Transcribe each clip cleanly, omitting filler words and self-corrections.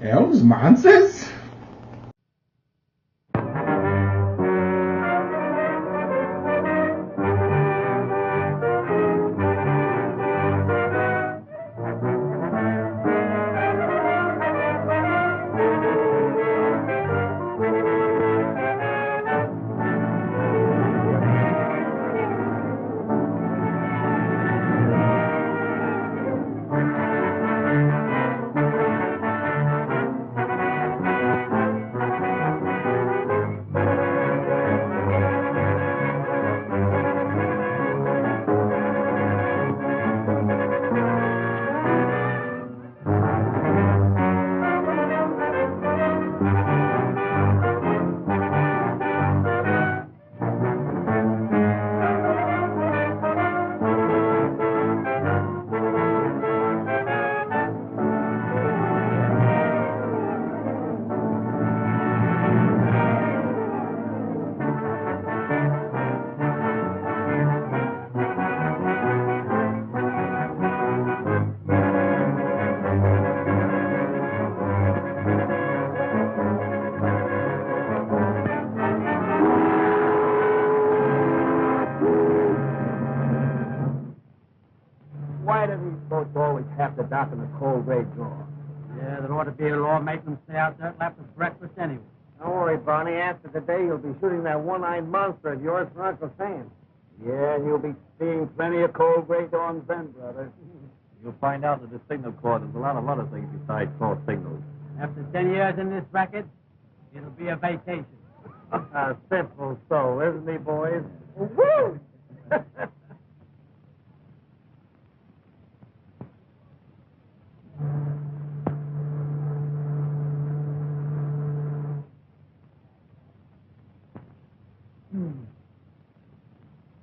Elves monsters? Why do these boats always have to dock in the cold gray drawer? Yeah, there ought to be a law making them stay out there till after breakfast anyway. Don't worry, Barney. After today, you'll be shooting that one-eyed monster of yours for Uncle Sam. Yeah, and you'll be seeing plenty of cold gray dawns then, brother. You'll find out that the signal corps does a lot of other things besides false signals. After 10 years in this racket, it'll be a vacation. A simple soul, isn't he, boys? Woo!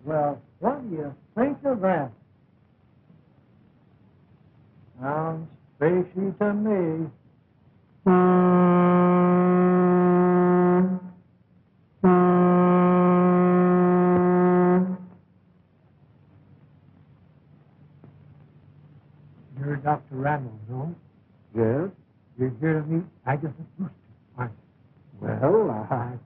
Well, what do you think of that? Sounds fishy to me. You're Dr. Randall, no? Yes? You're here to meet Agatha Brewster, aren't you? Well,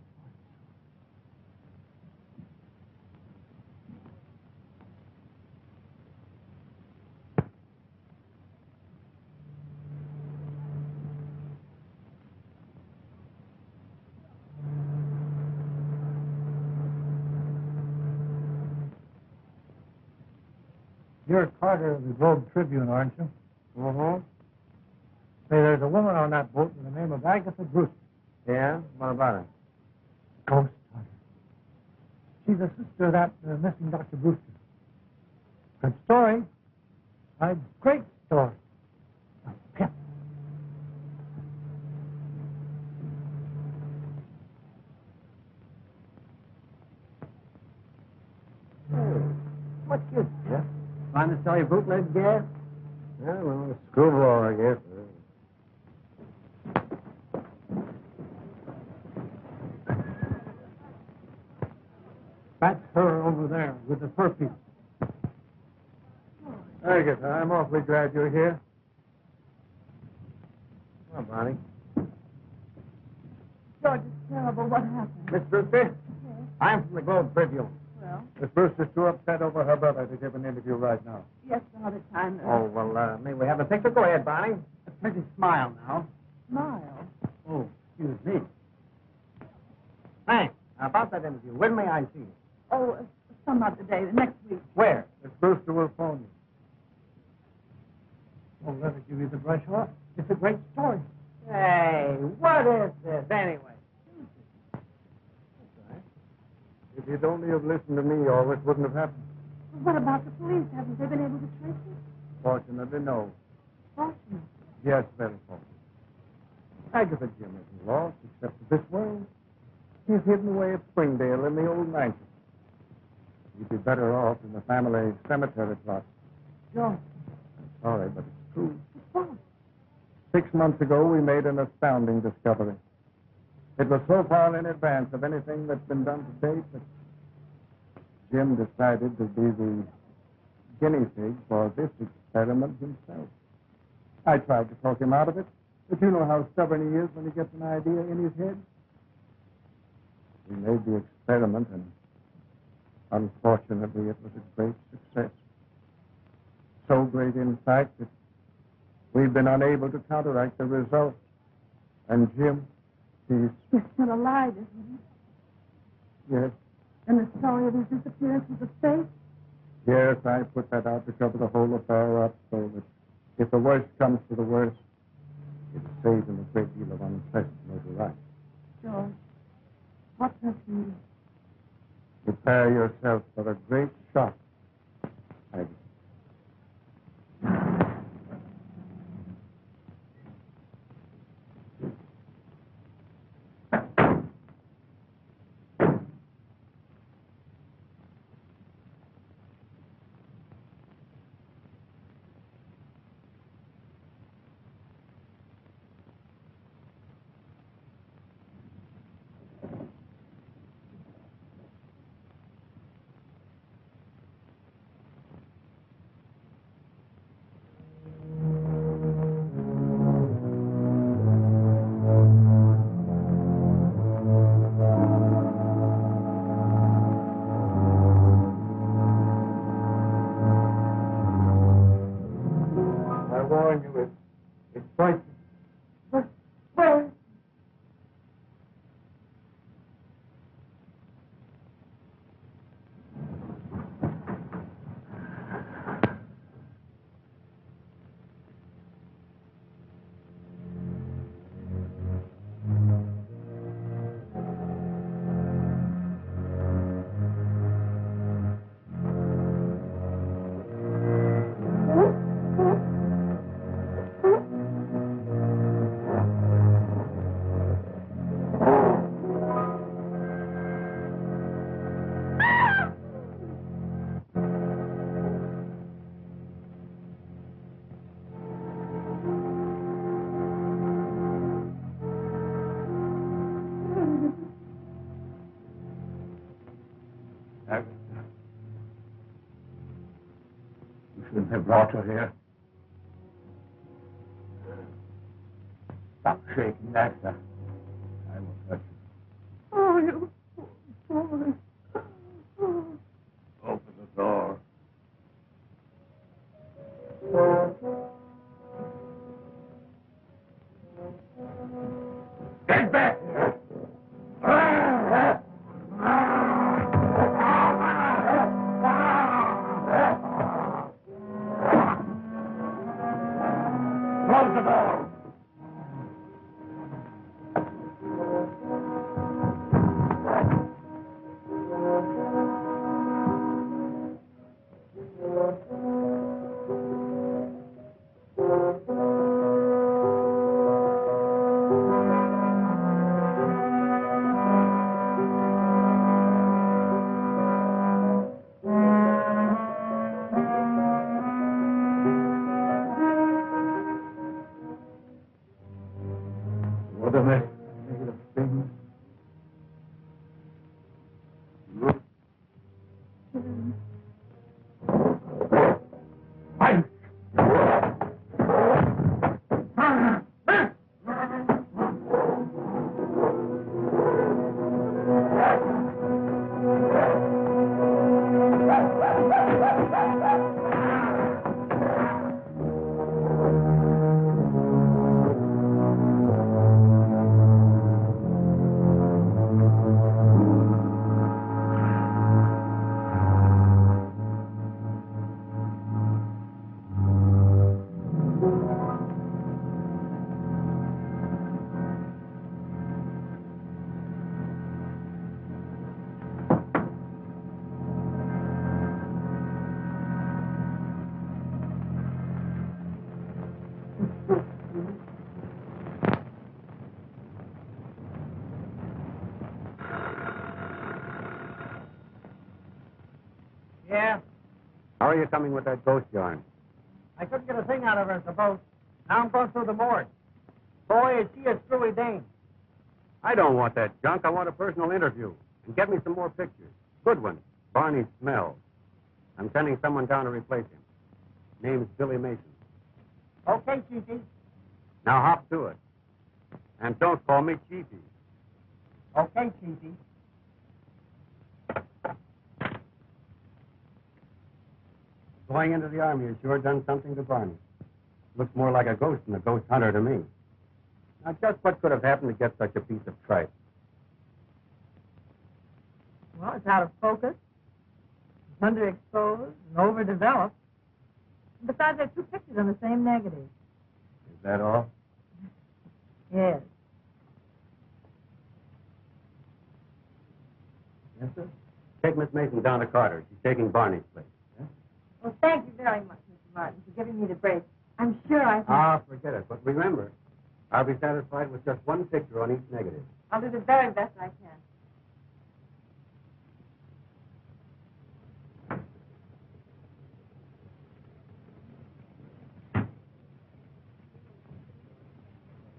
You're Carter of the Globe Tribune, aren't you? Mm-hmm. Say, there's a woman on that boat with the name of Agatha Brewster. Yeah? What about it? Ghost hunter. She's a sister of that missing Dr. Brewster. Good story. A great story. A pip. What's this, Jeff? Trying to sell you bootleg gas? I don't know. Screwball, I guess. That's her over there with the fur people. Agatha, I'm awfully glad you're here. Come on, Barney. George, it's terrible. What happened? Miss Brewster? Yes. I'm from the Globe Tribune. Well, Miss Brewster's too upset over her brother to give an interview right now. yes, another time. Oh, well, may we have a picture? Go ahead, Barney. A pretty smile now. Smile. Oh, excuse me. Thanks. Now, about that interview, when may I see you? Oh, some other day, the next week. Where? Miss Brewster will phone you. Won't let her give you the brush off. It's a great story. Hey, what is this, anyway? If you'd only have listened to me, all this wouldn't have happened. Well, what about the police? Haven't they been able to trace it? Fortunately, no. Fortunate. Yes, very fortunate. Agatha Jim isn't lost, except for this world. He's hidden away at Springdale in the old mansion. He'd be better off in the family cemetery plot. George. I'm sorry, but it's true. What? 6 months ago, we made an astounding discovery. It was so far in advance of anything that's been done to date that Jim decided to be the guinea pig for this experiment himself. I tried to talk him out of it, But you know how stubborn he is when he gets an idea in his head. We made the experiment, and unfortunately it was a great success. So great, in fact, that we've been unable to counteract the results. And Jim, he's still alive, isn't he? Yes. And the story of his disappearance was a fake? Yes, I put that out to cover the whole affair up so that if the worst comes to the worst, it saves him a great deal of unpleasant notoriety. George, what does he mean? Prepare yourself for a great shock, Aggie. You shouldn't have brought her here. Stop shaking, Agatha. I will touch you. Oh, you poor boy. Oh. Open the door. Get back! Close the door! What a mess made of things. Yeah? How are you coming with that ghost yarn? I couldn't get a thing out of her at the boat. Now I'm going through the morgue. Boy, is she a screwy dame. I don't want that junk. I want a personal interview. And get me some more pictures. Good ones. Barney Smell. I'm sending someone down to replace him. Name's Billy Mason. Okay, Chiefy. Now hop to it. And don't call me Chiefy. Okay, Chiefy. Going into the Army has sure done something to Barney. Looks more like a ghost than a ghost hunter to me. Now, just what could have happened to get such a piece of tripe? Well, it's out of focus, it's underexposed, and overdeveloped. And besides, there are two pictures on the same negative. Is that all? Yes. Yes, sir. Take Miss Mason down to Carter. She's taking Barney's place. Yes? Well, thank you very much, Mr. Martin, for giving me the break. I'm sure I can... Ah, forget it. But remember, I'll be satisfied with just one picture on each negative. I'll do the very best I can.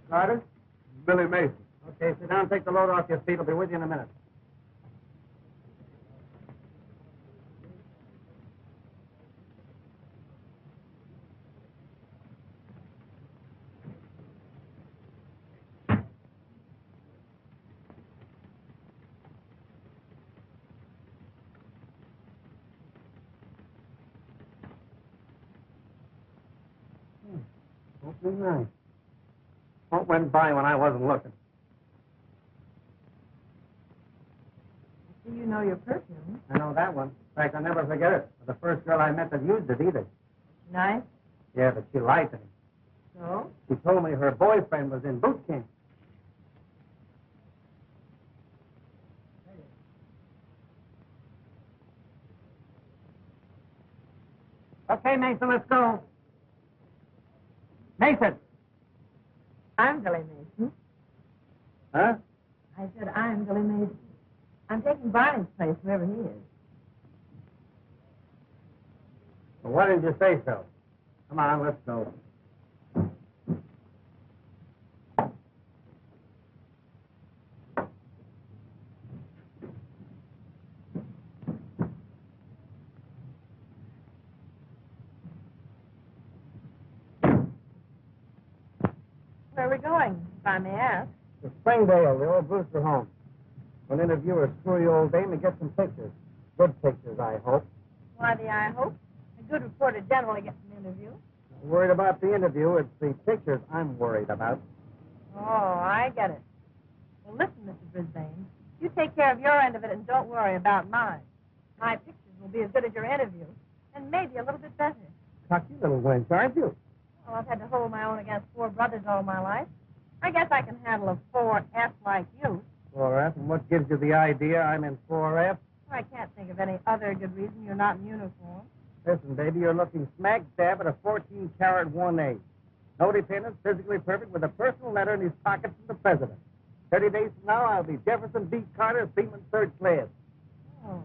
Carter? Billy Mason. Okay, sit down, take the load off your feet. I'll be with you in a minute. Awfully nice. What went by when I wasn't looking? Do you know your perfume? I know that one. In fact, I'll never forget it. The first girl I met that used it either. Nice. Yeah, but she lied to me. So? She told me her boyfriend was in boot camp. Okay, Mason, let's go. Mason! I'm Billy Mason. Huh? I said I'm Billy Mason. I'm taking Barney's place, wherever he is. Well, why didn't you say so? Come on, let's go. Where are we going, if I may ask? To Springdale, the old Brewster home. We'll interview her screwy old dame and get some pictures. Good pictures, I hope. Why the I hope? A good reporter generally gets an interview. Not worried about the interview. It's the pictures I'm worried about. Oh, I get it. Well, listen, Mr. Brisbane. You take care of your end of it and don't worry about mine. My pictures will be as good as your interview, and maybe a little bit better. Cocky little wench, aren't you? Well, I've had to hold my own against four brothers all my life. I guess I can handle a 4F like you. 4F, and what gives you the idea I'm in 4F? I can't think of any other good reason you're not in uniform. Listen, baby, you're looking smack dab at a 14-carat 1A. No dependents, physically perfect, with a personal letter in his pocket from the president. 30 days from now, I'll be Jefferson B. Carter, Seaman Third Class. Oh.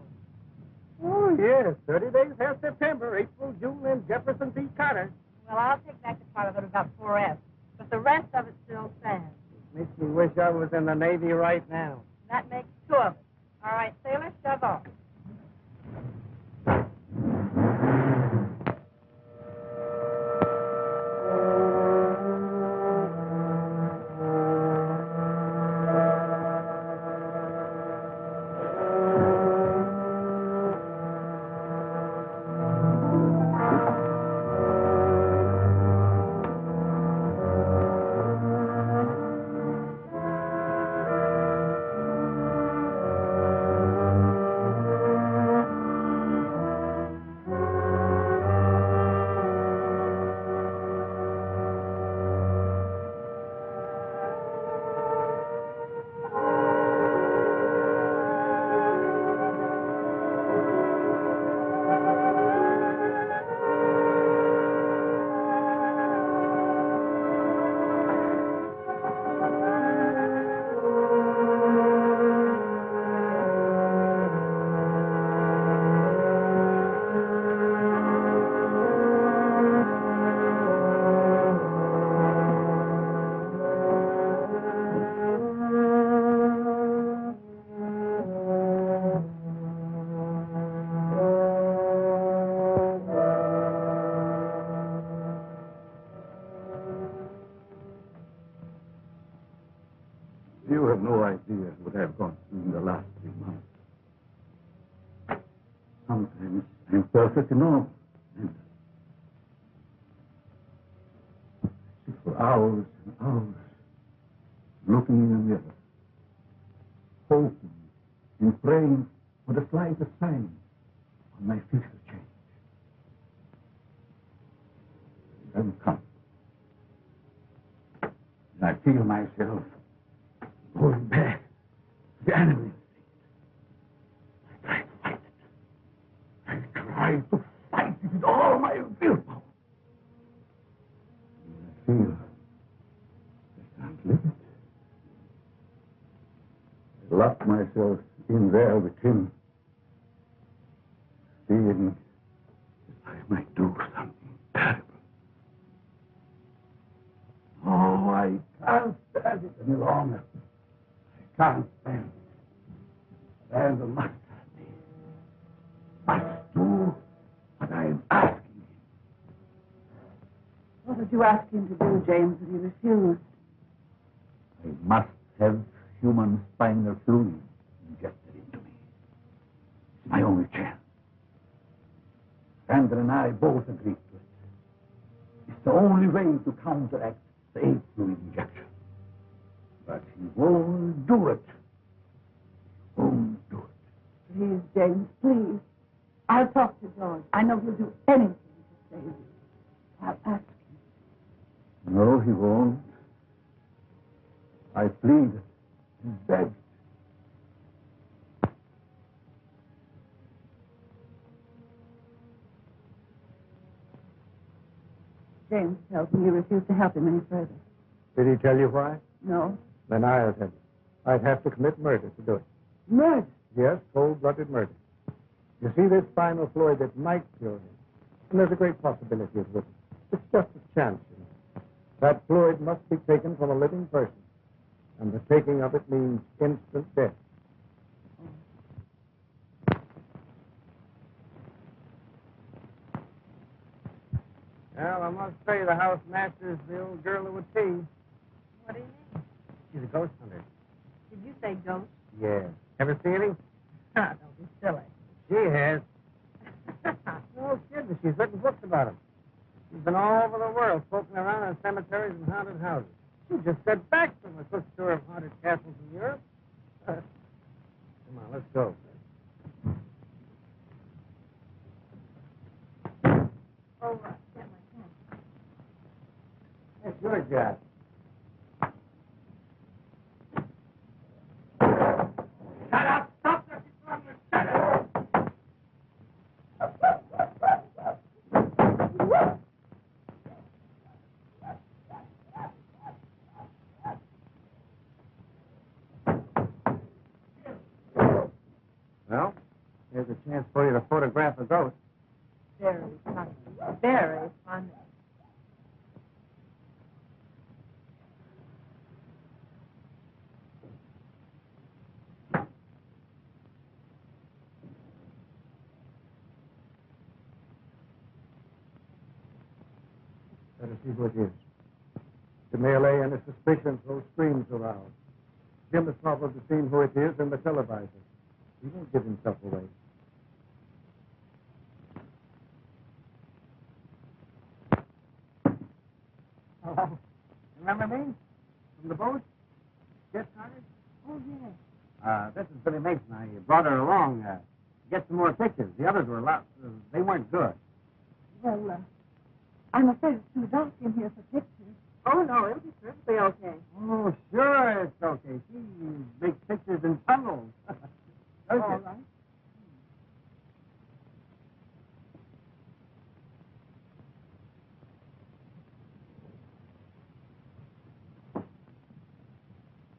Oh, yes. 30 days past September, April, June, and Jefferson B. Carter. Well, I'll take back the part of it about 4F, but the rest of it still stands. Makes me wish I was in the Navy right now. That makes two of us. All right, sailor, shove off. You have no idea what I've gone through in the last 3 months. Sometimes I'm perfect enough. And I sit for hours and hours looking in the mirror, hoping and praying for the slightest sign of my future change. It doesn't come. And I feel myself going back to the animal instinct. I try to fight it with all my willpower. And I feel I can't live it. I lock myself in there with him, fearing that I might do something terrible. Oh, I can't stand it any longer. I can't stand it. Randall must have me. Must do what I am asking him. What did you ask him to do, James, that he refused? I must have human spinal fluid injected into me. It's my only chance. Randall and I both agreed to it. It's the only way to counteract the ape fluid injection. But he won't do it. He won't do it. Please, James, please. I'll talk to George. I know he'll do anything to save you. I'll ask him. No, he won't. I pleaded and begged. James tells me you refuse to help him any further. Did he tell you why? No. Then I'll tell you. I'd have to commit murder to do it. Murder? Yes, cold-blooded murder. You see this spinal fluid that might cure him, and there's a great possibility it wouldn't. It's just a chance, you know. That fluid must be taken from a living person, and the taking of it means instant death. Well, I must say the housemaster's the old girl of a tea. What do you mean? She's a ghost hunter. Did you say ghost? Yeah. Ever see any? Don't be silly. She has. No kidding. She's written books about them. She's been all over the world, poking around in cemeteries and haunted houses. She just got back from a quick tour of haunted castles in Europe. Come on, let's go. Oh, get my pen. That's your job. Shut up! Stop that! Shut up! Well, here's a chance for you to photograph a ghost. Very funny. Very funny. Better see who it is. It may allay any suspicion throw screams around. Jim has probably seen who it is in the televisor. He won't give himself away. Hello. Remember me? From the boat? Yes, Carter? Oh, yes. This is Billy Mason. I brought her along to get some more pictures. The others were a lot, they weren't good. Well, I'm afraid it's too dark in here for pictures. Oh, no, it'll be perfectly okay. Oh, sure, it's okay. She makes pictures in tunnels. All right.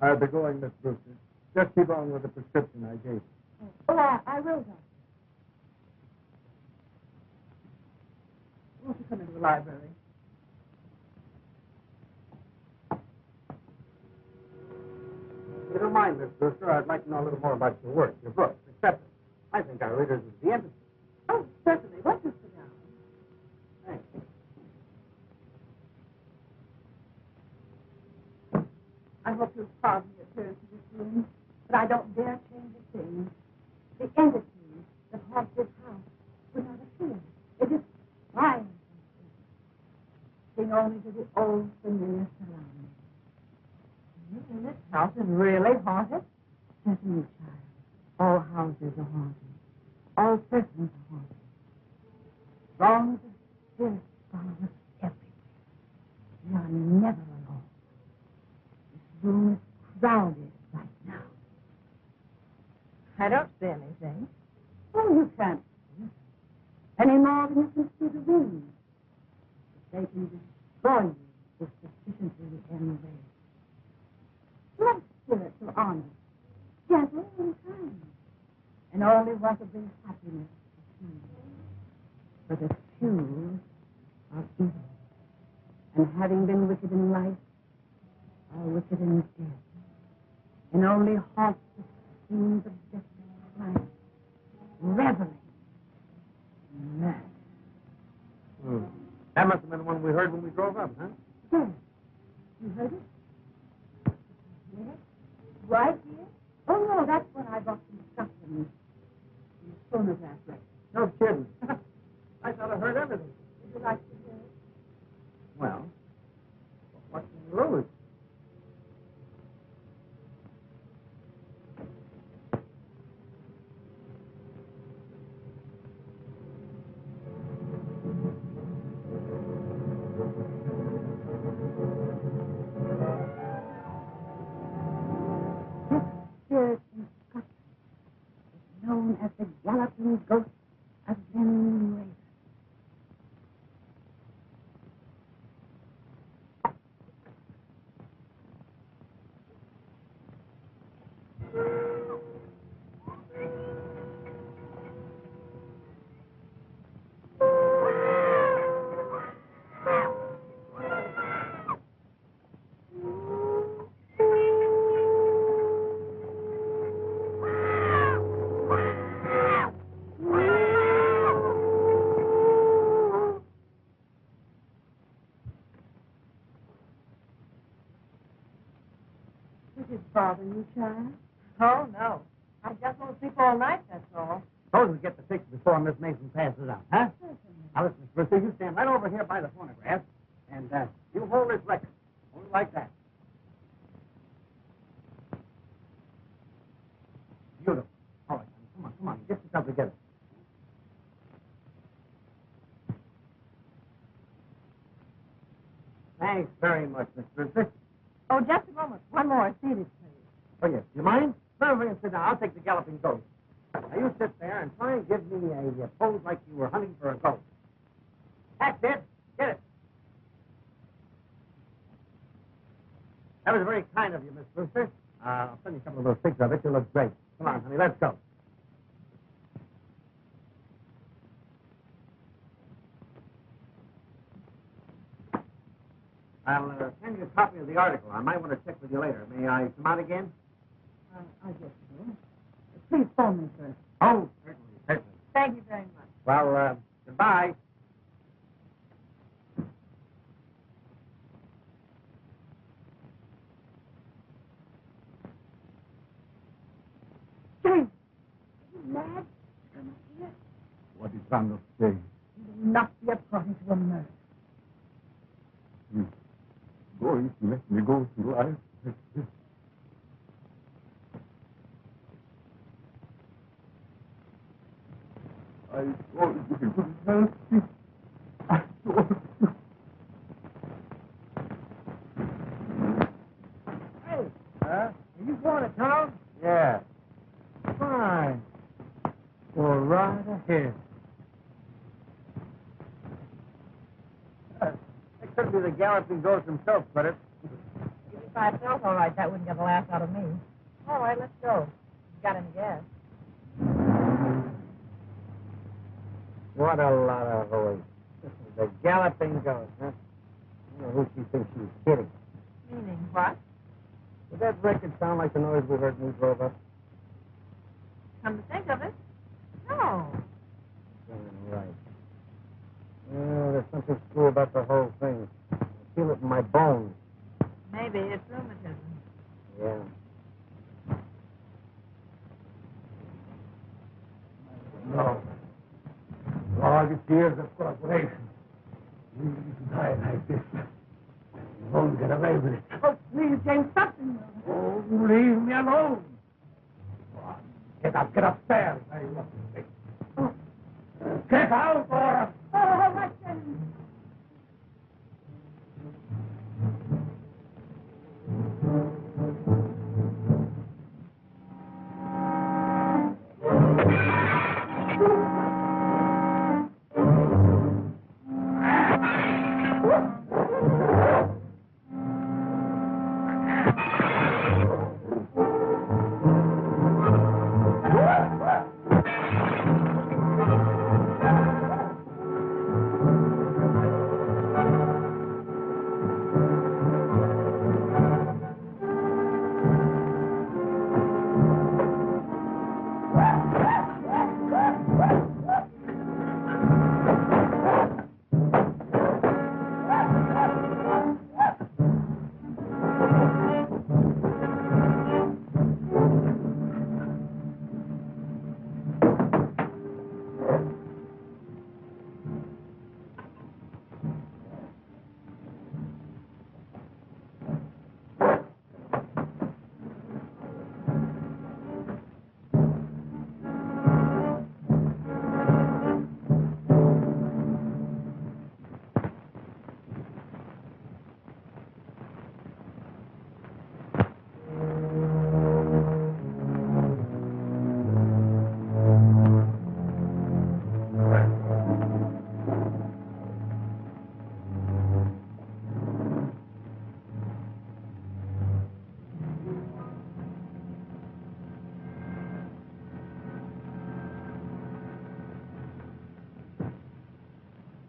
I'll be going, Miss Brewster. Just keep on with the prescription I gave you. Oh, I will, Doctor. Won't you come into the library? If you don't mind, Miss Brewster, I'd like to know a little more about your work, your books, etc. I think our readers would be interested. Oh, certainly. Won't you sit down? Thanks. I hope you'll pardon the appearance of this room, but I don't dare change a thing. The entities that haunt this house will not appear. They just rise and sing only to the old familiar surroundings. You mean this house is really haunted? Certainly, child. All houses are haunted. All persons are haunted. Songs of spirits follow us everywhere. We are never alone. This room is crowded right now. I don't see anything. Oh, you can't see it any more than you can see the wind. But they can destroy you if sufficiently in ways. Love spirits are honest, gentle and kind, and only want to bring happiness to few. But a few are evil, and having been wicked in life, are wicked in death, and only haunt the scenes of death and crime, reveling in murder. That must have been the one we heard when we drove up, huh? Yes, you heard it? Yes, right here. Oh, no, that's what I bought from Scotland. The phonograph record. No kidding. I thought I heard everything. Would you like to hear it? Well, what can you lose? This spirit in Scotland is known as the galloping ghost of Ben Raven. Does it bother you, child? Oh, no. I just won't sleep all night, that's all. Suppose we get the fix before Miss Mason passes out, huh? Certainly. Now, listen, Miss Brewster, you stand right over here by the phonograph, and you hold this record. Hold it like that. Beautiful. All right, honey, come on. Get yourself together. Thanks very much, Miss Brewster. Oh, just a moment. One more. Seated, please. Oh, yes. You mind? No, bring sit down. I'll take the galloping ghost. Now, you sit there and try and give me a pose like you were hunting for a ghost. That's it. Get it. That was very kind of you, Miss Brewster. I'll send you a couple of those pictures of it. You look great. Come on, honey. Let's go. I'll send you a copy of the article. I might want to check with you later. May I come out again? I guess so. Please phone me first. Oh, certainly. Thank you very much. Well, goodbye. James, are you mad? Come up here. What is Randolph saying? You will not be a party to a murder. You going to let me go through life like this? I told you he wouldn't help me. I told you. Hey, are you going to town? Yeah. Fine. Go right ahead. That could be the galloping ghost himself, but it. If I felt all right, that wouldn't get a laugh out of me. All right, let's go. You got any gas? What a lot of hooey. The galloping ghost, huh? I don't know who she thinks she's kidding. Meaning what? Did that record sound like the noise we heard when we drove up? Come to think of it, no. Right. Well, there's something screwy about the whole thing. I feel it in my bones. Maybe it's rheumatism. years of cooperation. You die like this. You won't get away with it. Oh, please, James, something. Oh, leave me alone. Get upstairs. I must say. Get out, or... Oh, all right, James.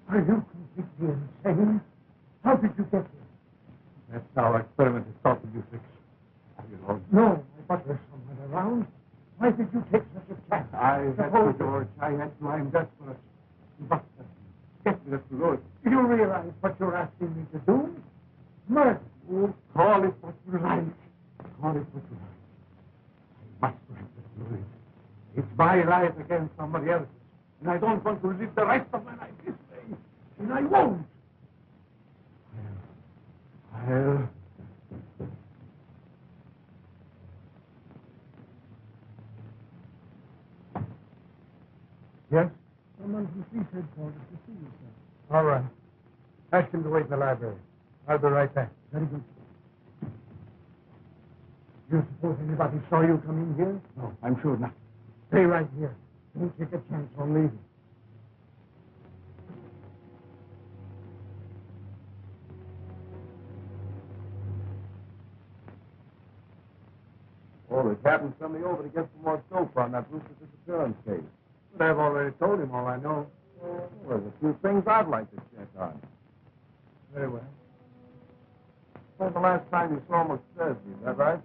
Are you completely insane? How did you get here? That's our experiment is stopping you, Fix. You know, No, but there's someone around. Why did you take such a chance? I had to, George. I had to. I'm desperate. But get me the road. Do you realize what you're asking me to do? Murder. Oh, call it what you like. Call it what you like. I must break the fluid. It's my life against somebody else's. And I don't want to live the rest of my life this way. And I won't. I'll... Yes? Someone from police headquarters to see you, sir. All right. Ask him to wait in the library. I'll be right back. Very good. You suppose anybody saw you come in here? No, I'm sure not. Stay right here. Don't take a chance on leaving. Oh, the captain sent me over to get some more dope on that Brewster's disappearance case. But I've already told him all I know. Well, there's a few things I'd like to check on. Very well. When's the last time you saw him upstairs? Is that right?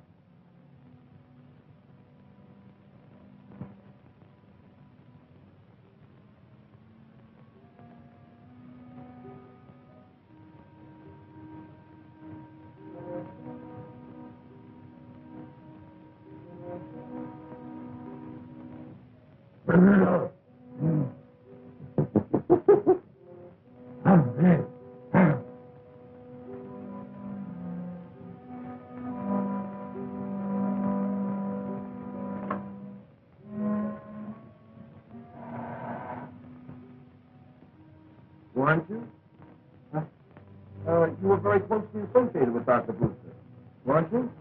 Weren't you? Huh? You were very closely associated with Dr. Brewster, weren't you?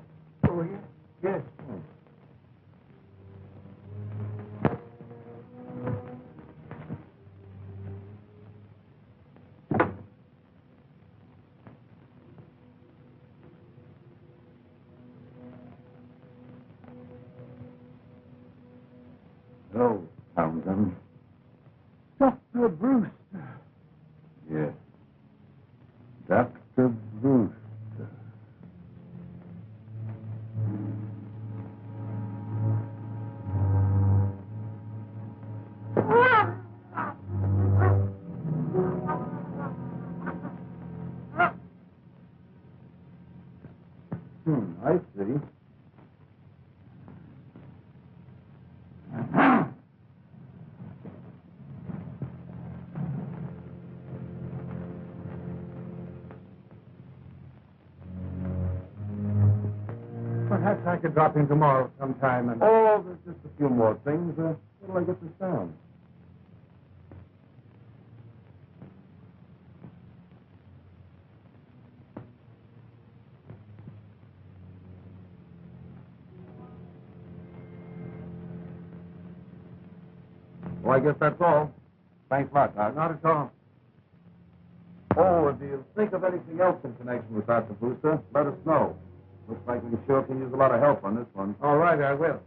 Oh, yes. Yes. Oh. Hello, Townsend. Dr. Brewster. Yes. Dr. Brewster. I see. Perhaps I could drop in tomorrow sometime and... Oh, there's just a few more things. What'll I get this down? Well, I guess that's all. Thanks a lot, Doc. Not at all. Oh, if you think of anything else in connection with Dr. Brewster, let us know. Looks like we sure can use a lot of help on this one. All right, I will.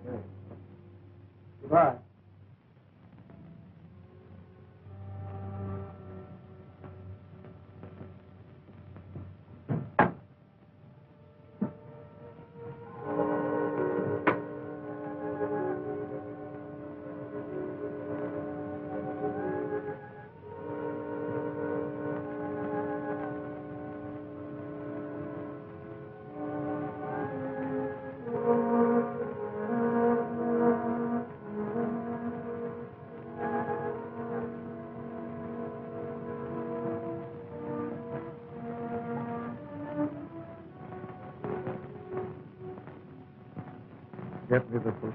Okay. Goodbye. Get me the book.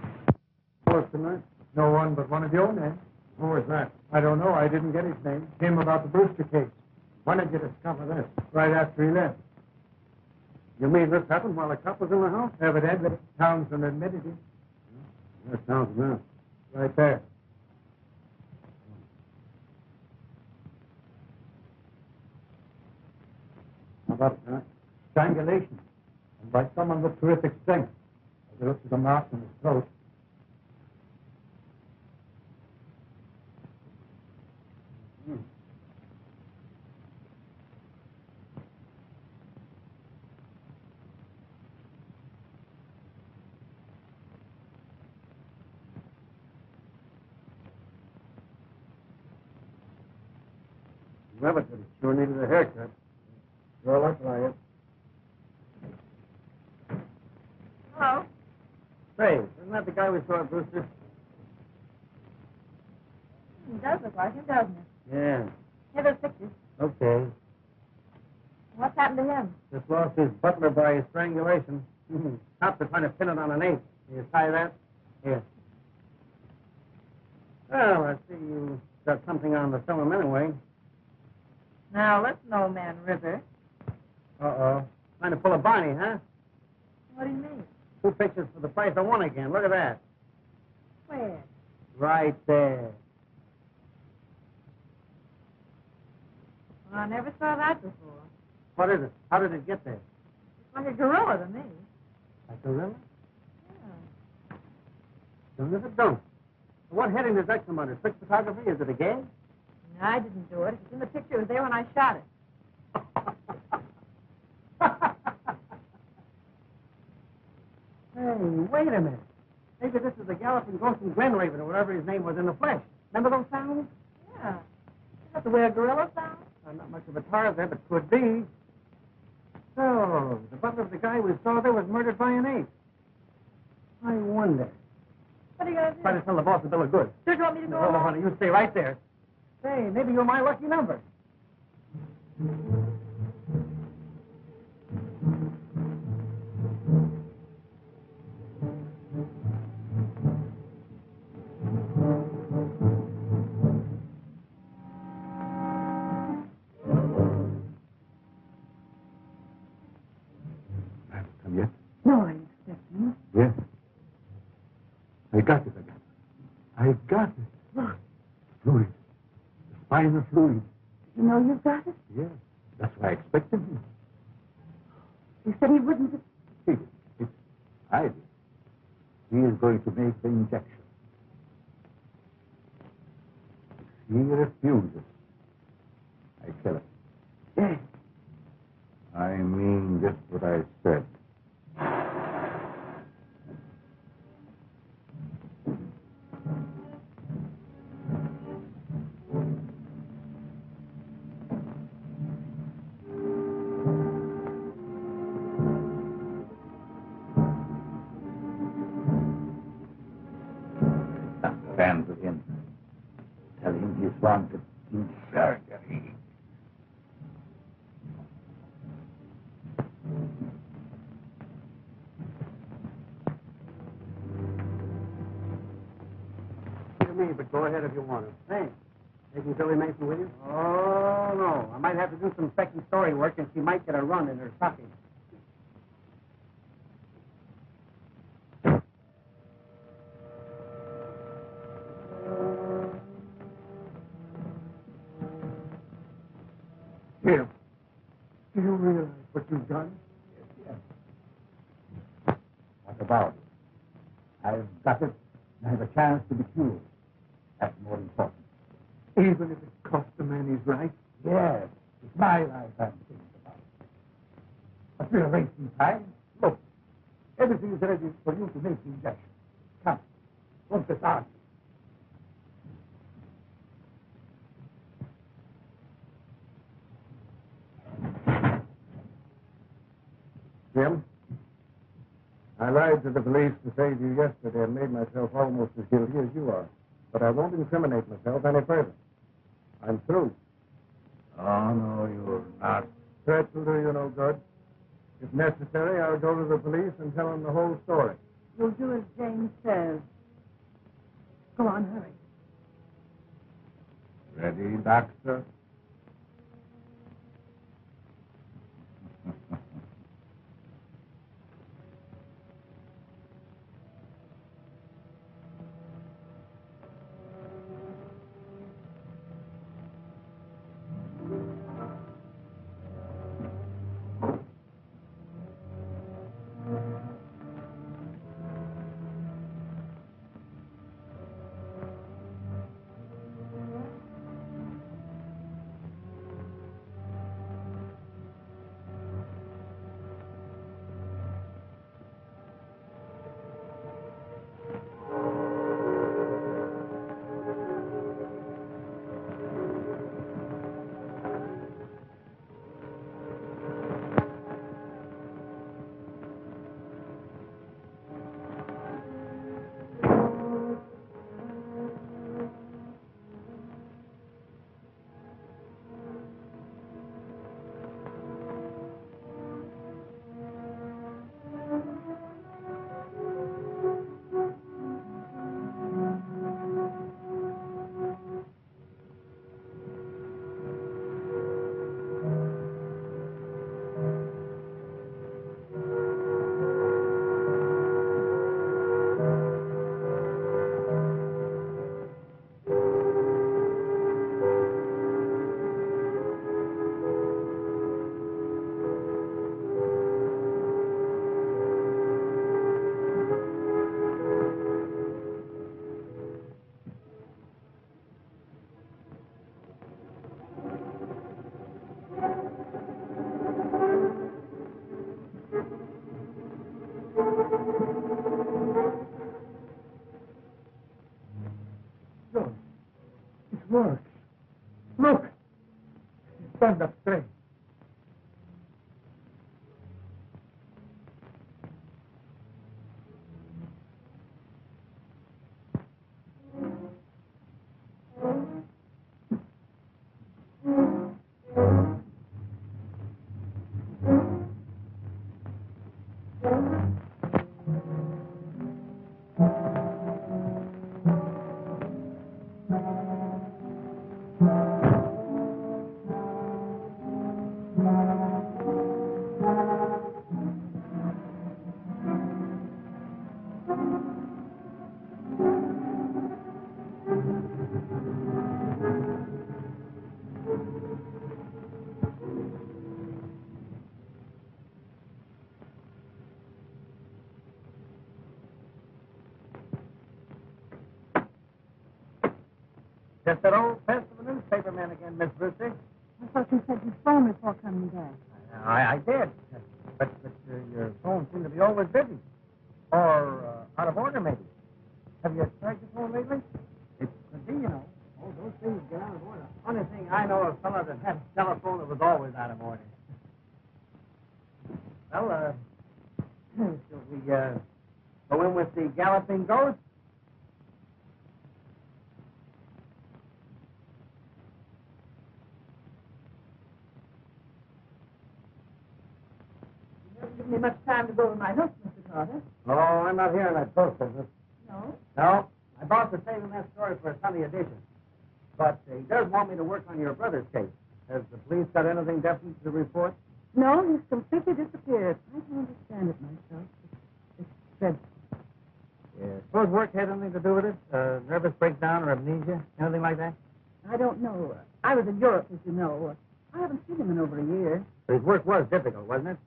What's tonight? No one but one of your men. Who was that? I don't know. I didn't get his name. Him about the Brewster case. When did you discover this? Right after he left. You mean this happened while the cop was in the house? Evidently, Townsend admitted it. Where's Townsend now? Right there. How about it, huh? Strangulation. And by someone with terrific strength. As it looks at the marks on his throat. Whoever did it sure needed a haircut. Sure looked like it. Hello? Say, isn't that the guy we saw at Brewster? He does look like him, doesn't he? Yeah. Here, those pictures. Okay. What's happened to him? Just lost his butler by strangulation. Cops are trying to pin it on an ape. Can you tie that? Here. Well, I see you got something on the film anyway. Now, listen, old man River. Uh-oh. Trying to pull a Barney, huh? What do you mean? 2 pictures for the price of 1 again. Look at that. Where? Right there. Well, I never saw that before. What is it? How did it get there? It's like a gorilla to me. Like a gorilla? Yeah. Don't if it don't. What heading does that come under? Trick photography? Is it a game? No, I didn't do it. It's in the picture. It was there when I shot it. Hey, wait a minute. Maybe this is the galloping ghost and Glen Raven or whatever his name was in the flesh. Remember those sounds? Yeah. Is that the way a gorilla sounds? Not much of a Tarzan, but could be. So, the butler of the guy we saw there was murdered by an ape. I wonder. What are you going to do? Try to tell the boss a bill of goods. Don't you want me to go Hold on, along? honey. You stay right there. Say, maybe you're my lucky number. Come yet? No, I expect him. Yes. I got it again. I got it. What? Fluid. The spinal fluid. You know you've got it? Yes. That's why I expected him. You said he wouldn't have... It's I did. He is going to make the injection. If he refuses, I kill him. Yes. I mean just what I said. Stand with him. Tell him he's wanted in surgery. me, but go ahead if you want to. Thanks. Taking Billy Mason with you? Oh, no. I might have to do some second story work, and she might get a run in her stocking. Jim, do you realize what you've done? Yes. What about it? I've got it, and I have a chance to be cured. That's more important. Even if it costs the man his life? Yes. It's my life I'm thinking about. But we're wasting time. Look, everything is ready for you to make the injection. Come. Don't get argue. Jim, I lied to the police to save you yesterday and made myself almost as guilty as you are. But I won't incriminate myself any further. I'm through. Oh, no, you're not. Threats will do you no good. If necessary, I'll go to the police and tell them the whole story. You'll do as James says. Go on, hurry. Ready, Doctor? It works. Look! It's turned up straight. Just that old pest of a newspaper man again, Miss Brewster. I thought you said you'd phone before coming back. I did. But your phone seemed to be always busy. Or out of order, maybe. Have you tried your phone lately? It could be, you know. Oh, those things get out of order. Only thing I know of a fellow that had a telephone that was always out of order. Well, shall we go in with the galloping ghost? You haven't given me much time to go over my notes, Mr. Carter. No, I'm not here in that post business. No? No, My boss is saving that story for a Sunday edition. But he does want me to work on your brother's case. Has the police got anything definite to report? No, he's completely disappeared. I don't understand it myself. It's dreadful. Yeah. Suppose work had anything to do with it? Nervous breakdown or amnesia? Anything like that? I don't know. I was in Europe, as you know. I haven't seen him in over a year. But his work was difficult, wasn't it?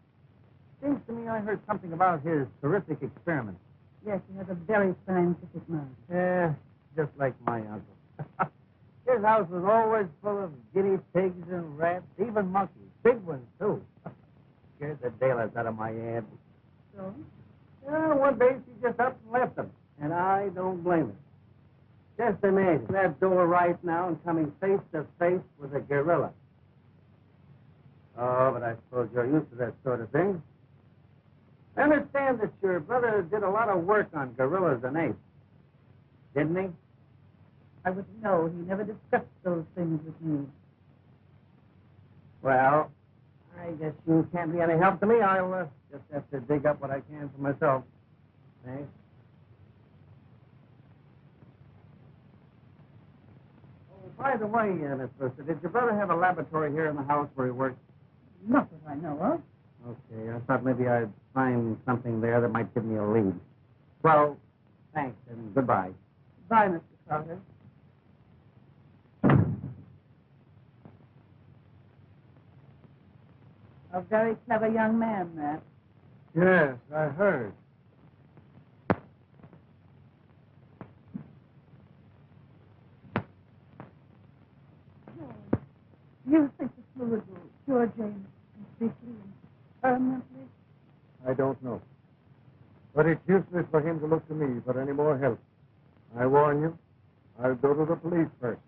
Seems to me I heard something about his terrific experiments. Yes, he has a very scientific mind. Yeah, just like my uncle. His house was always full of guinea pigs and rats, even monkeys. Big ones, too. Scared the daylights out of my aunt. So? Yeah, one day she just up and left them. And I don't blame her. Just imagine that door right now and coming face to face with a gorilla. Oh, but I suppose you're used to that sort of thing. I understand that your brother did a lot of work on gorillas and apes. Didn't he? I wouldn't know. He never discussed those things with me. Well, I guess you can't be any help to me. I'll just have to dig up what I can for myself. Thanks. Oh, by the way, Miss Brewster, did your brother have a laboratory here in the house where he worked? Not that I know of. Okay, I thought maybe I'd find something there that might give me a lead. Well, thanks and goodbye. Bye, Mr. Carter. A very clever young man, that. Yes, I heard. You think the fluid will cure James completely and permanently? I don't know. But it's useless for him to look to me for any more help. I warn you, I'll go to the police first.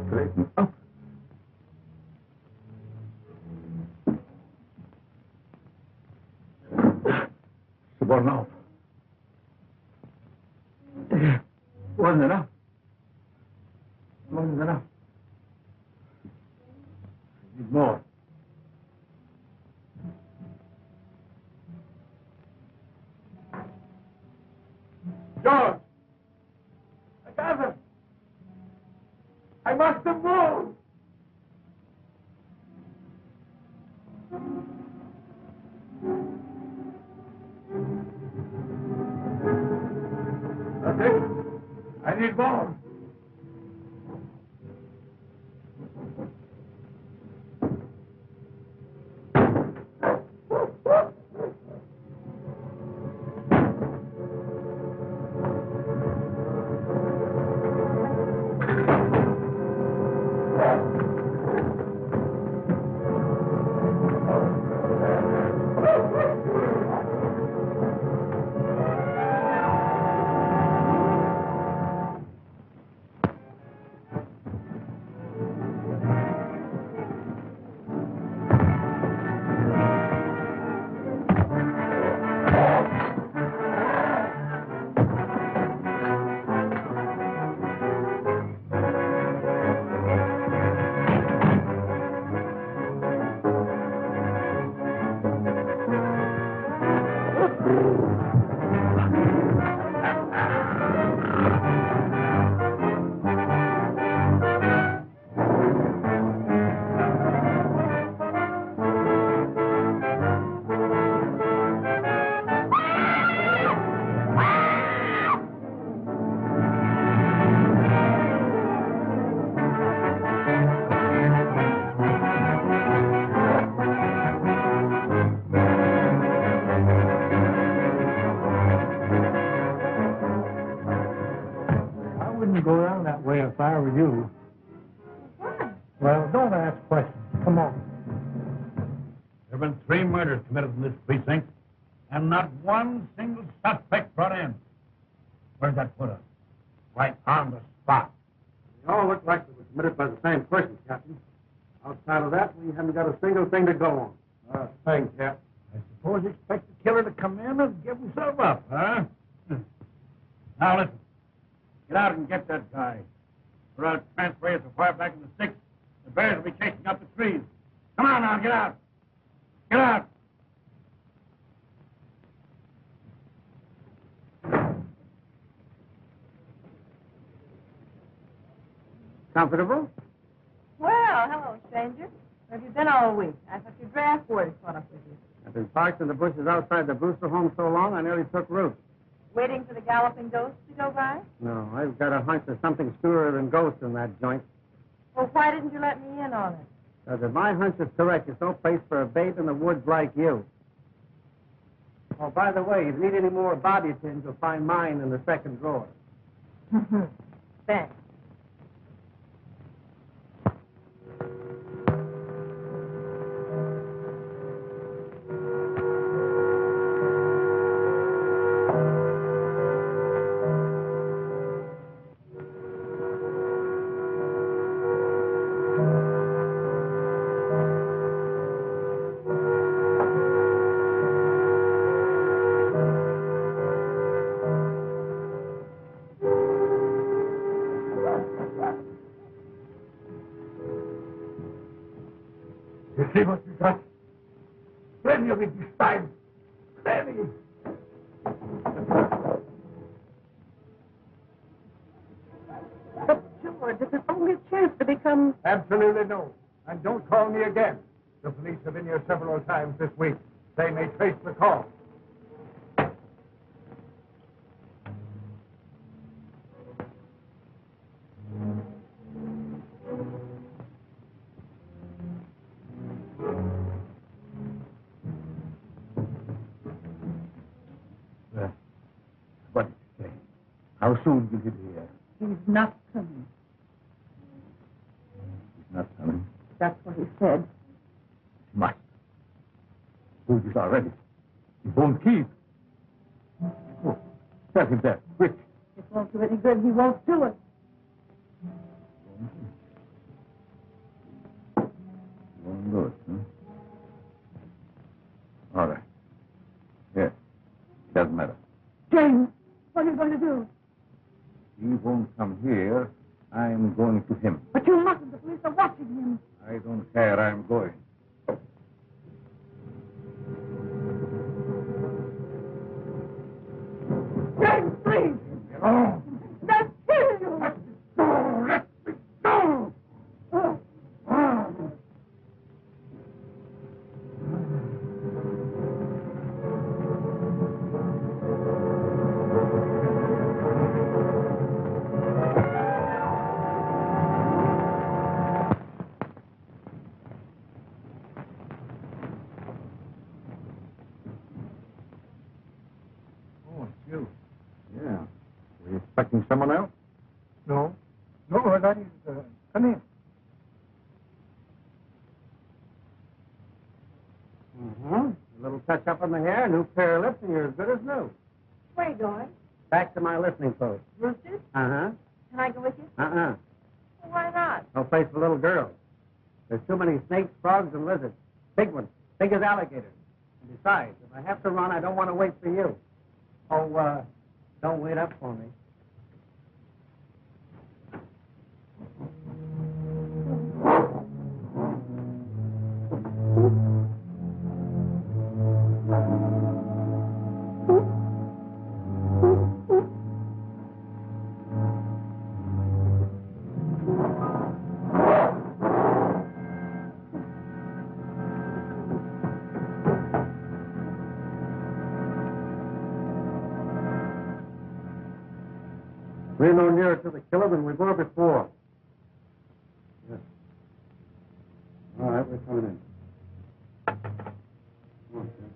Straighten up. Subornov. Wasn't enough. Wasn't enough. I need more. George! I got him! I must have moved! That's it. I need more. wouldn't go down that way if I were you. Why? Well, don't ask questions. Come on. There have been 3 murders committed in this precinct, and not one single suspect brought in. Where's that put us? Right on the spot. They all look like they were committed by the same person, Captain. Outside of that, we haven't got a single thing to go on. Thanks, Cap. I suppose you expect the killer to come in and give himself up, huh? Now listen. Get out and get that guy. Or I'll transfer you so far back in the sticks, the bears will be chasing up the trees. Come on now, get out. Get out. Comfortable? Well, hello, stranger. Where have you been all week? I thought your draft board had caught up with you. I've been parked in the bushes outside the Brewster home so long I nearly took root. Waiting for the galloping ghost to go by? No, I've got a hunch there's something screwier than ghosts in that joint. Well, why didn't you let me in on it? Because if my hunch is correct, there's no place for a babe in the woods like you. Oh, by the way, if you need any more bobby pins, you'll find mine in the second drawer. Thanks. You see what you got? Plenty of it this time. Plenty. But, George, it's only a chance to become... Absolutely no. And don't call me again. The police have been here several times this week. They may trace the call. What did you say? How soon did you get here? He's not coming. He's not coming. That's what he said. He must. Told you already. He won't keep. Oh, tell him that, quick. It won't do any good. He won't do it. Won't do it, huh? All right. Here. Doesn't matter. James, what are you going to do? He won't come here. I'm going to him. But you mustn't. The police are watching him. I don't care. I'm going. James, please! Get on. They'll kill you! Let me go. Let me go. Oh, it's you. Yeah. Were you expecting someone else? No. No, that is... come in. Mm-hmm. A little touch-up on the hair, a new pair of lips, and you're as good as new. Where are you going? Back to my listening post. Roosters? Uh-huh. Can I go with you? Uh-uh. Well, why not? No place for little girls. There's too many snakes, frogs, and lizards. Big ones. Big as alligators. And besides, if I have to run, I don't want to wait for you. Oh, don't wait up for me. We're no nearer to the killer than we were before. Yes. All right, we're coming in. Come on, Jim.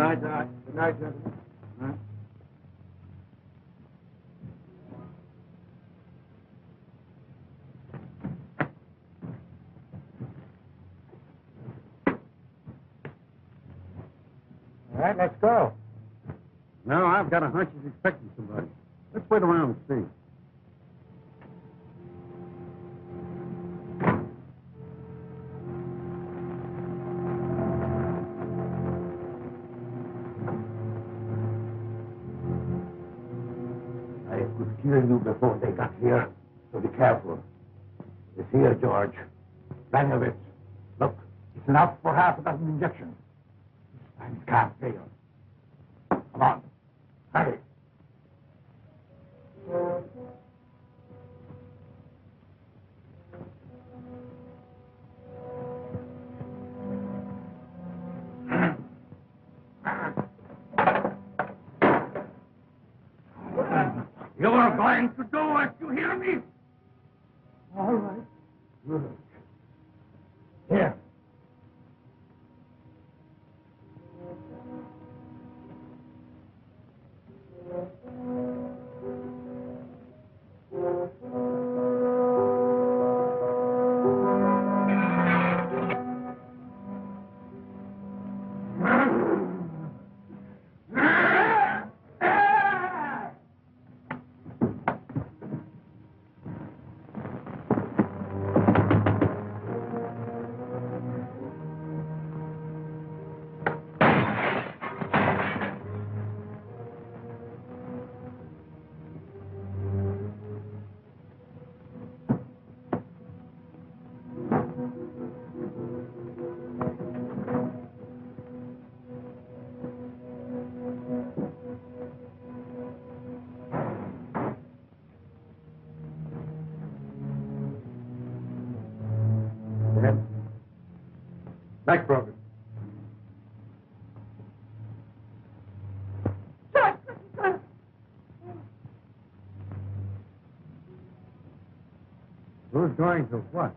night, Doc. Good night, gentlemen. Good night. All right, let's go. No, I've got a hunch he's expecting somebody. Let's wait around and see. I could kill you before they got here, so be careful. It's here, George. Plenty of it. Look, it's enough for half a dozen injections. This time it can't fail. Come on, hurry. You are going to do what you hear me? All right. Good. Here. Back progress. Who's going to what?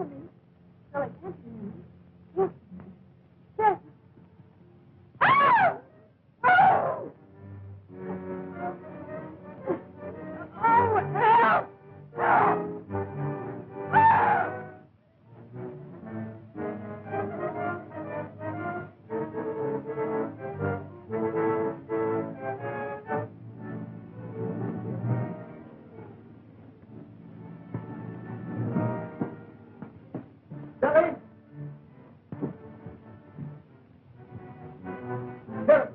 for me. Well, I can't hear you. Yes. Yes. Oh! Oh! Oh, help! Help! Billy! Billy!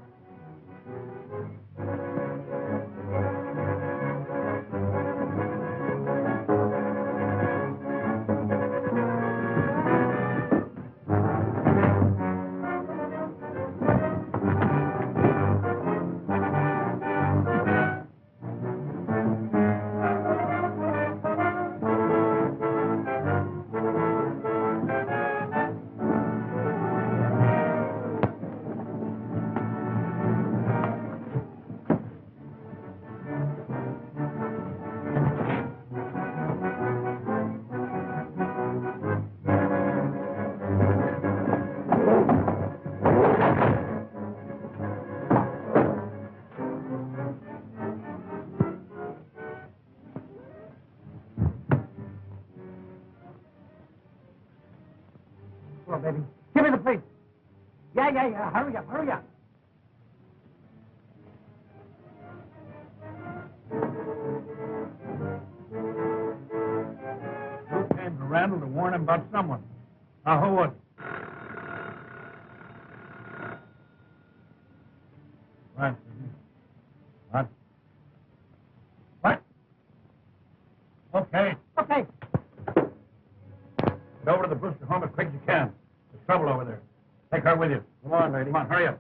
Come on, baby. Give me the plate. Yeah. Hurry up. Who came to Randall to warn him about someone? Now, who was it? What? What? What? Okay. Get over to the Brewster home as quick as you can. There's trouble over there. Take her with you. Come on, lady. Come on, hurry up.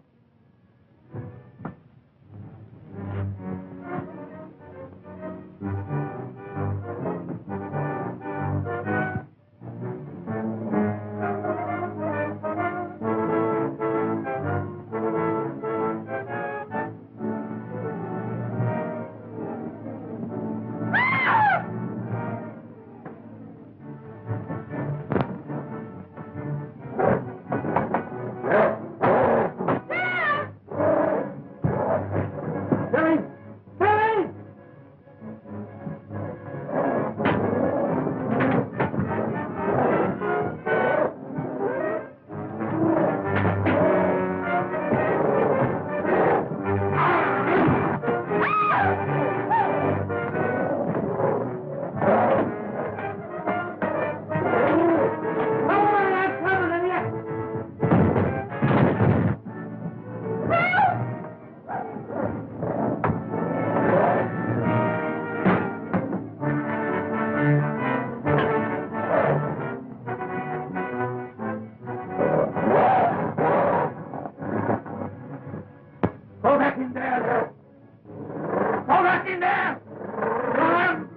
Go back in there! Go back in there! Run!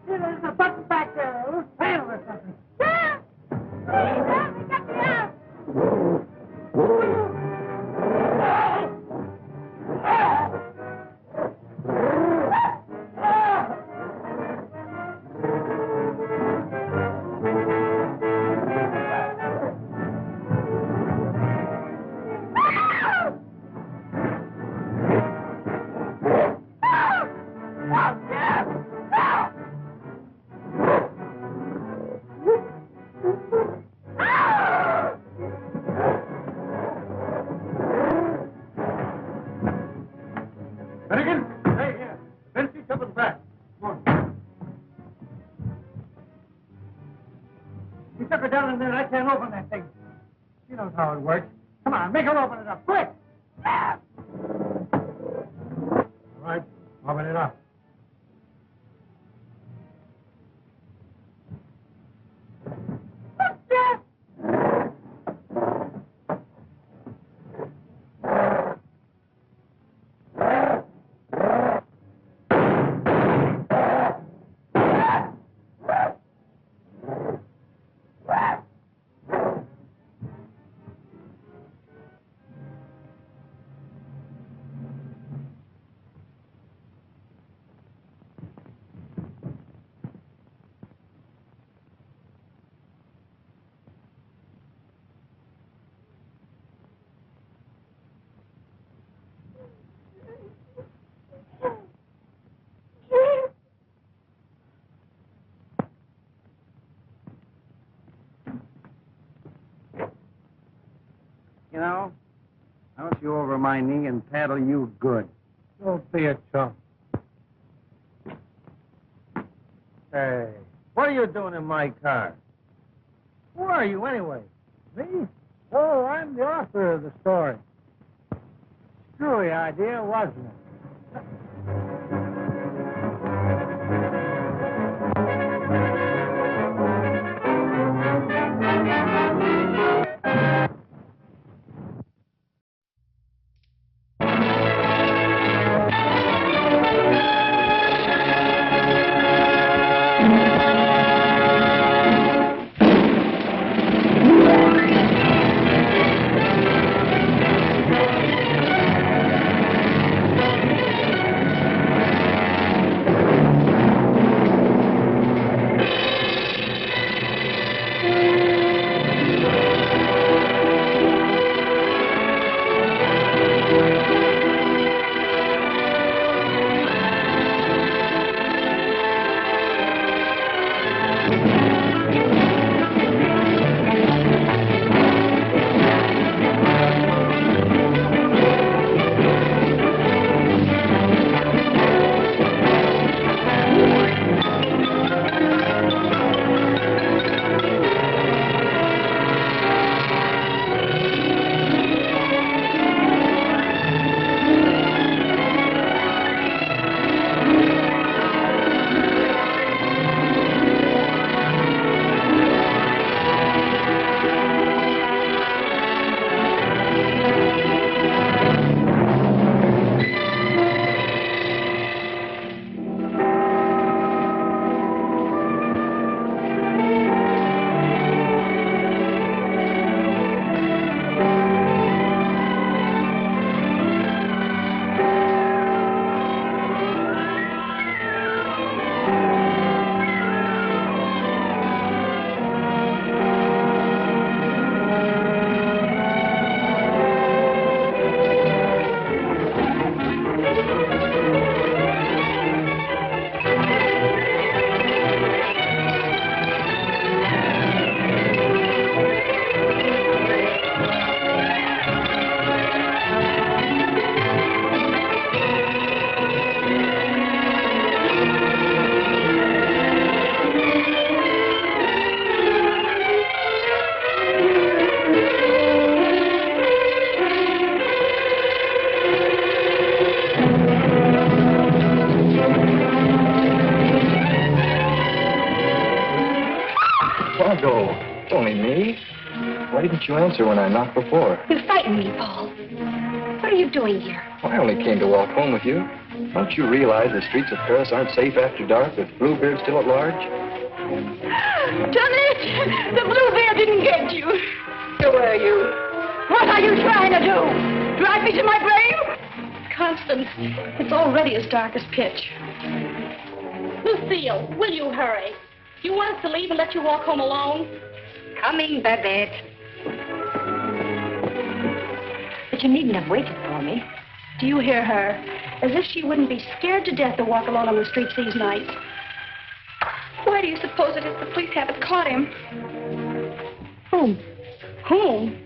There's a button back there, a little tail or something. Help me, get me out! Finnegan? Hey, here. Vince's up at the back. Come on. You took her down in there and I can't open that thing. She knows how it works. Come on, make her open it up, quick! Turn it up. You know, I put you over my knee and paddle you good. Don't be a chump. Hey, what are you doing in my car? Who are you, anyway? Me? Oh, I'm the author of the story. Screwy idea, wasn't it? Margot, it's only me. Why didn't you answer when I knocked before? You frightened me, Paul. What are you doing here? I only came to walk home with you. Don't you realize the streets of Paris aren't safe after dark with Bluebeard still at large? Johnny, the Bluebeard didn't get you. Who are you? What are you trying to do? Drive me to my grave? Constance, it's already as dark as pitch. Lucille, will you hurry? Do you want us to leave and let you walk home alone? Coming, Babette. But you needn't have waited for me. Do you hear her? As if she wouldn't be scared to death to walk alone on the streets these nights. Why do you suppose it is the police haven't caught him? Whom? Whom?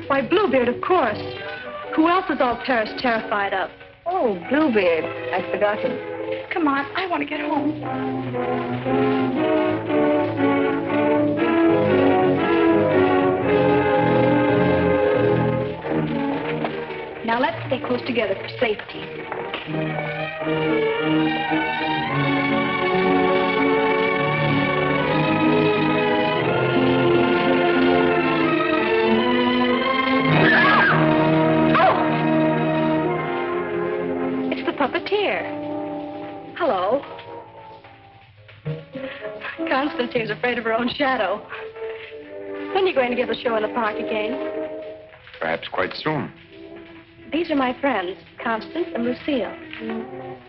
Why, Bluebeard, of course. Who else is all Paris terrified of? Oh, Bluebeard. I'd forgotten. Come on, I want to get home. Now let's stay close together for safety. It's the puppeteer. Hello. Constance seems afraid of her own shadow. When are you going to give the show in the park again? Perhaps quite soon. These are my friends, Constance and Lucille.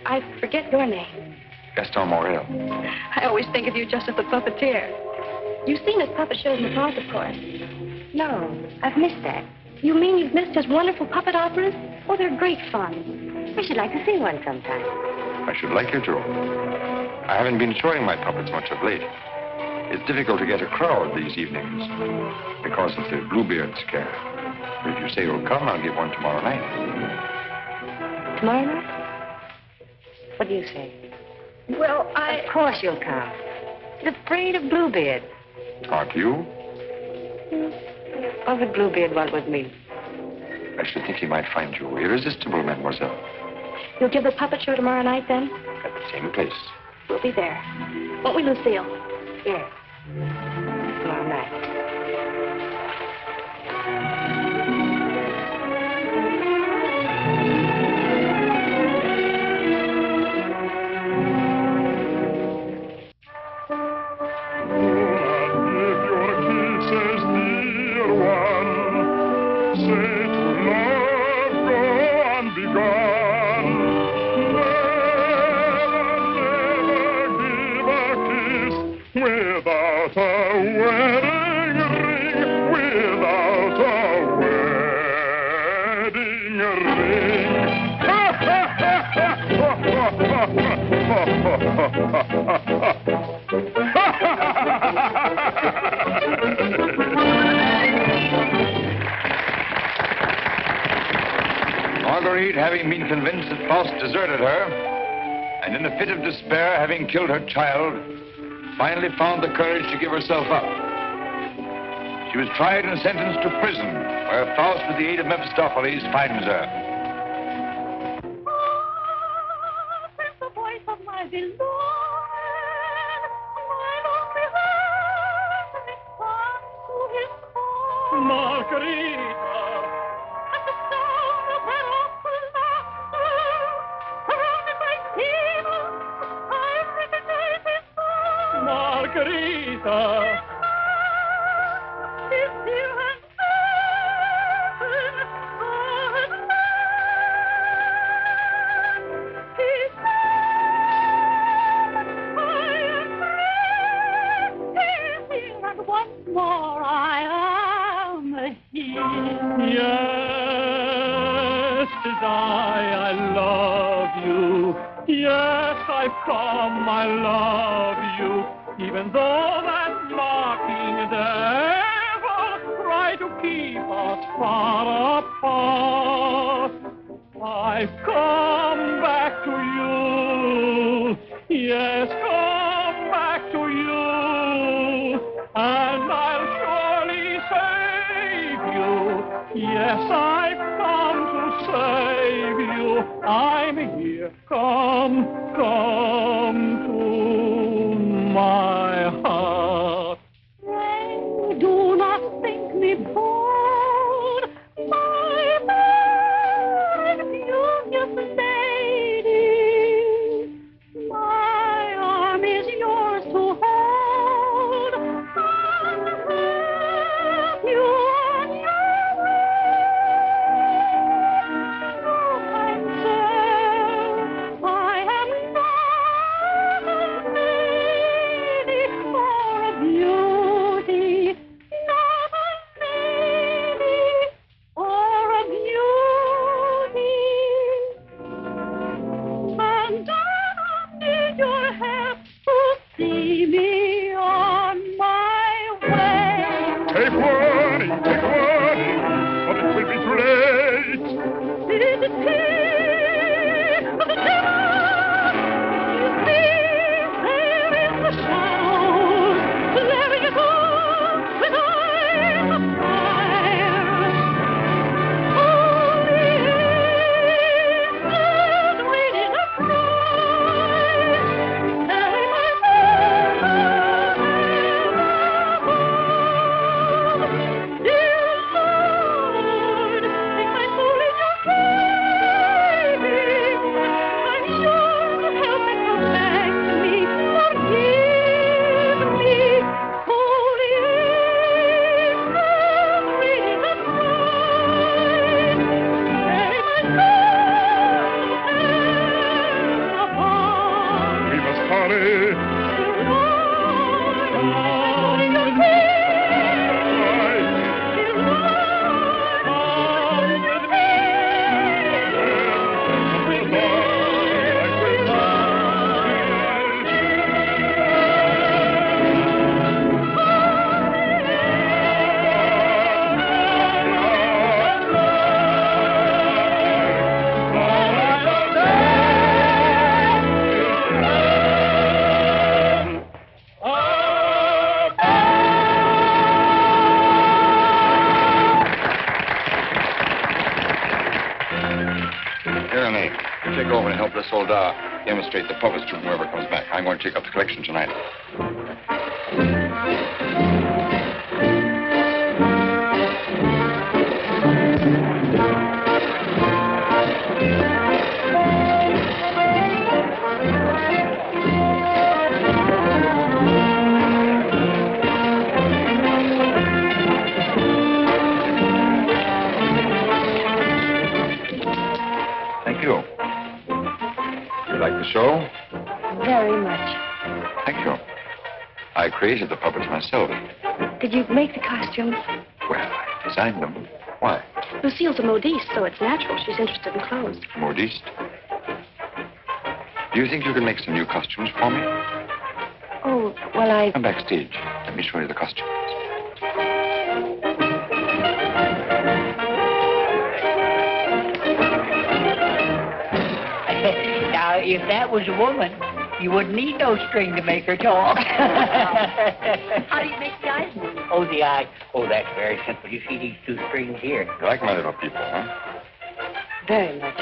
I forget your name. Gaston Morel. I always think of you just as the puppeteer. You've seen his puppet shows in the park, of course. No, I've missed that. You mean you've missed his wonderful puppet operas? Oh, they're great fun. I should like to see one sometime. I should like you to. I haven't been showing my puppets much of late. It's difficult to get a crowd these evenings because of the Bluebeard scare. But if you say you'll come, I'll give one tomorrow night. Tomorrow night? What do you say? Well, Of course you'll come. He's afraid of Bluebeard. Aren't you? What would Bluebeard want with me? I should think he might find you irresistible, mademoiselle. you'll give the puppet show tomorrow night, then? At the same place. We'll be there. Won't we, Lucille? Yes. Tomorrow night. Without a wedding ring, without a wedding ring. Marguerite, having been convinced that Faust deserted her, and in a fit of despair, having killed her child, finally found the courage to give herself up. She was tried and sentenced to prison, where Faust, with the aid of Mephistopheles, finds her. It's the voice of my beloved, my lonely heart responds to his call. Margarita, At the sound of her awful laughter, surrounded by demons, I recognize his voice. Margarita. His dear and heaven, he said, I am free, here, and once more I am here. Yes, 'tis I love you. Yes, I've come, I love you. Even though that mocking devil try to keep us far apart, I've come back to you. Yes, come back to you. And I'll surely save you. Yes, I've come to save you. I'm here. Come to my heart. Pray do not think me bold, my fair and beauteous lady. My arm is yours to hold, and help you on your way. Oh, kind sir, I am not a lady. Take over and help this old demonstrate the puppets to whoever comes back. I'm going to take up the collection tonight. Thank you. You like the show? Very much. Thank you. I created the puppets myself. Did you make the costumes? Well, I designed them. Why? Lucille's a modiste, so it's natural she's interested in clothes. Modiste. Do you think you can make some new costumes for me? Oh, well, Come backstage. Let me show you the costumes. Now, if that was a woman, you wouldn't need no string to make her talk. how do you make the eyes move? Oh, the eye. Oh, that's very simple. You see these two strings here? You like my little people, huh? Very much.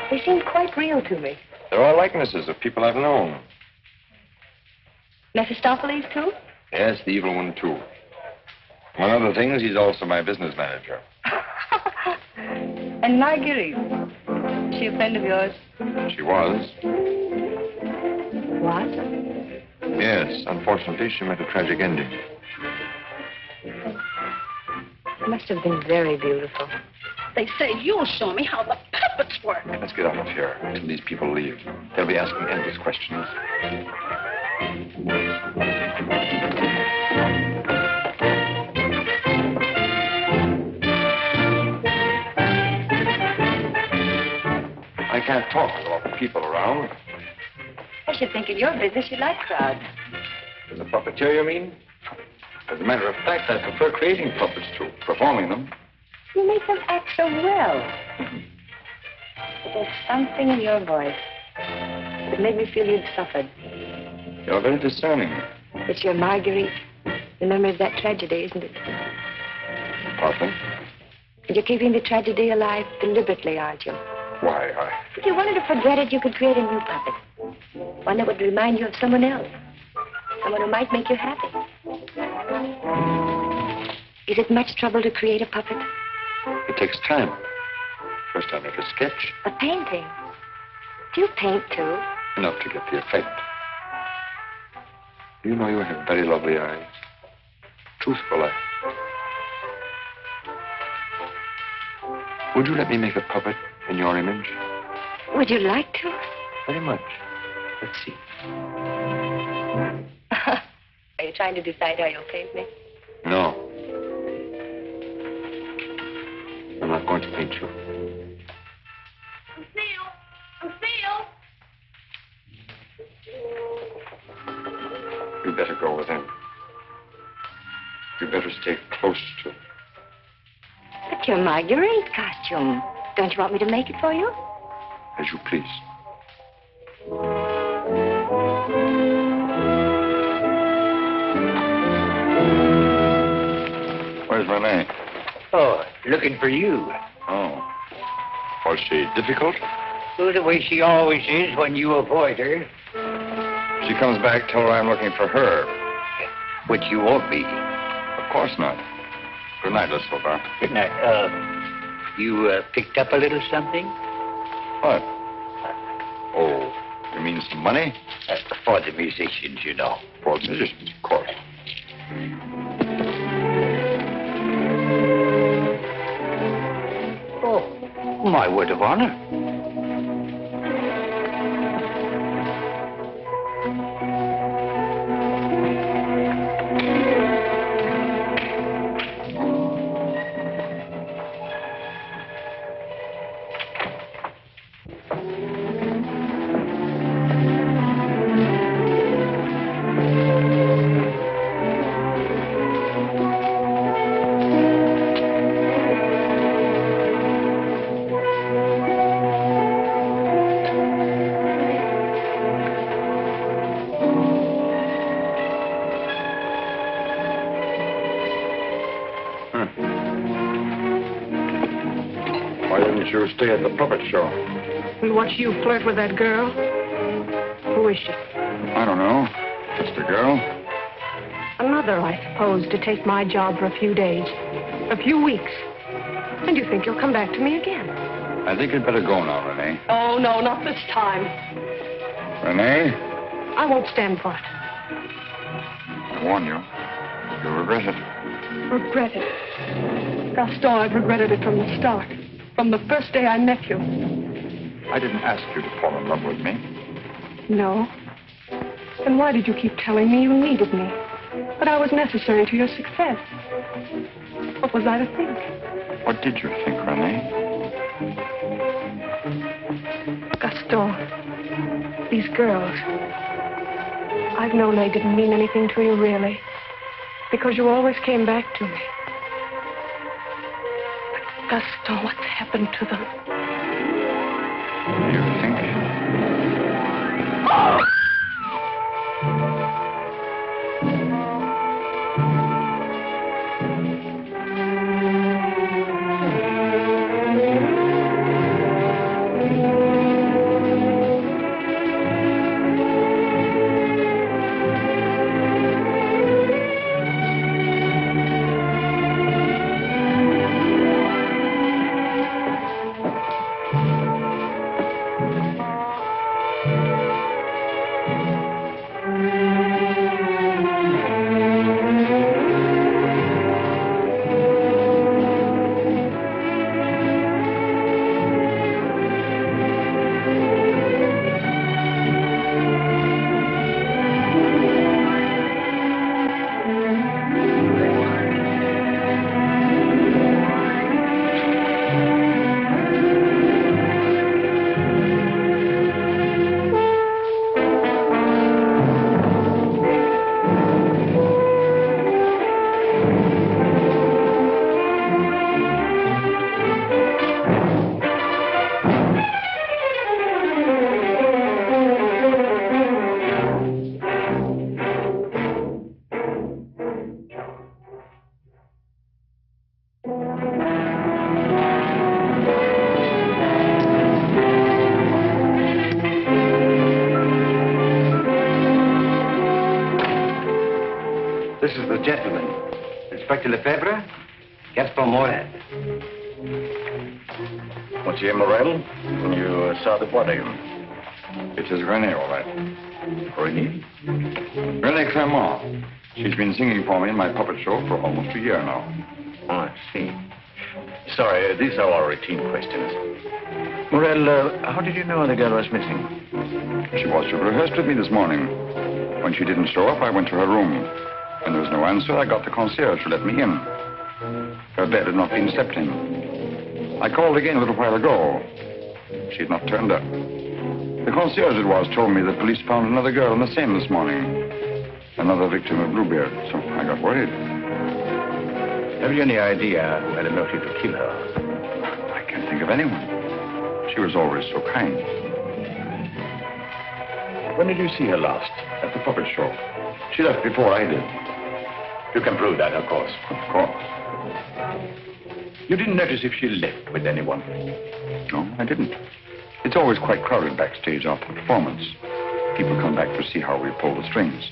They seem quite real to me. They're all likenesses of people I've known. Mephistopheles, too? Yes, the evil one, too. Among other things, he's also my business manager. And Marguerite. Is she a friend of yours? She was. What? Yes, unfortunately, she met a tragic ending. It must have been very beautiful. They say you'll show me how the puppets work. Let's get out of here until these people leave. They'll be asking endless questions. I can't talk with all the people around. I should think in your business you like crowds. As a puppeteer, you mean? As a matter of fact, I prefer creating puppets to performing them. You make them act so well. But there's something in your voice that made me feel you'd suffered. You're very discerning. It's your Marguerite. The memory of that tragedy, isn't it? Partly. And you're keeping the tragedy alive deliberately, aren't you? Why, If you wanted to forget it, you could create a new puppet. One that would remind you of someone else. Someone who might make you happy. Is it much trouble to create a puppet? It takes time. First I make a sketch. A painting? Do you paint, too? Enough to get the effect. You know you have very lovely eyes. Truthful eyes. Would you let me make a puppet in your image? Would you like to? Very much. Let's see. Are you trying to decide how you'll paint me? No. I'm not going to paint you. Lucille! You'd better go with him. You'd better stay close to him. But your Marguerite costume. Don't you want me to make it for you? As you please. Where's Renee? Oh, looking for you. Oh. Was she difficult? Oh, the way she always is when you avoid her. If she comes back, tell her I'm looking for her. Which you won't be. Of course not. Good night, Miss Hobart. Good night. You picked up a little something? What? Oh, you mean some money? For the musicians, you know. For the musicians, of course. Oh, my word of honor. you stay at the puppet show. And watch you flirt with that girl? Who is she? I don't know. Just a girl. Another, I suppose, to take my job for a few days. A few weeks. And you think you'll come back to me again? I think you'd better go now, Renee. Oh, no, not this time. Renee? I won't stand for it. I warn you. You'll regret it. Regret it? Gaston, I've regretted it from the start. From the first day I met you. I didn't ask you to fall in love with me. No. Then why did you keep telling me you needed me? That I was necessary to your success? What was I to think? What did you think, Renee? Gaston, these girls, I've known they didn't mean anything to you, really, because you always came back to me. But Gaston, what's happened to them? You think? This is the gentleman. Inspector Lefebvre, Gaspard Morel. Monsieur Morel? You saw the body. It is Renee, all right. Renee? Renee Clermont. She's been singing for me in my puppet show for almost a year now. Oh, I see. Sorry, these are all routine questions. Morel, how did you know the girl was missing? She was to rehearse with me this morning. When she didn't show up, I went to her room. When there was no answer, I got the concierge to let me in. Her bed had not been slept in. I called again a little while ago. She had not turned up. The concierge it was told me the police found another girl in the Seine this morning. Another victim of Bluebeard, so I got worried. Have you any idea who had a motive to kill her? I can't think of anyone. She was always so kind. When did you see her last? At the puppet show. She left before I did. You can prove that, of course. Of course. You didn't notice if she left with anyone? No, I didn't. It's always quite crowded backstage after the performance. People come back to see how we pull the strings.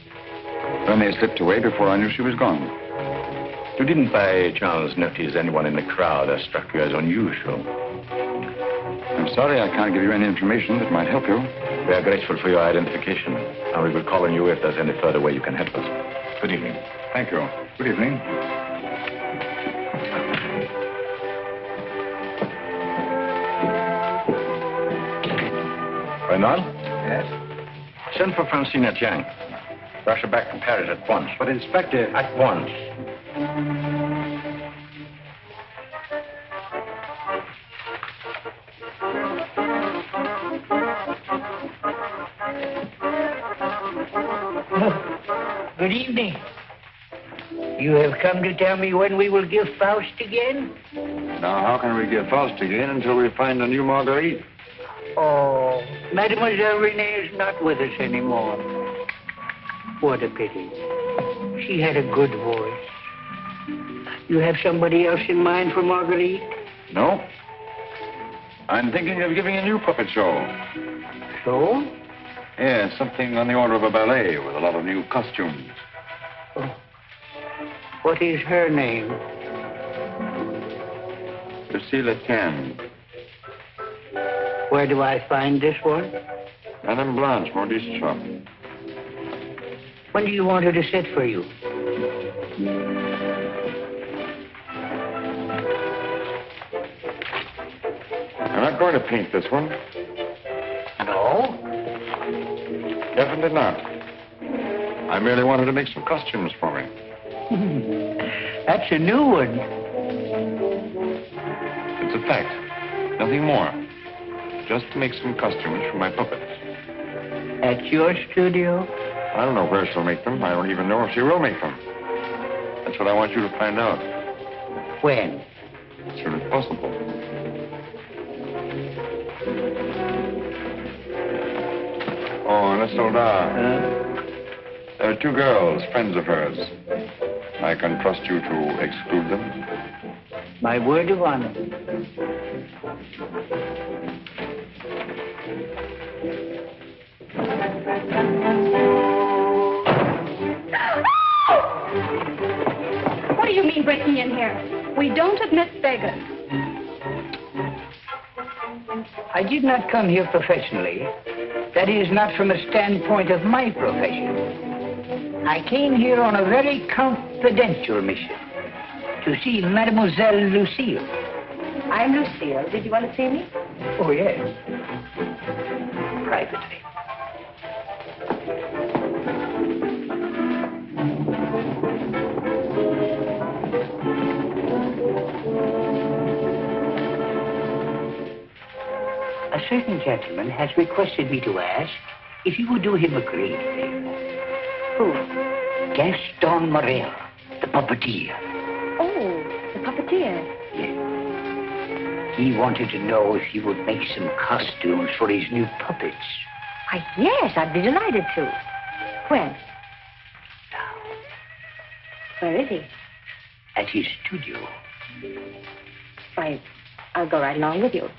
Renee slipped away before I knew she was gone. You didn't by chance notice anyone in the crowd that struck you as unusual? I'm sorry I can't give you any information that might help you. We are grateful for your identification, and we will call on you if there's any further way you can help us. Good evening. Thank you. Good evening. Reynald? Yes? Send for Francina Jiang. Rush her back to Paris at once. But, Inspector... At once. Good evening. You have come to tell me when we will give Faust again? Now, how can we give Faust again until we find a new Marguerite? Oh, Mademoiselle Renee is not with us anymore. What a pity. She had a good voice. You have somebody else in mind for Marguerite? No. I'm thinking of giving a new puppet show. So? Yeah, something on the order of a ballet with a lot of new costumes. Oh. What is her name? Lucille Etienne. Where do I find this one? Madame Blanche, Maurice's shop. When do you want her to sit for you? I'm not going to paint this one. No? Definitely not. I merely wanted to make some costumes for me. That's a new one. It's a fact. Nothing more. Just to make some costumes for my puppets. At your studio? I don't know where she'll make them. I don't even know if she will make them. That's what I want you to find out. When? As soon as possible. Oh, and a soldat. There are two girls, friends of hers. I can trust you to exclude them? My word of honor. What do you mean breaking in here? We don't admit beggars. I did not come here professionally. That is, not from a standpoint of my profession. I came here on a very confidential mission to see Mademoiselle Lucille. I'm Lucille. Did you want to see me? Oh, yes. Privately. A certain gentleman has requested me to ask if you would do him a great favor. Who? Gaston Morel, the puppeteer. Oh, the puppeteer. Yes. He wanted to know if you would make some costumes for his new puppets. Why, yes, I'd be delighted to. When? Now, Where is he? at his studio. Why, I'll go right along with you.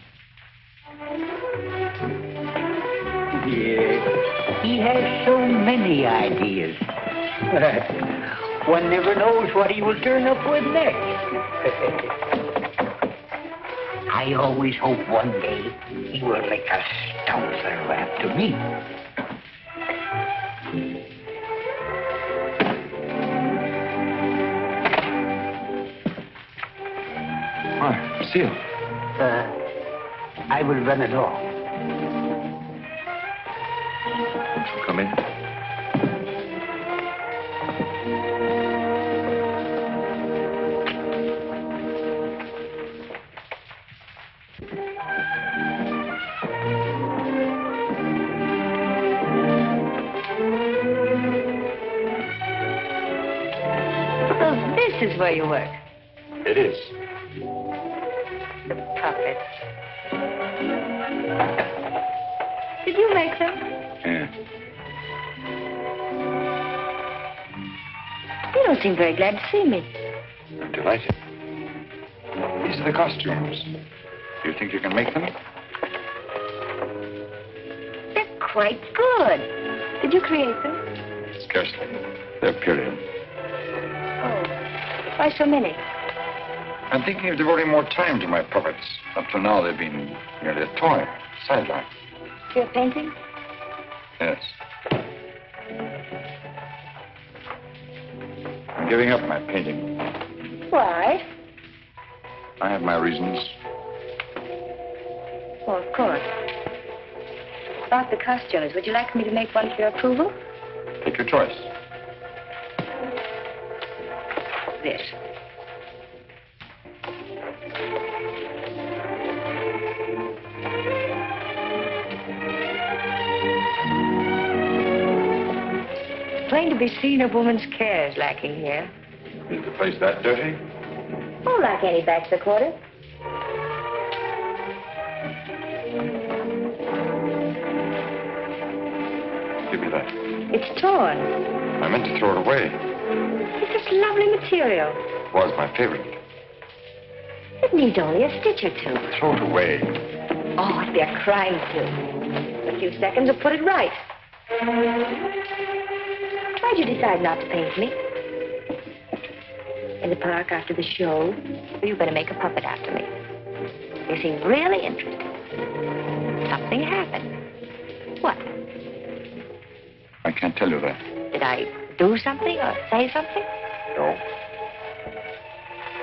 Yes. He has so many ideas. One never knows what he will turn up with next. I always hope one day he will make a stoutler after me. Hi, Lucille. I will run along. Won't you come in? So this is where you work. It is. The puppets. Did you make them? Yeah. You don't seem very glad to see me. I'm delighted. These are the costumes. Do you think you can make them? They're quite good. Did you create them? Scarcely. They're period. Oh, why so many? I'm thinking of devoting more time to my puppets. Up till now, they've been merely a toy, sideline. You're painting? Yes. I'm giving up my painting. Why? I have my reasons. Oh, of course. About the costumes, would you like me to make one for your approval? Take your choice. This. Plain to be seen, a woman's care is lacking here. Is the place that dirty? Oh, like any bachelor quarter. Give me that. It's torn. I meant to throw it away. It's this lovely material. It was my favorite. It needs only a stitch or two. Throw it away. Oh, it'll be a crime, too. A few seconds will put it right. Why'd you decide not to paint me? In the park after the show, you were going to make a puppet after me. You seem really interested. Something happened. What? I can't tell you that. Did I do something or say something? No.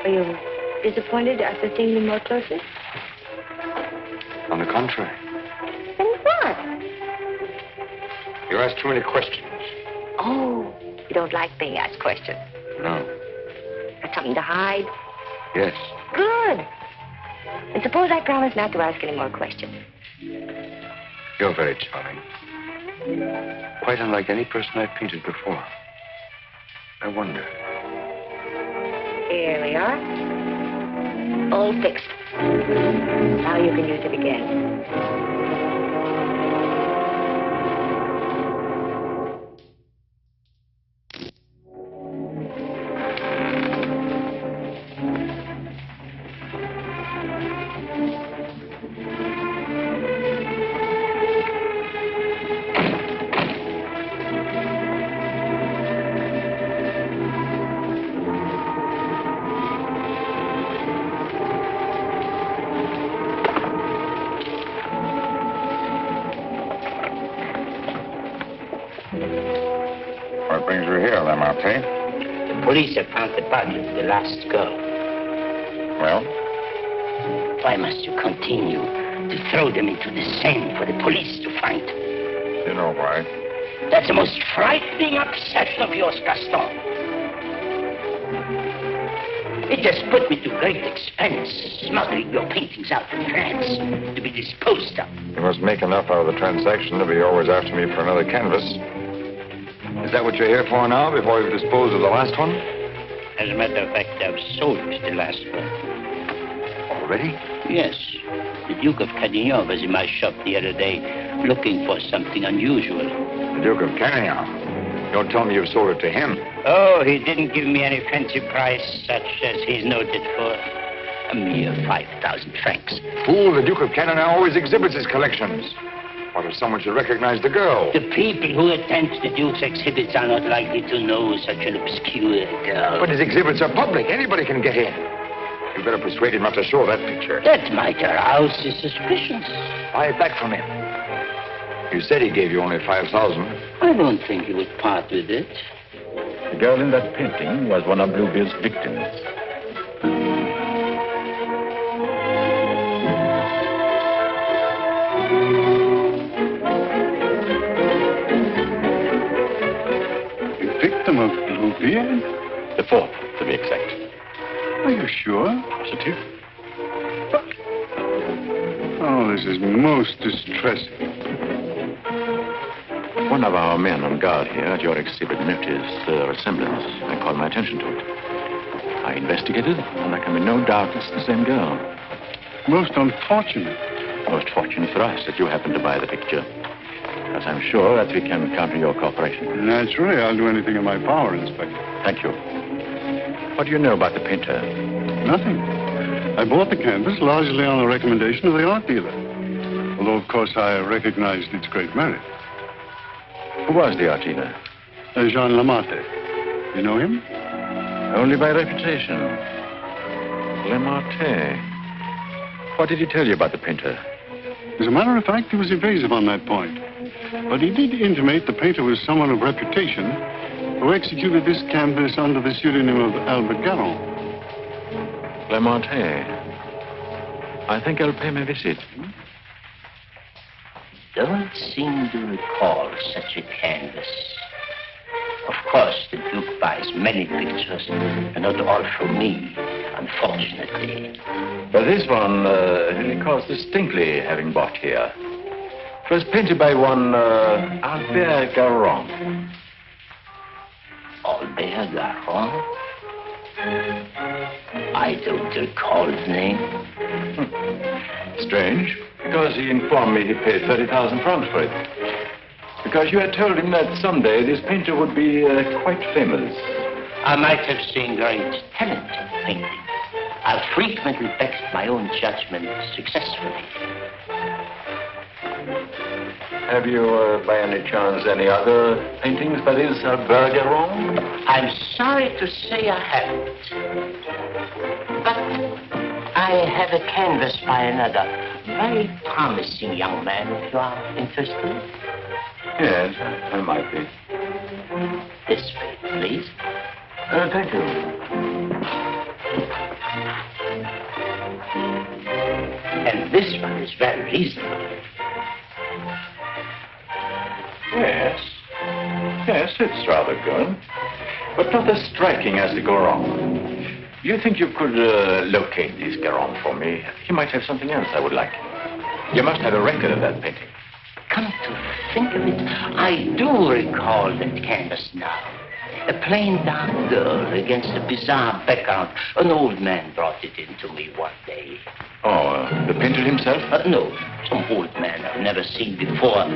Were you disappointed after seeing me more closely? On the contrary. Then what? You asked too many questions. Oh, you don't like being asked questions. No. Got something to hide? Yes. Good. And suppose I promise not to ask any more questions. You're very charming. Quite unlike any person I've painted before. I wonder. Here we are. All fixed. Now you can use it again. What brings you here, Lamartine? The police have found the body of the last girl. Well? Why must you continue to throw them into the Seine for the police to find? You know why. That's the most frightening obsession of yours, Gaston. It has put me to great expense, smuggling your paintings out to France to be disposed of. You must make enough out of the transaction to be always after me for another canvas. Is that what you're here for now, before you've disposed of the last one? As a matter of fact, I've sold the last one. Already? Yes. The Duke of Cadignan was in my shop the other day looking for something unusual. The Duke of Cadignan? Don't tell me you've sold it to him. Oh, he didn't give me any fancy price, such as he's noted for. A mere 5,000 francs. Fool, the Duke of Cadignan always exhibits his collections. What if someone should recognize the girl? The people who attend the Duke's exhibits are not likely to know such an obscure girl. But his exhibits are public. Anybody can get in. You better persuade him not to show that picture. That might arouse his suspicions. Buy it back from him. You said he gave you only 5,000. I don't think he would part with it. The girl in that painting was one of Bluebeard's victims. A victim of Bluebeard? The fourth, to be exact. Are you sure? Positive. Oh, this is most distressing. One of our men on guard here at your exhibit noticed the resemblance and called my attention to it. I investigated, and there can be no doubt it's the same girl. Most unfortunate. Most fortunate for us that you happened to buy the picture. As I'm sure that we can count on your cooperation. Naturally, I'll do anything in my power, Inspector. Thank you. What do you know about the painter? Nothing. I bought the canvas largely on the recommendation of the art dealer. Although, of course, I recognized its great merit. Who was the art dealer? Jean Lamartine. You know him? Only by reputation. Lamartine. What did he tell you about the painter? As a matter of fact, he was evasive on that point. But he did intimate the painter was someone of reputation who executed this canvas under the pseudonym of Albert Garon. Lamartine. I think I'll pay him a visit. Don't seem to recall such a canvas. Of course, the Duke buys many pictures, and not all from me, unfortunately. But this one, he recalls distinctly having bought here. It was painted by one Albert Garon. Albert Garon? I don't recall the name. Strange, because he informed me he paid 30,000 francs for it. Because you had told him that someday this painter would be quite famous. I might have seen great talent in painting. I've frequently backed my own judgment successfully. Have you, by any chance, any other paintings by this Bergeron? I'm sorry to say I haven't. But I have a canvas by another very promising young man, if you are interested. Yes, I might be. This way, please. Thank you. And this one is very reasonable. Yes. Yes, it's rather good. But not as striking as the Goron. Do you think you could locate this Goron for me? He might have something else I would like. You must have a record of that painting. Come to think of it, I do recall that canvas now. A plain dark girl against a bizarre background. An old man brought it in to me one day. Oh, the painter himself? No, some old man I've never seen before.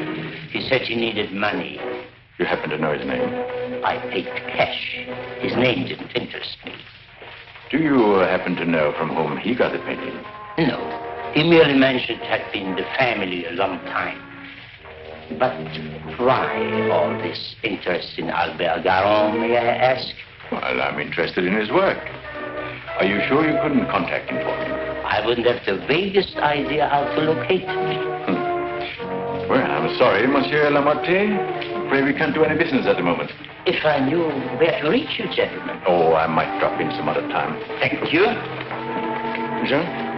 He said he needed money. You happen to know his name? I paid cash. His name didn't interest me. Do you happen to know from whom he got the painting? No. He merely mentioned it had been the family a long time. But why all this interest in Albert Garon, may I ask? Well, I'm interested in his work. Are you sure you couldn't contact him for me? I wouldn't have the vaguest idea how to locate him. Well, I'm sorry, Monsieur Lamotte. Afraid we can't do any business at the moment. If I knew where to reach you, gentlemen. Oh, I might drop in some other time. Thank you. Jean?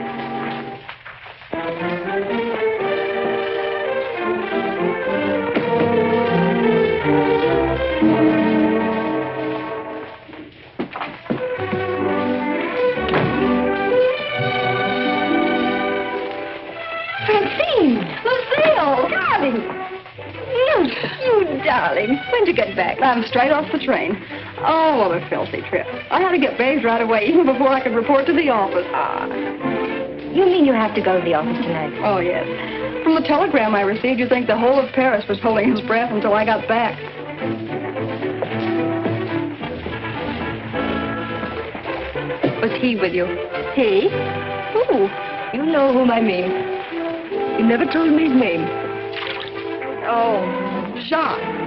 Darling, when'd you get back? I'm straight off the train. Oh, what a filthy trip. I had to get bathed right away, even before I could report to the office. You mean you have to go to the office tonight? Oh, yes. From the telegram I received, you'd think the whole of Paris was holding his breath until I got back. Was he with you? He? Who? You know whom I mean. You never told me his name. Oh, Jacques.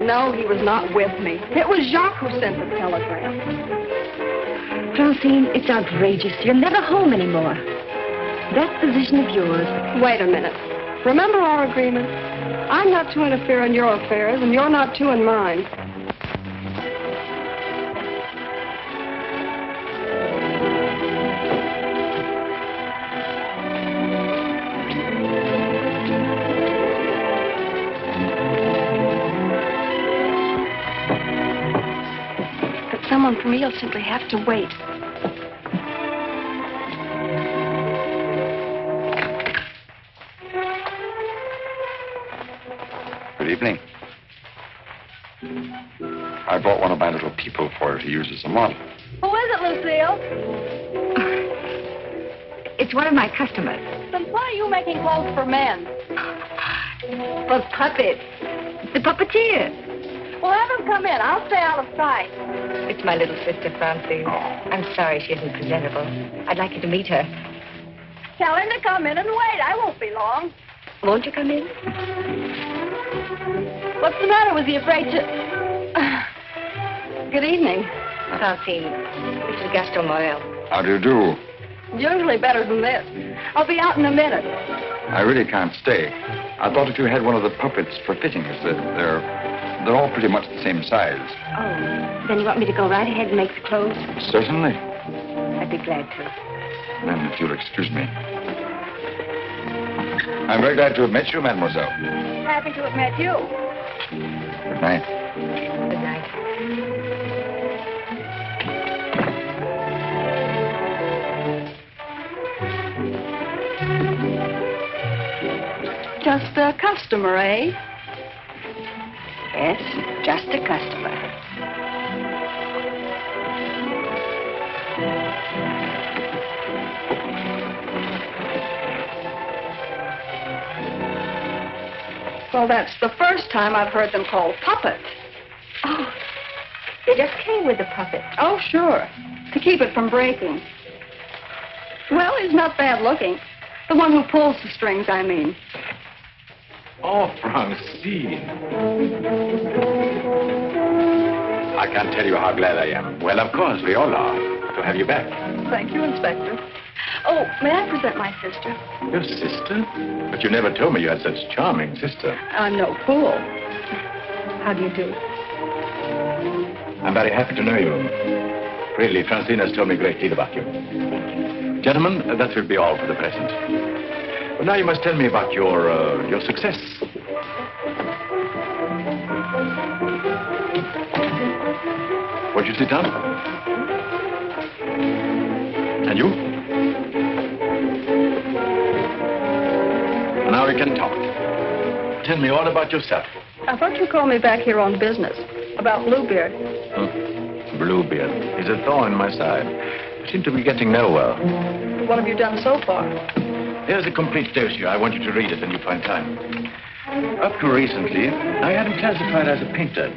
No, he was not with me. It was Jacques who sent the telegram. Francine, it's outrageous. You're never home anymore. That position of yours. Wait a minute. Remember our agreement? I'm not to interfere in your affairs, and you're not to in mine. Someone for me will simply have to wait. Good evening. I brought one of my little people for her to use as a model. Who is it, Lucille? It's one of my customers. Then why are you making clothes for men? For puppets. The puppeteer. Well, have him come in. I'll stay out of sight. It's my little sister, Francine. I'm sorry she isn't presentable. I'd like you to meet her. Tell him to come in and wait. I won't be long. Won't you come in? What's the matter? Was he afraid to... Good evening. Francine, this is Gaston Morel. How do you do? Usually better than this. I'll be out in a minute. I really can't stay. I thought if you had one of the puppets for fittings, they're all pretty much the same size. Oh, then you want me to go right ahead and make the clothes? Certainly. I'd be glad to. Then, if you'll excuse me. I'm very glad to have met you, mademoiselle. Happy to have met you. Good night. Good night. Just a customer, eh? Yes, just a customer. Well, that's the first time I've heard them called puppets. Oh, they just came with the puppet. Oh, sure. To keep it from breaking. Well, he's not bad looking. The one who pulls the strings, I mean. Oh, Francine. I can't tell you how glad I am. Well, of course, we all are, to have you back. Thank you, Inspector. Oh, may I present my sister? Your sister? But you never told me you had such a charming sister. I'm no fool. How do you do? I'm very happy to know you. Really, Francine has told me a great deal about you. Gentlemen, that will be all for the present. But now you must tell me about your success. Won't you sit down? And you? Now we can talk. Tell me all about yourself. I thought you called me back here on business. About Bluebeard. Bluebeard. He's a thorn in my side. I seem to be getting nowhere. What have you done so far? Here's a complete dossier. I want you to read it when you find time. Up to recently, I had him classified as a painter.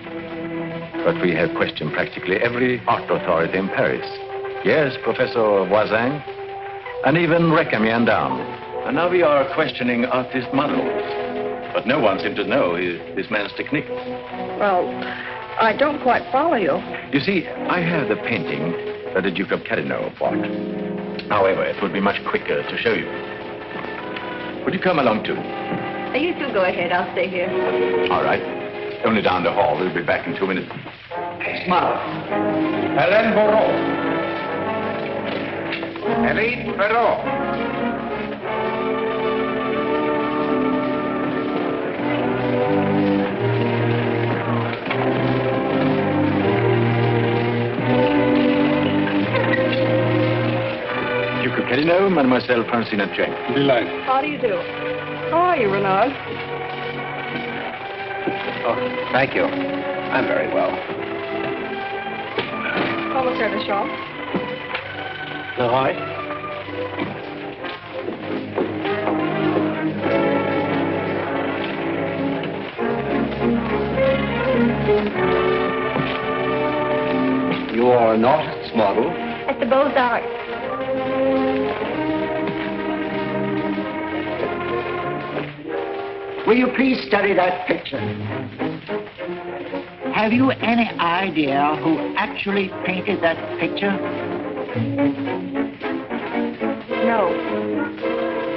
But we have questioned practically every art authority in Paris. Yes, Professor Voisin, and even Recamier down. And now we are questioning artist models. But no one seems to know this man's technique. Well, I don't quite follow you. You see, I have the painting that the Duke of Carignan bought. However, it would be much quicker to show you. Would you come along too? You two go ahead. I'll stay here. All right. Only down the hall. We'll be back in 2 minutes. Smile. Hélène Moreau. Hélène Moreau. Duke of Carignan, Mademoiselle Francine Jane. Delighted. How do you do? How are you, Renard? Oh, thank you. I'm very well. Commissaire de Champs. Leroy? You are an artist's model? At the Beaux-Arts. Will you please study that picture? Have you any idea who actually painted that picture? No.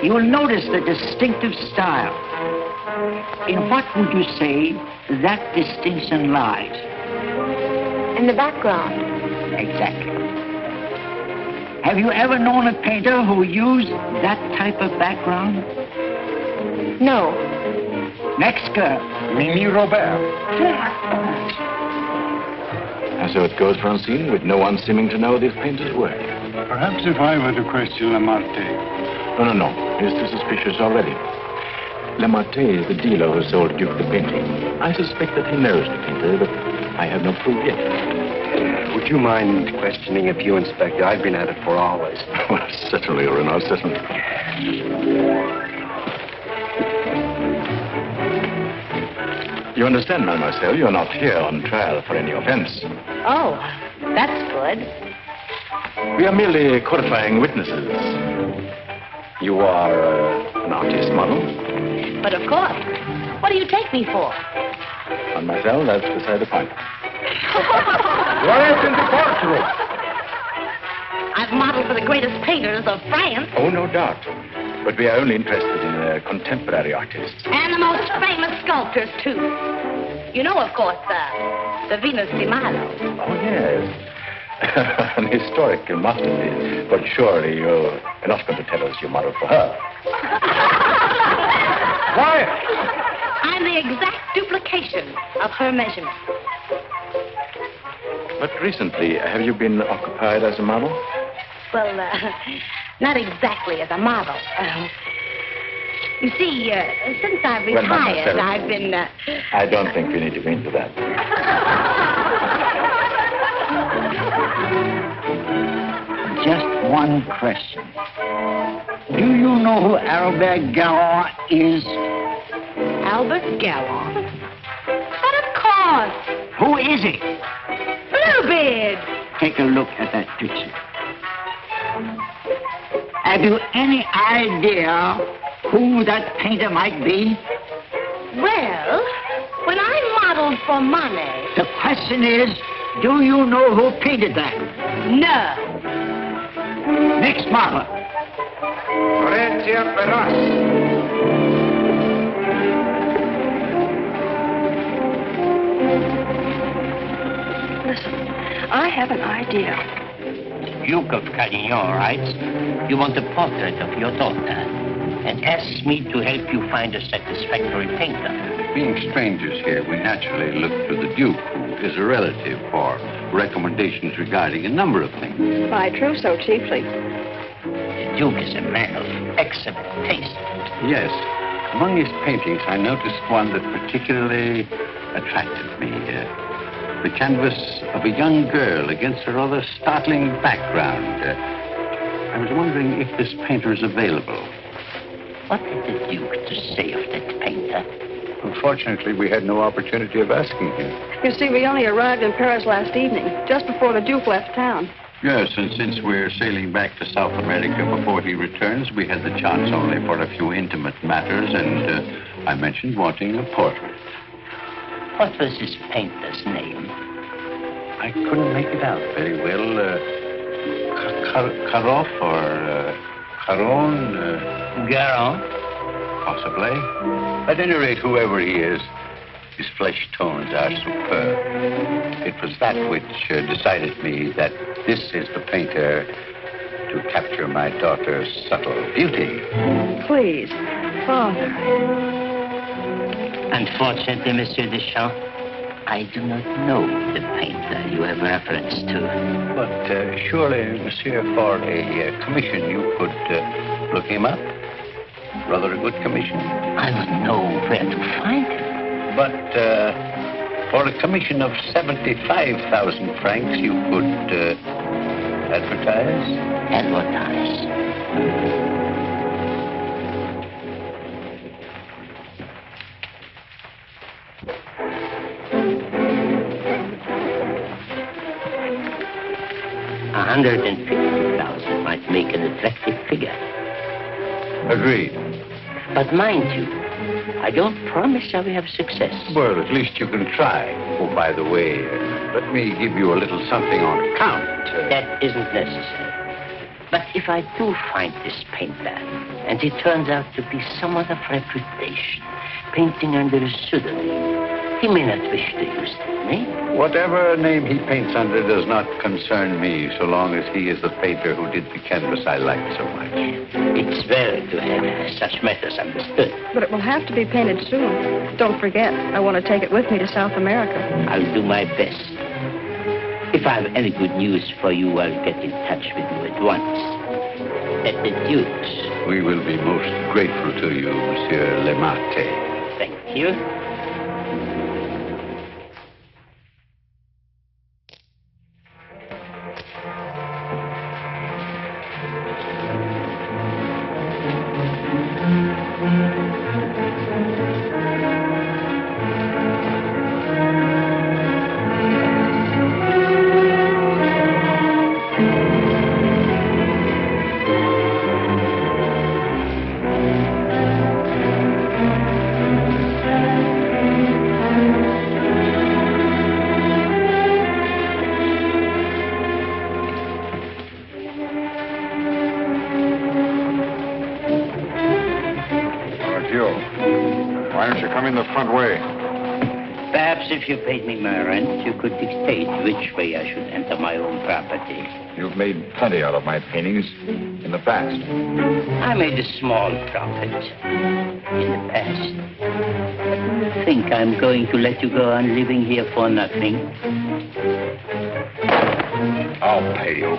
You will notice the distinctive style. In what would you say that distinction lies? In the background. Exactly. Have you ever known a painter who used that type of background? No. Next girl. Mimi Robert. And so it goes, Francine, with no one seeming to know this painter's work. Perhaps if I were to question Lamartine. No. He's too suspicious already. Lamartine is the dealer who sold Duke the painting. I suspect that he knows the painter, but I have no proof yet. Would you mind questioning a few, Inspector? I've been at it for hours. Well, certainly, Renaud, certainly. You understand, mademoiselle, you're not here on trial for any offense. Oh, that's good. We are merely qualifying witnesses. You are an artist model? But of course. What do you take me for? Mademoiselle, that's beside the point. You're in the courtroom. I've modeled for the greatest painters of France. Oh, no doubt. But we are only interested in contemporary artists. And the most famous sculptors, too. You know, of course, the Venus de Milo. Oh, yes. An historical masterpiece. But surely you're not going to tell us you modeled for her. Quiet. I'm the exact duplication of her measurements. But recently, have you been occupied as a model? Well, not exactly as a model. You see, since I've retired, I've been... I don't think we need to go into that. Just one question. Do you know who Albert Garon is? Albert Garon? But of course. Who is he? Bluebeard. Take a look at that picture. Have you any idea who that painter might be? Well, when I modeled for money... The question is, do you know who painted that? No. Next model. Florencia Peras. Listen, I have an idea. Duke of Carignan writes, you want a portrait of your daughter and asks me to help you find a satisfactory painter. Being strangers here, we naturally look to the Duke, who is a relative, for recommendations regarding a number of things. My trousseau, chiefly. The Duke is a man of excellent taste. Yes. Among his paintings, I noticed one that particularly attracted me. The canvas of a young girl against a rather startling background. I was wondering if this painter is available. What had the Duke to say of that painter? Unfortunately, we had no opportunity of asking him. You see, we only arrived in Paris last evening, just before the Duke left town. Yes, and since we're sailing back to South America before he returns, we had the chance only for a few intimate matters, and I mentioned wanting a portrait. What was this painter's name? I couldn't make it out very well. Karoff or Caron? Garon? Possibly. At any rate, whoever he is, his flesh tones are superb. It was that which decided me that this is the painter to capture my daughter's subtle beauty. Please, Father. Unfortunately, Monsieur Deschamps, I do not know the painter you have reference to. But surely, Monsieur, for a commission, you could look him up. Rather a good commission. I would know where to find him. But for a commission of 75,000 francs, you could advertise? Advertise. 150,000 might make an attractive figure. Agreed. But mind you, I don't promise I will have success. Well, at least you can try. Oh, by the way, let me give you a little something on account. That isn't necessary. But if I do find this painter, and he turns out to be someone of reputation, painting under a pseudonym, he may not wish to use that name. Whatever name he paints under does not concern me, so long as he is the painter who did the canvas I liked so much. It's well to have such matters understood. But it will have to be painted soon. Don't forget, I want to take it with me to South America. I'll do my best. If I have any good news for you, I'll get in touch with you at once. At the Duke's. We will be most grateful to you, Monsieur Lemarte. Thank you. If you paid me my rent, you could dictate which way I should enter my own property. You've made plenty out of my paintings in the past. I made a small profit in the past. But do you think I'm going to let you go on living here for nothing? I'll pay you.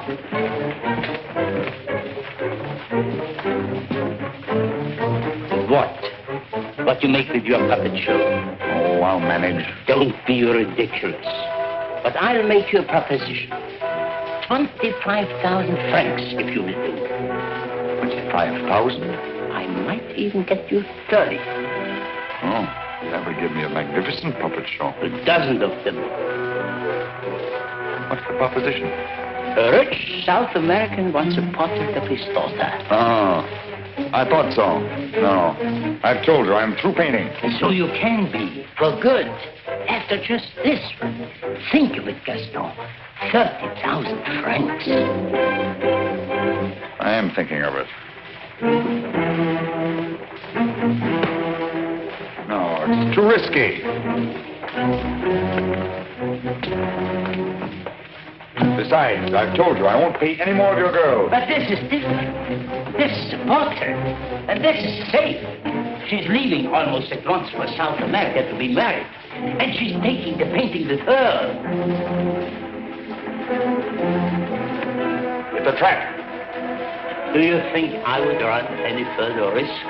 What? What you make with your puppet show? Oh, I'll manage. Don't be ridiculous. But I'll make you a proposition. 25,000 francs, if you will do. 25,000? I might even get you 30. Oh, that would give me a magnificent puppet show. A dozen of them. What's the proposition? A rich South American wants a portrait of his daughter. Oh, I thought so. No. I've told her I'm through painting. And so you can be, for good. After just this one. Think of it, Gaston. 30,000 francs. I am thinking of it. No, it's too risky. Besides, I've told you I won't pay any more of your girls. But this is different. This is a portrait. And this is safe. She's leaving almost at once for South America to be married. And she's taking the painting with her. It's a trap. Do you think I would run any further risk?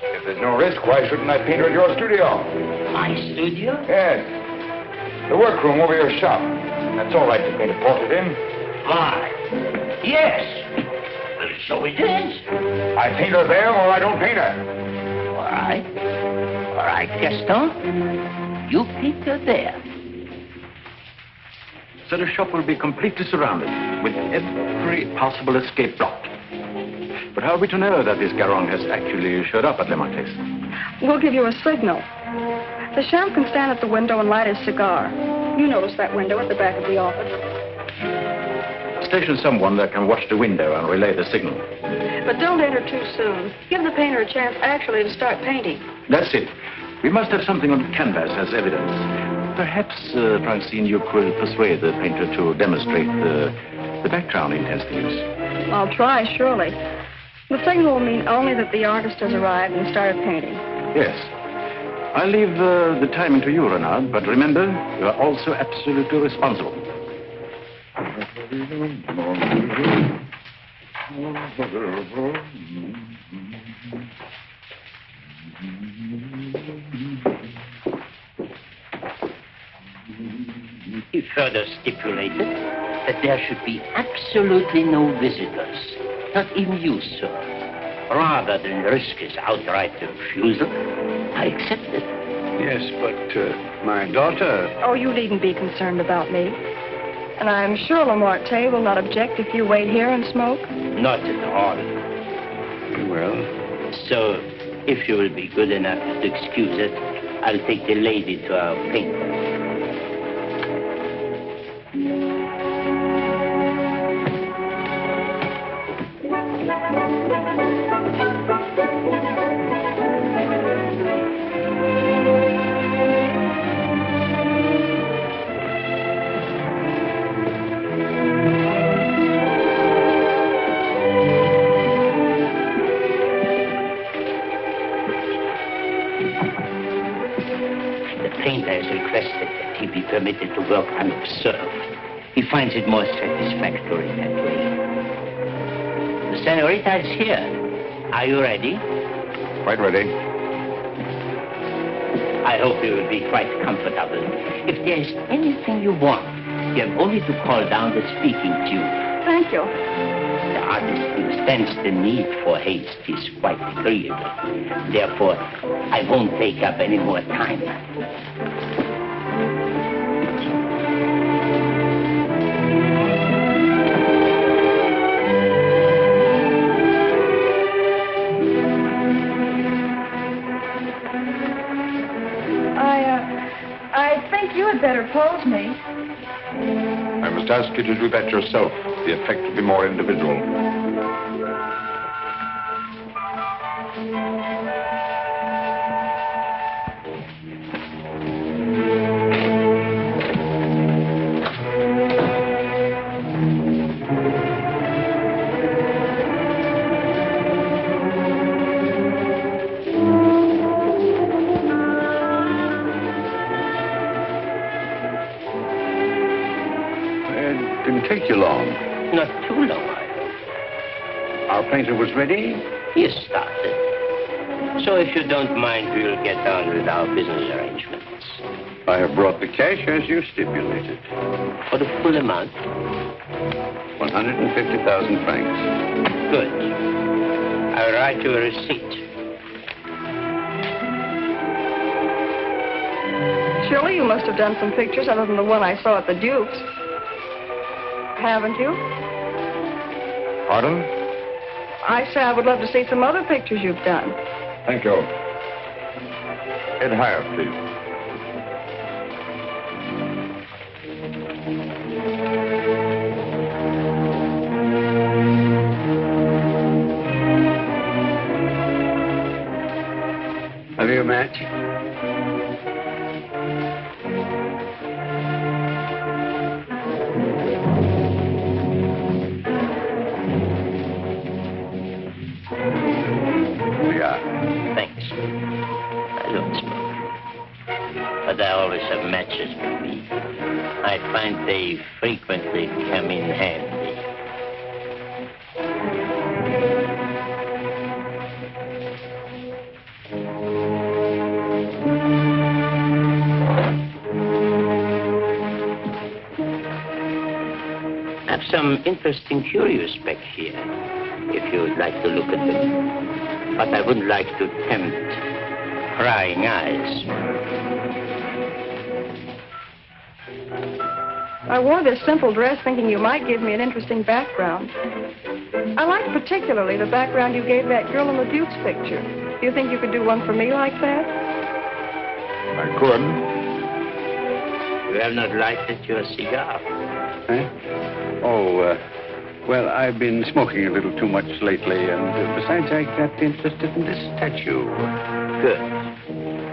If there's no risk, why shouldn't I paint her at your studio? My studio? Yes. The workroom over your shop. That's all right to paint a portrait in. Why? Yes. Well, so it is. I paint her there or I don't paint her. All right. All right, Gaston. You paint her there. So the shop will be completely surrounded with every possible escape blocked. But how are we to know that this Garon has actually showed up at Le Marquis? We'll give you a signal. The sheriff can stand at the window and light his cigar. You notice that window at the back of the office. Station someone that can watch the window and relay the signal. But don't enter too soon. Give the painter a chance actually to start painting. That's it. We must have something on canvas as evidence. Perhaps, Francine, you could persuade the painter to demonstrate the background he intends to use. I'll try, surely. The signal will mean only that the artist has arrived and started painting. Yes. I'll leave the timing to you, Renard, but remember, you are also absolutely responsible. He further stipulated that there should be absolutely no visitors. Not even you, sir. Rather than risk his outright refusal, I accepted. Yes, but my daughter... Oh, you needn't be concerned about me. And I'm sure Lamarté will not object if you wait here and smoke. Not at all. Well... So, if you will be good enough to excuse it, I'll take the lady to our painter. Permitted to work unobserved. He finds it more satisfactory that way. The senorita is here. Are you ready? Quite ready. I hope you will be quite comfortable. If there is anything you want, you have only to call down the speaking tube. Thank you. The artist understands the need for haste is quite agreeable. Therefore, I won't take up any more time. You had better pose me. I must ask you to do that yourself. The effect will be more individual. Take you long. Not too long, I hope. Our painter was ready? He started. So if you don't mind, we'll get on with our business arrangements. I have brought the cash as you stipulated. For the full amount? 150,000 francs. Good. I'll write you a receipt. Surely you must have done some pictures other than the one I saw at the Duke's. Haven't you? Pardon? I say I would love to see some other pictures you've done. Thank you. Head higher, please. Have you a match? Thanks. I don't smoke. But I always have matches with me. I find they frequently come in handy. I have some interesting curios back here, if you would like to look at them. But I wouldn't like to tempt prying eyes. I wore this simple dress thinking you might give me an interesting background. I liked particularly the background you gave that girl in the Duke's picture. Do you think you could do one for me like that? I could. You have not lighted your cigar. Huh? Oh, well, I've been smoking a little too much lately, and besides, I got interested in this statue. Good.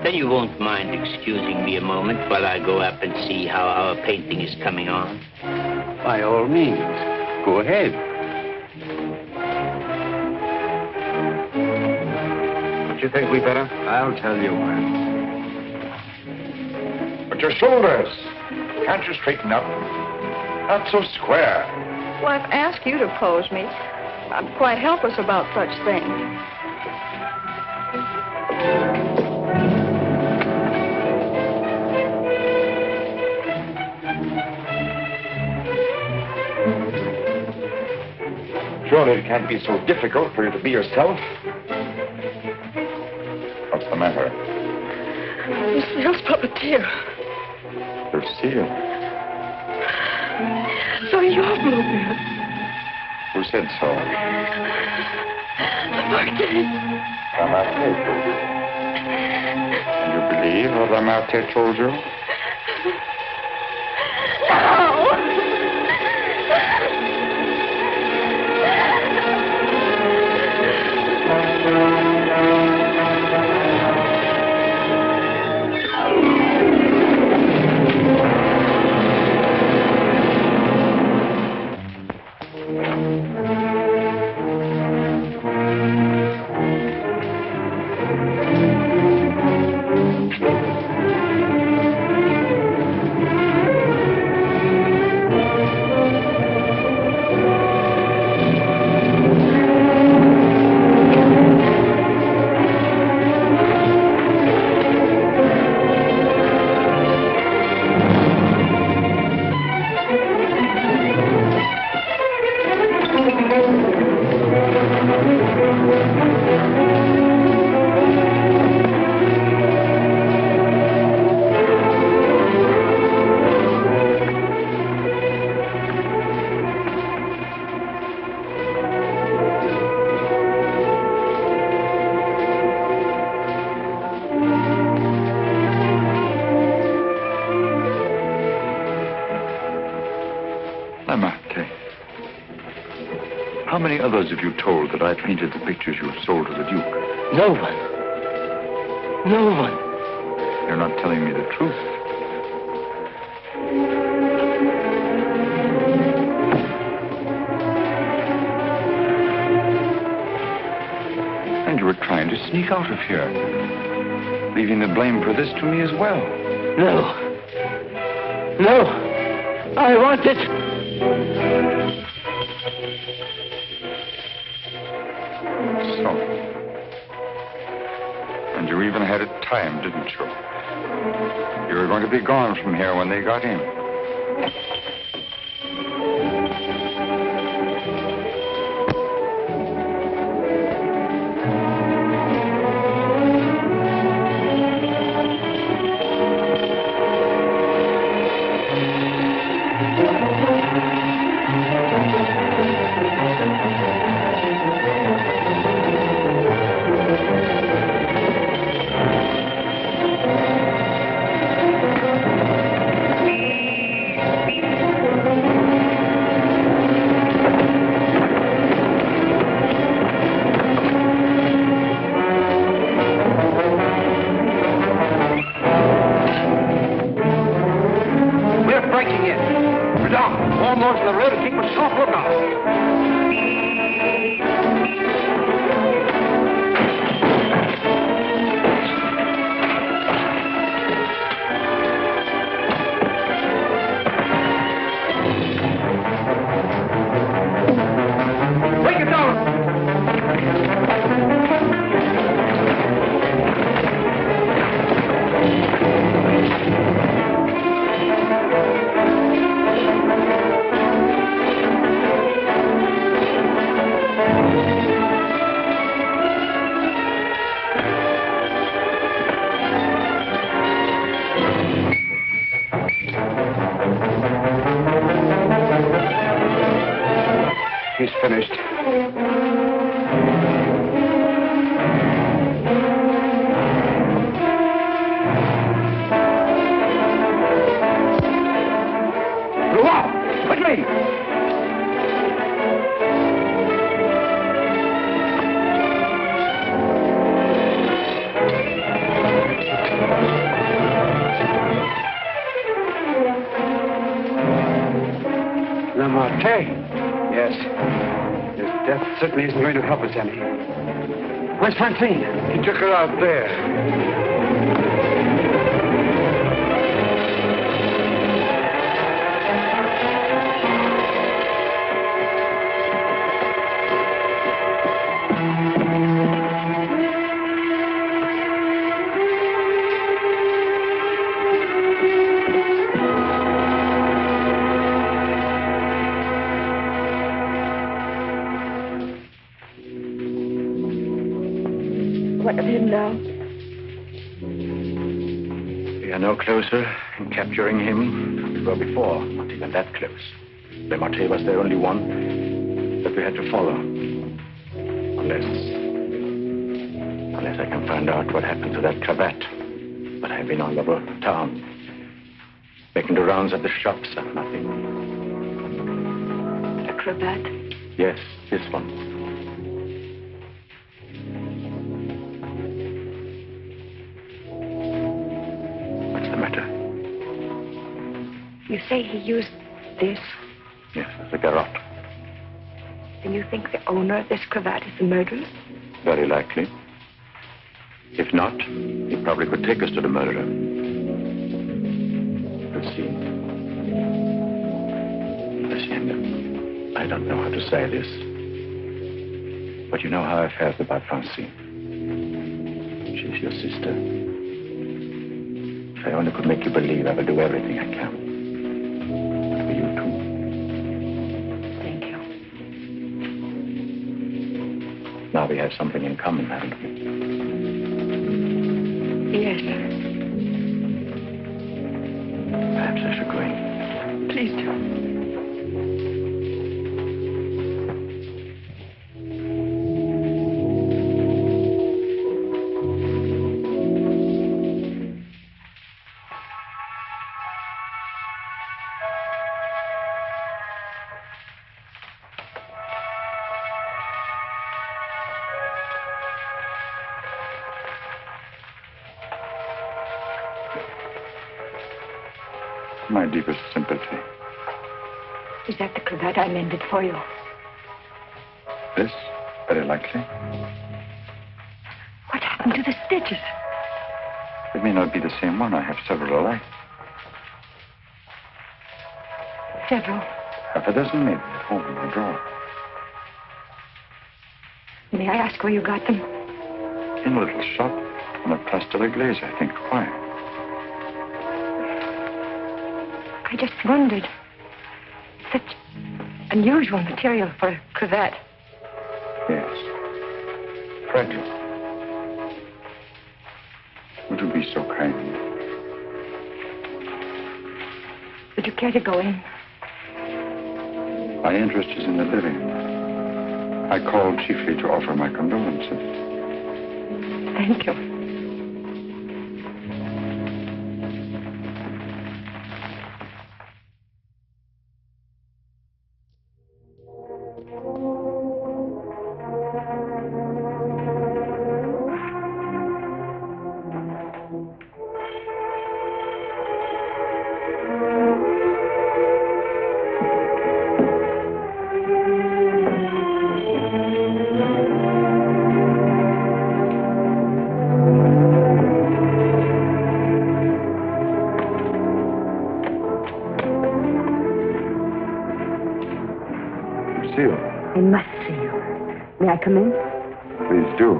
Then you won't mind excusing me a moment while I go up and see how our painting is coming on? By all means. Go ahead. Don't you think we better? I'll tell you when. But your shoulders. Can't you straighten up? Not so square. Well, I've asked you to pose me. I'm quite helpless about such things. Surely it can't be so difficult for you to be yourself. What's the matter? Lucille's puppeteer. Lucille. So you're Bluebeard. Who said so? Martin. Lamartine. And you believe what Lamartine told you? Lamartine. How many others have you told that I painted the pictures you have sold to the Duke? No one. No one. You're not telling me the truth. And you were trying to sneak out of here, leaving the blame for this to me as well. No. No. I want it. So. And you even had it timed, didn't you? You were going to be gone from here when they got in. horse in the rear to keep a sharp lookout. Take it down! He's finished. Blew up! Quickly! Lamarté? Yes. His death certainly isn't going to help us any. Where's Francine? He took her out there. What of him now? We are no closer in capturing him than we were before. Not even that close. Lamarté was the only one that we had to follow. Unless I can find out what happened to that cravat. But I've been all over town, making the rounds at the shops and nothing. The cravat? Yes, this one. What's the matter? You say he used this? Yes, it's a garrote. Then you think the owner of this cravat is the murderer? Very likely. If not, he probably could take us to the murderer. Lucien. Lucien, I don't know how to say this. But you know how I felt about Francine. She's your sister. If I only could make you believe, I will do everything I can. For you too. Thank you. Now we have something in common, haven't we? Yes. Perhaps I should go in. Please do. My deepest sympathy. Is that the cravat I mended for you? This? Very likely. What happened to the stitches? It may not be the same one. I have several alike. Several. Half a dozen maybe at home in my drawer. May I ask where you got them? In a little shop on a Place de l'Église, I think. Why? I just wondered. Such unusual material for a cravat. Yes. Fragile. Would you be so kind? Would you care to go in? My interest is in the living. I called chiefly to offer my condolences. Thank you. come in? Please do.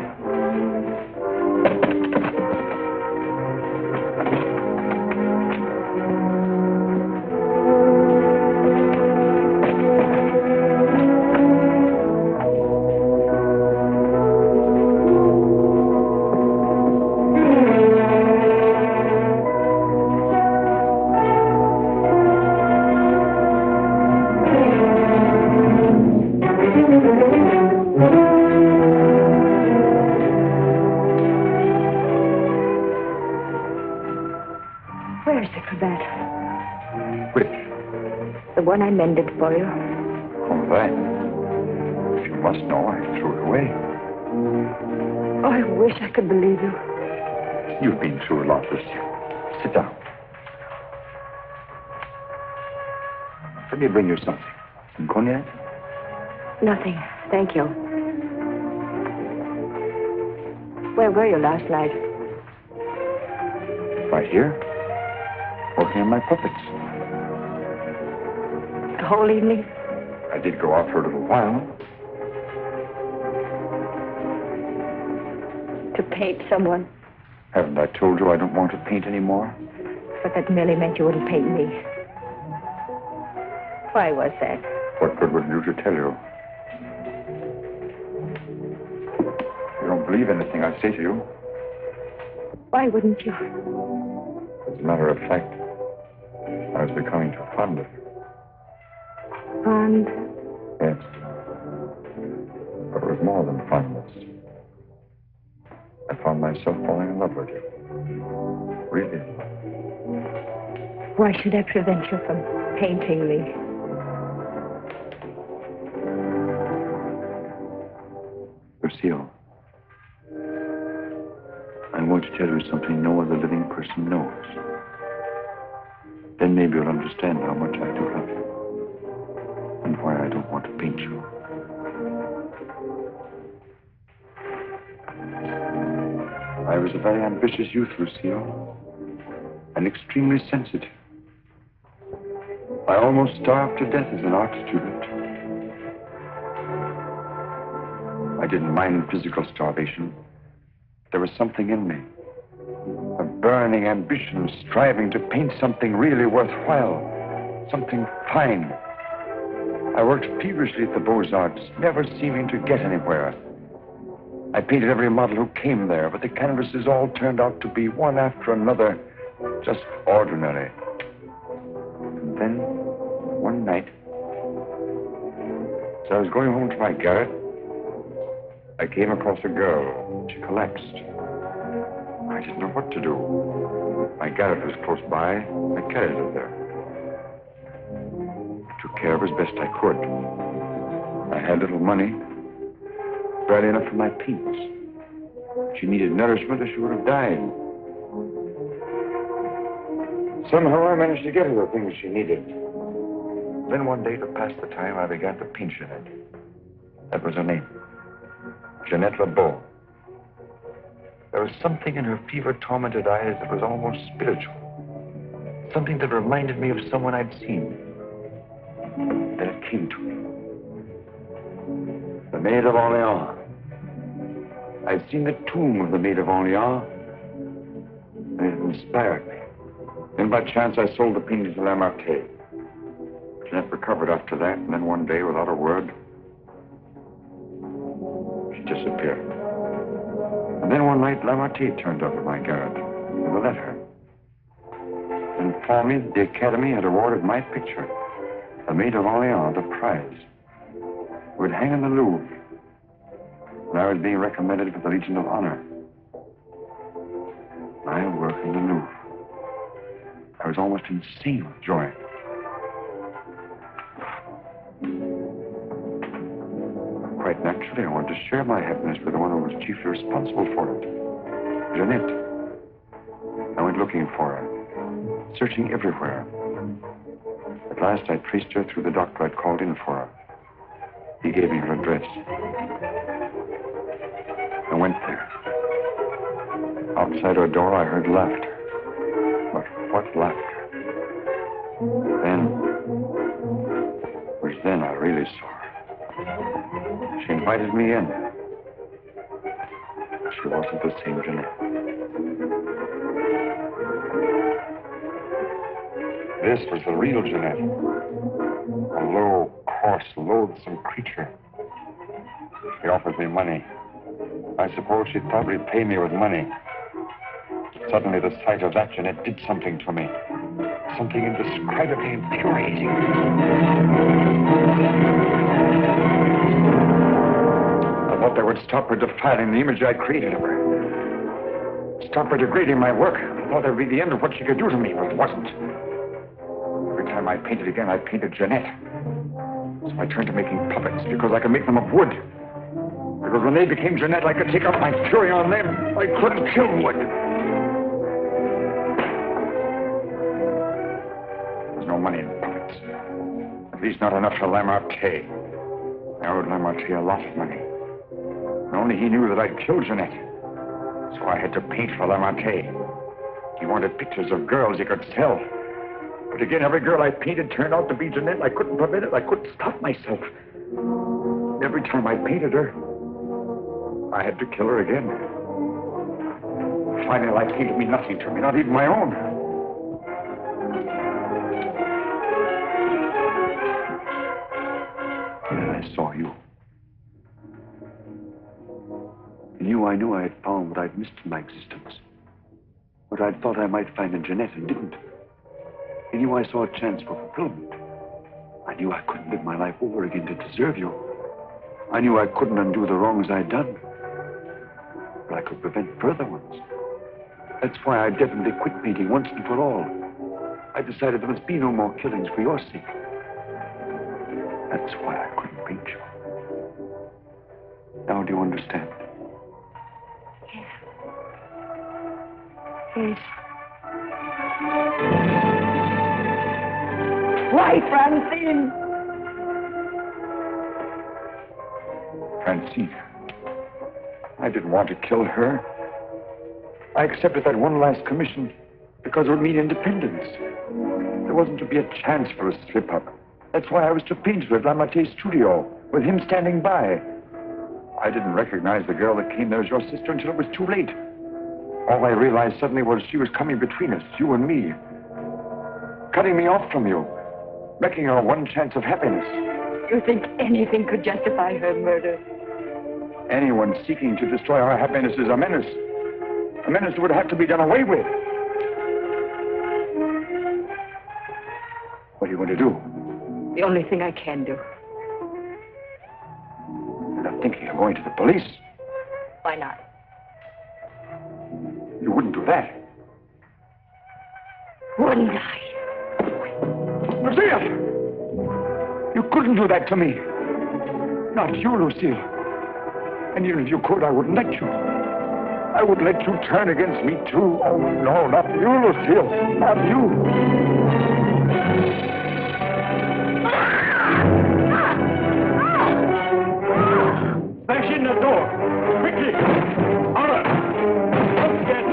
Where's the cravat? Which? The one I mended for you. Oh, that. If you must know, I threw it away. Oh, I wish I could believe you. You've been through a lot, Lucia. Sit down. Let me bring you something. Some cognac? Nothing, thank you. Where were you last night? Right here. Working on my puppets. The whole evening? I did go out for a little while. To paint someone. Haven't I told you I don't want to paint anymore? But that merely meant you wouldn't paint me. Why was that? What good would it do to tell you? You don't believe anything I say to you. Why wouldn't you? As a matter of fact, I was becoming too fond of you. Fond? Yes. But it was more than fondness. I found myself falling in love with you. Really in love. Why should that prevent you from painting me? Lucille, I want to tell you something no other living person knows. Then maybe you'll understand how much I do love you. And why I don't want to paint you. I was a very ambitious youth, Lucille. And extremely sensitive. I almost starved to death as an art student. I didn't mind physical starvation. There was something in me. A burning ambition, striving to paint something really worthwhile. Something fine. I worked feverishly at the Beaux-Arts, never seeming to get anywhere. I painted every model who came there, but the canvases all turned out to be one after another, just ordinary. And then, one night, as I was going home to my garret, I came across a girl. She collapsed. I didn't know what to do. My garret was close by. I carried her there. I took care of her as best I could. I had little money, barely enough for my paints. She needed nourishment or she would have died. Somehow I managed to get her the things she needed. Then one day, to pass the time, I began to paint Jeanette. That was her name. Jeanette LeBeau. There was something in her fever-tormented eyes that was almost spiritual. Something that reminded me of someone I'd seen. Then it came to me. The Maid of Orleans. I'd seen the tomb of the Maid of Orleans, and it inspired me. Then by chance I sold the painting to Lamartine. Jeanette recovered after that, and then one day, without a word, she disappeared. And then one night, Lamartine turned up at my garret with a letter. And informed me that the Academy had awarded my picture, The Maid of Orleans, a prize. It would hang in the Louvre. And I was being recommended for the Legion of Honor. I work in the Louvre. I was almost insane with joy. Quite naturally, I wanted to share my happiness with the one who was chiefly responsible for it. Jeanette. I went looking for her, searching everywhere. At last, I traced her through the doctor I'd called in for her. He gave me her address. I went there. Outside her door, I heard laughter. But what laughter? Then, it was then I really saw her. She invited me in. wasn't the same Jeanette. This was the real Jeanette. A low, coarse, loathsome creature. She offered me money. I suppose she'd probably pay me with money. Suddenly, the sight of that Jeanette did something to me. Something indescribably infuriating. I thought that would stop her defiling the image I created of her. Stop her degrading my work. I thought that would be the end of what she could do to me, but it wasn't. Every time I painted again, I painted Jeanette. So I turned to making puppets because I could make them of wood. Because when they became Jeanette, I could take out my fury on them. I couldn't kill wood. There's no money in puppets. At least not enough for Lamartine. I owed Lamartine a lot of money. And only he knew that I'd killed Jeanette. So I had to paint for Lamartine. He wanted pictures of girls he could sell. But again, every girl I painted turned out to be Jeanette. I couldn't prevent it. I couldn't stop myself. Every time I painted her, I had to kill her again. Finally, life seemed to mean nothing to me, not even my own. And I saw you. In you, I knew I had found what I'd missed in my existence. What I'd thought I might find in Jeanette and didn't. In you, I saw a chance for fulfillment. I knew I couldn't live my life over again to deserve you. I knew I couldn't undo the wrongs I'd done. But I could prevent further ones. That's why I definitely quit painting once and for all. I decided there must be no more killings for your sake. That's why I couldn't paint you. Now do you understand? Yes. Why, Francine? Francine. I didn't want to kill her. I accepted that one last commission because it would mean independence. There wasn't to be a chance for a slip-up. That's why I was to paint her at Lamartine's studio, with him standing by. I didn't recognize the girl that came there as your sister until it was too late. All I realized suddenly was she was coming between us, you and me. Cutting me off from you. Wrecking our one chance of happiness. You think anything could justify her murder? Anyone seeking to destroy our happiness is a menace. A menace that would have to be done away with. What are you going to do? The only thing I can do. You're not thinking of going to the police? Why not? You wouldn't do that. Wouldn't I? Lucille! You couldn't do that to me. Not you, Lucille. And even if you could, I wouldn't let you. I would let you turn against me, too. Oh, no, not you, Lucille. Not you. Smash in the door. Quickly. All right. Let's get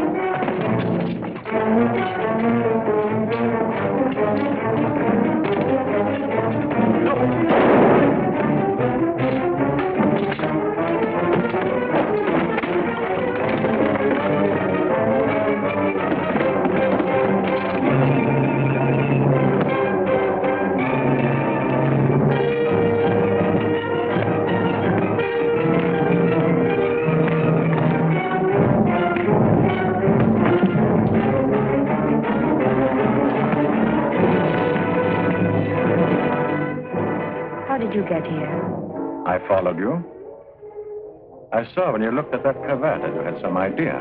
you get here? I followed you. I saw when you looked at that cravat that you had some idea.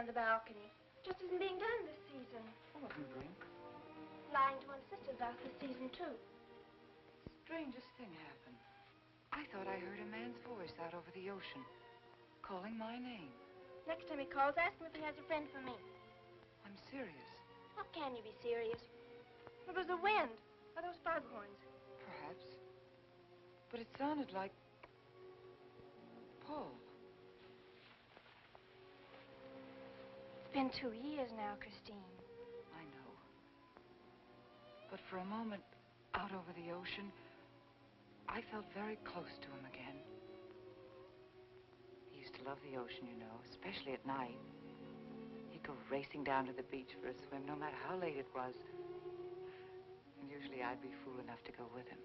on the balcony. Just isn't being done this season. Oh, a drink. Lying to one sister's out this season, too. Strangest thing happened. I thought I heard a man's voice out over the ocean, calling my name. Next time he calls, ask him if he has a friend for me. I'm serious. How can you be serious? It was the wind, or those foghorns. Perhaps. But it sounded like Paul. It's been 2 years now, Christine. I know. But for a moment, out over the ocean, I felt very close to him again. He used to love the ocean, you know, especially at night. He'd go racing down to the beach for a swim, no matter how late it was. And usually I'd be fool enough to go with him.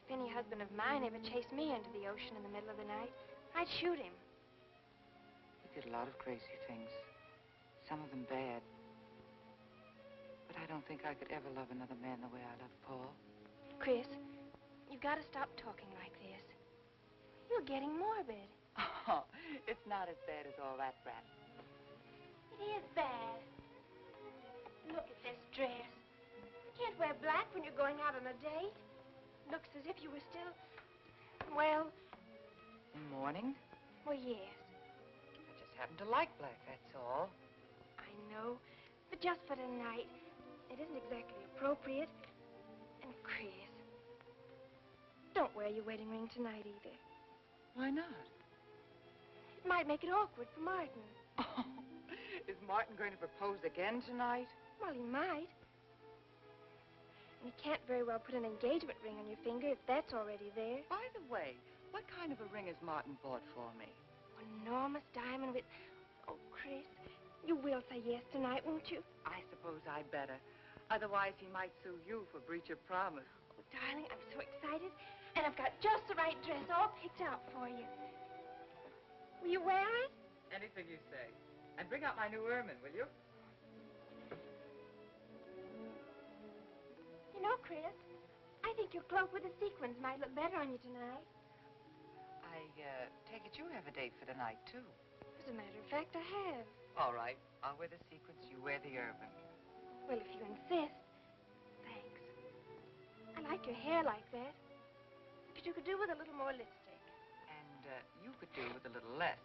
If any husband of mine ever chased me into the ocean in the middle of the night, I'd shoot him. He did a lot of crazy things, some of them bad. But I don't think I could ever love another man the way I love Paul. Chris, you've got to stop talking like this. You're getting morbid. Oh, it's not as bad as all that, Brat. It is bad. Look at this dress. You can't wear black when you're going out on a date. Looks as if you were still, well... In mourning? Well, yes. I just happen to like black, that's all. I know, but just for tonight, it isn't exactly appropriate. And Chris, don't wear your wedding ring tonight either. Why not? It might make it awkward for Martin. Oh, is Martin going to propose again tonight? Well, he might. And he can't very well put an engagement ring on your finger if that's already there. By the way, what kind of a ring has Martin bought for me? An enormous diamond with... Oh, Chris, you will say yes tonight, won't you? I suppose I'd better. Otherwise, he might sue you for breach of promise. Oh, darling, I'm so excited. And I've got just the right dress all picked out for you. Will you wear it? Anything you say. And bring out my new ermine, will you? You know, Chris, I think your cloak with the sequins might look better on you tonight. I take it you have a date for tonight, too. As a matter of fact, I have. All right. I'll wear the sequins, you wear the ermine. Well, if you insist. Thanks. I like your hair like that. But you could do with a little more lipstick. And you could do with a little less.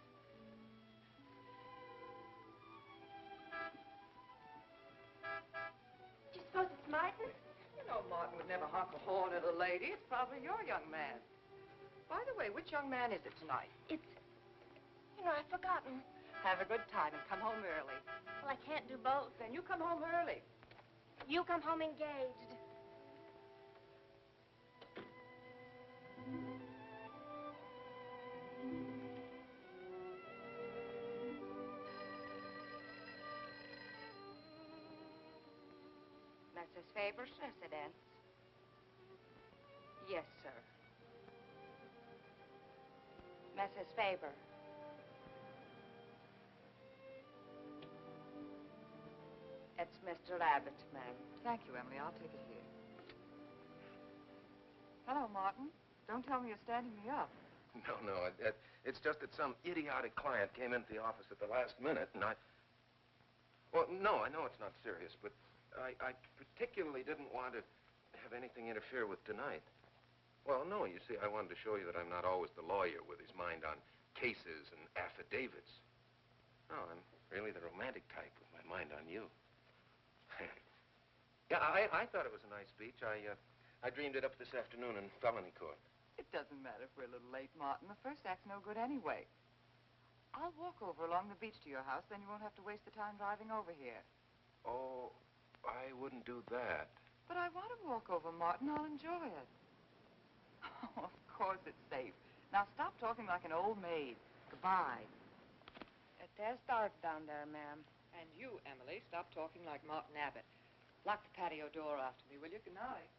Do you suppose it's Martin? You know Martin would never honk a horn at a lady. It's probably your young man. By the way, which young man is it tonight? It's... You know, I've forgotten. Have a good time and come home early. Well, I can't do both. Then you come home early. You come home engaged. Mrs. Faber's residence. Yes, sir. Mrs. Faber. It's Mr. Abbott, ma'am. Thank you, Emily. I'll take it here. Hello, Martin. Don't tell me you're standing me up. No. It's just that some idiotic client came into the office at the last minute, and I... Well, no, I know it's not serious, but I particularly didn't want to have anything interfere with tonight. Well, no, you see, I wanted to show you that I'm not always the lawyer with his mind on cases and affidavits. No, I'm really the romantic type with my mind on you. Yeah, I thought it was a nice speech. I dreamed it up this afternoon in felony court. It doesn't matter if we're a little late, Martin. The first act's no good anyway. I'll walk over along the beach to your house, then you won't have to waste the time driving over here. Oh, I wouldn't do that. But I want to walk over, Martin. I'll enjoy it. Oh, of course it's safe. Now stop talking like an old maid. Goodbye. There's dark down there, ma'am. And you, Emily, stop talking like Martin Abbott. Lock the patio door after me, will you? Good night.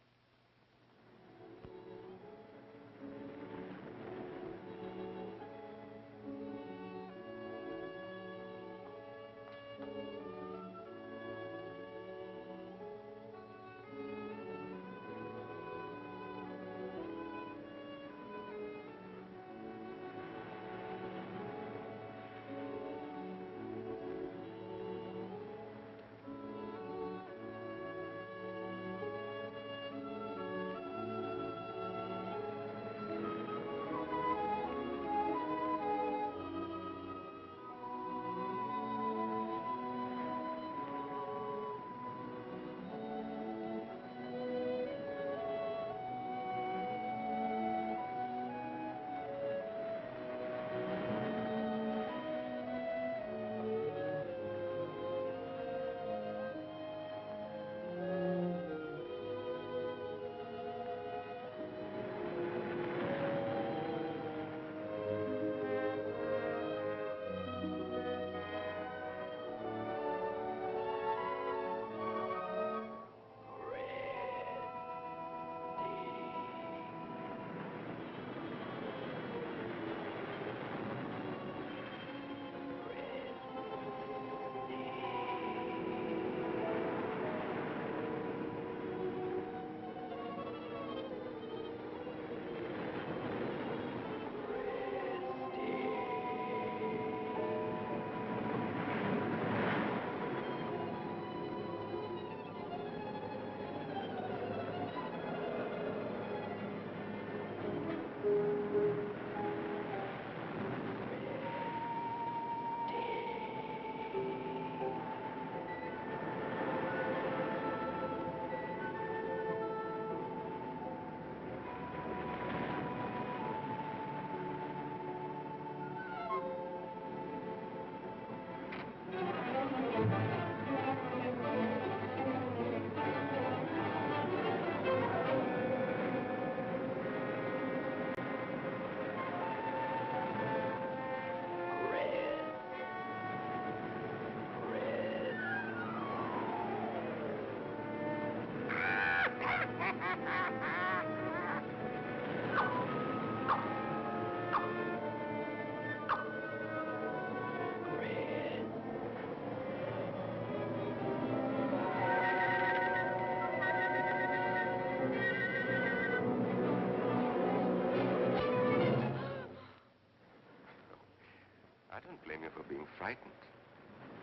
frightened.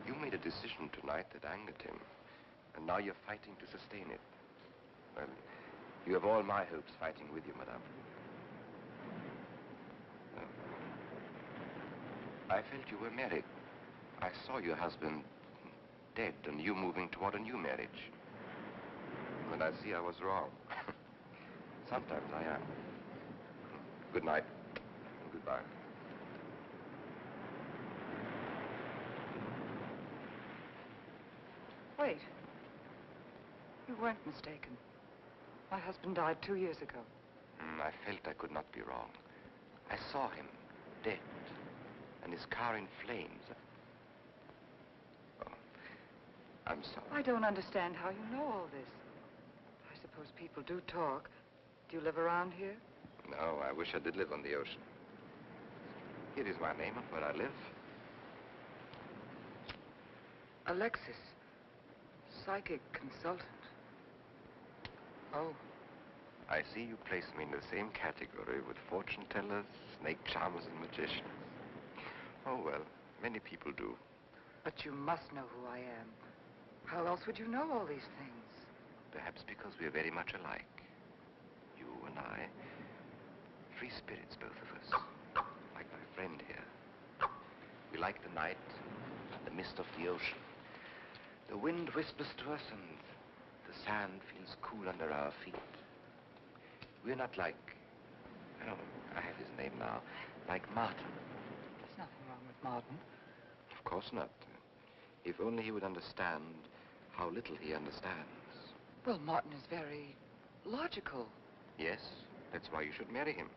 You made a decision tonight that angered him, and now you're fighting to sustain it. Well, you have all my hopes fighting with you, madame. I felt you were married. I saw your husband dead and you moving toward a new marriage. And I see I was wrong. Sometimes I am. Good night. And goodbye. Wait. You weren't mistaken. My husband died 2 years ago. I felt I could not be wrong. I saw him, dead, and his car in flames. Oh, I'm sorry. I don't understand how you know all this. I suppose people do talk. Do you live around here? No, I wish I did live on the ocean. Here is my name and where I live. Alexis. Psychic consultant. Oh. I see you place me in the same category with fortune tellers, snake charmers, and magicians. Oh, well, many people do. But you must know who I am. How else would you know all these things? Perhaps because we are very much alike. You and I. Free spirits, both of us. Like my friend here. We like the night and the mist of the ocean. The wind whispers to us and the sand feels cool under our feet. We're not like, oh, I have his name now, like Martin. There's nothing wrong with Martin. Of course not. If only he would understand how little he understands. Well, Martin is very logical. Yes, that's why you should marry him.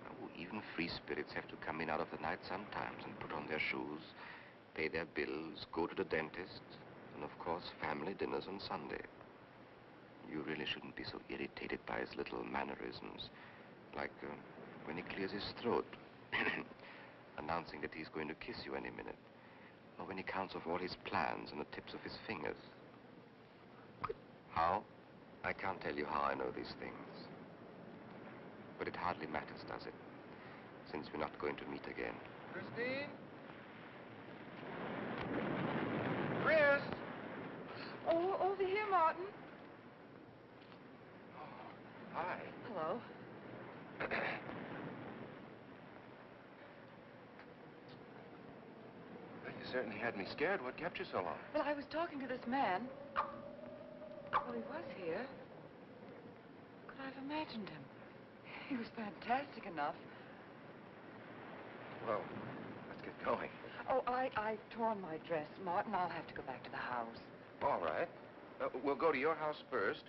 Oh, even free spirits have to come in out of the night sometimes and put on their shoes, pay their bills, go to the dentist, and of course, family dinners on Sunday. You really shouldn't be so irritated by his little mannerisms, like when he clears his throat, announcing that he's going to kiss you any minute, or when he counts off all his plans on the tips of his fingers. How? I can't tell you how I know these things. But it hardly matters, does it? Since we're not going to meet again. Christine? Chris? Oh, over here, Martin. Hi. Hello. Well, you certainly had me scared. What kept you so long? Well, I was talking to this man. Well, he was here. Could I have imagined him? He was fantastic enough. Well, let's get going. Oh, I've torn my dress, Martin. I'll have to go back to the house. All right. We'll go to your house first.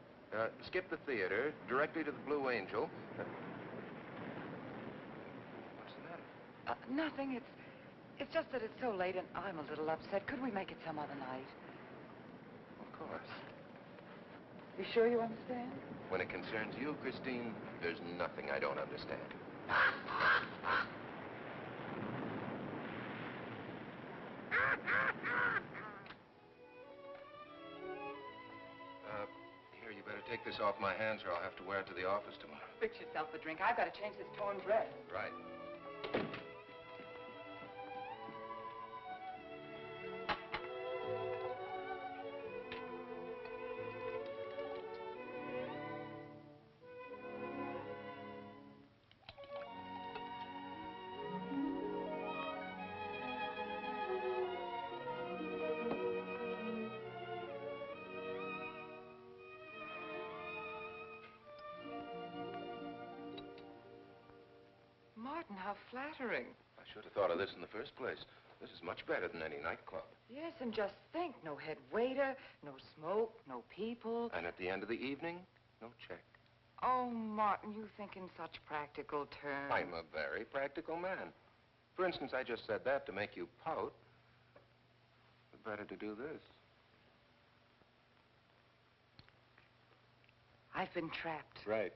Skip the theater, directly to the Blue Angel. What's the matter? Nothing. It's just that it's so late and I'm a little upset. Could we make it some other night? Of course. You sure you understand? When it concerns you, Christine, there's nothing I don't understand. Here, you better take this off my hands or I'll have to wear it to the office tomorrow. Fix yourself a drink. I've got to change this torn dress. Right. Martin, how flattering. I should have thought of this in the first place. This is much better than any nightclub. Yes, and just think, no head waiter, no smoke, no people. And at the end of the evening, no check. Oh, Martin, you think in such practical terms. I'm a very practical man. For instance, I just said that to make you pout. But better to do this. I've been trapped. Right.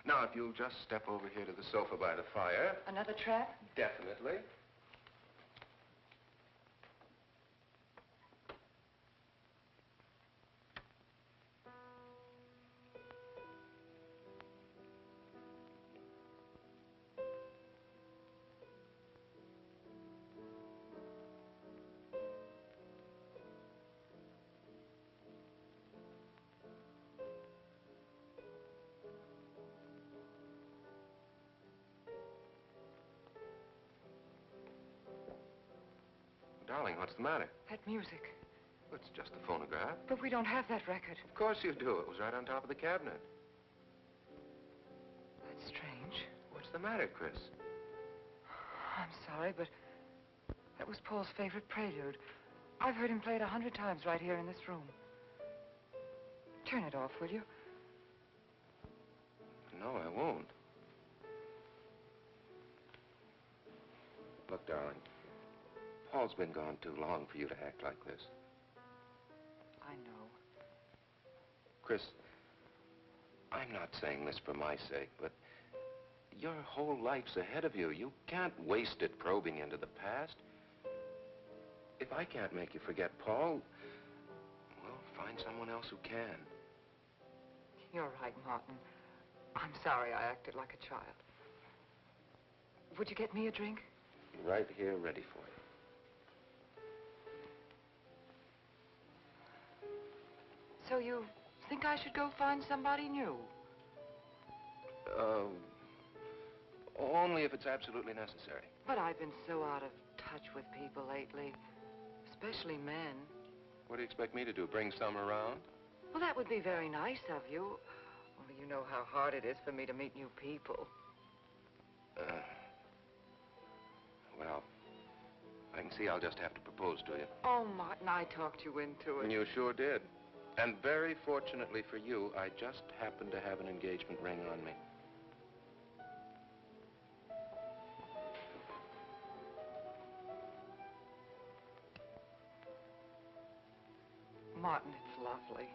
Now, if you'll just step over here to the sofa by the fire. Another trap? Definitely. Darling, what's the matter? That music. It's just a phonograph. But we don't have that record. Of course you do. It was right on top of the cabinet. That's strange. What's the matter, Chris? I'm sorry, but that was Paul's favorite prelude. I've heard him play it 100 times right here in this room. Turn it off, will you? No, I won't. Look, darling, Paul's been gone too long for you to act like this. I know. Chris, I'm not saying this for my sake, but your whole life's ahead of you. You can't waste it probing into the past. If I can't make you forget Paul, well, find someone else who can. You're right, Martin. I'm sorry I acted like a child. Would you get me a drink? Right here, ready for you. So you think I should go find somebody new? Only if it's absolutely necessary. But I've been so out of touch with people lately, especially men. What do you expect me to do, bring some around? Well, that would be very nice of you. Only you know how hard it is for me to meet new people. Well, I can see I'll just have to propose to you. Oh, Martin, I talked you into it. And you sure did. And very fortunately for you, I just happened to have an engagement ring on me. Martin, it's lovely.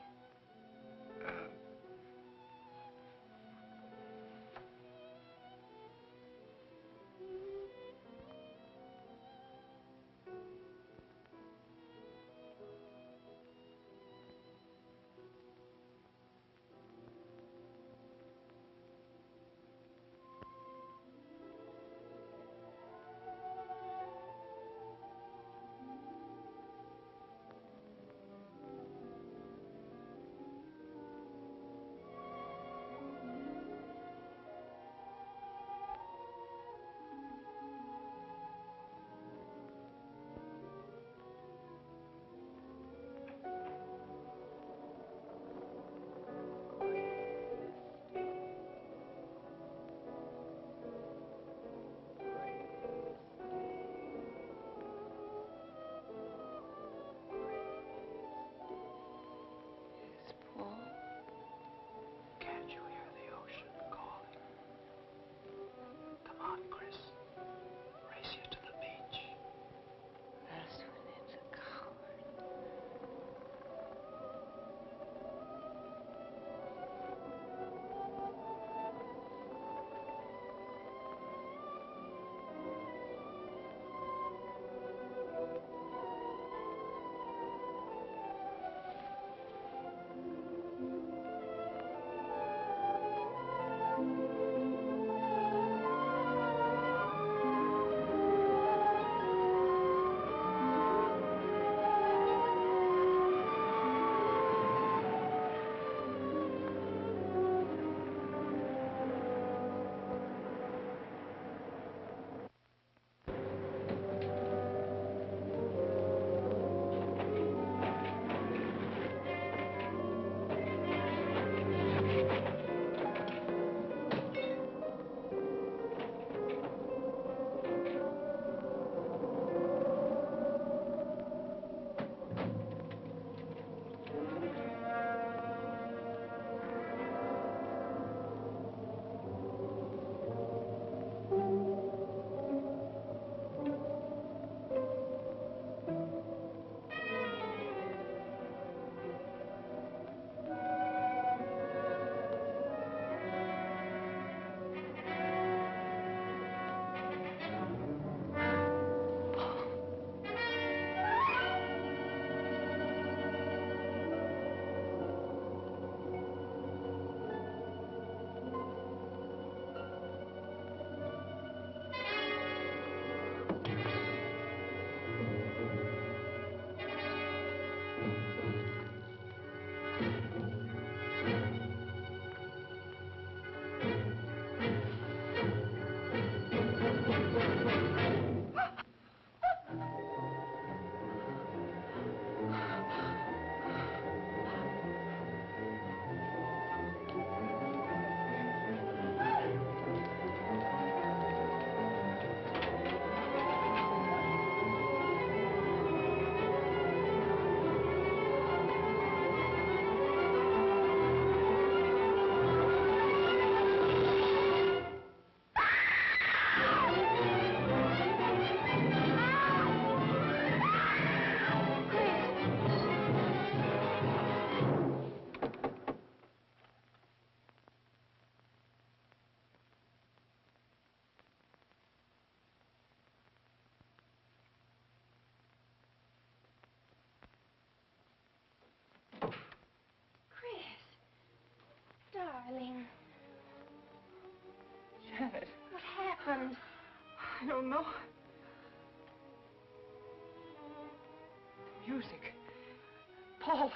fall.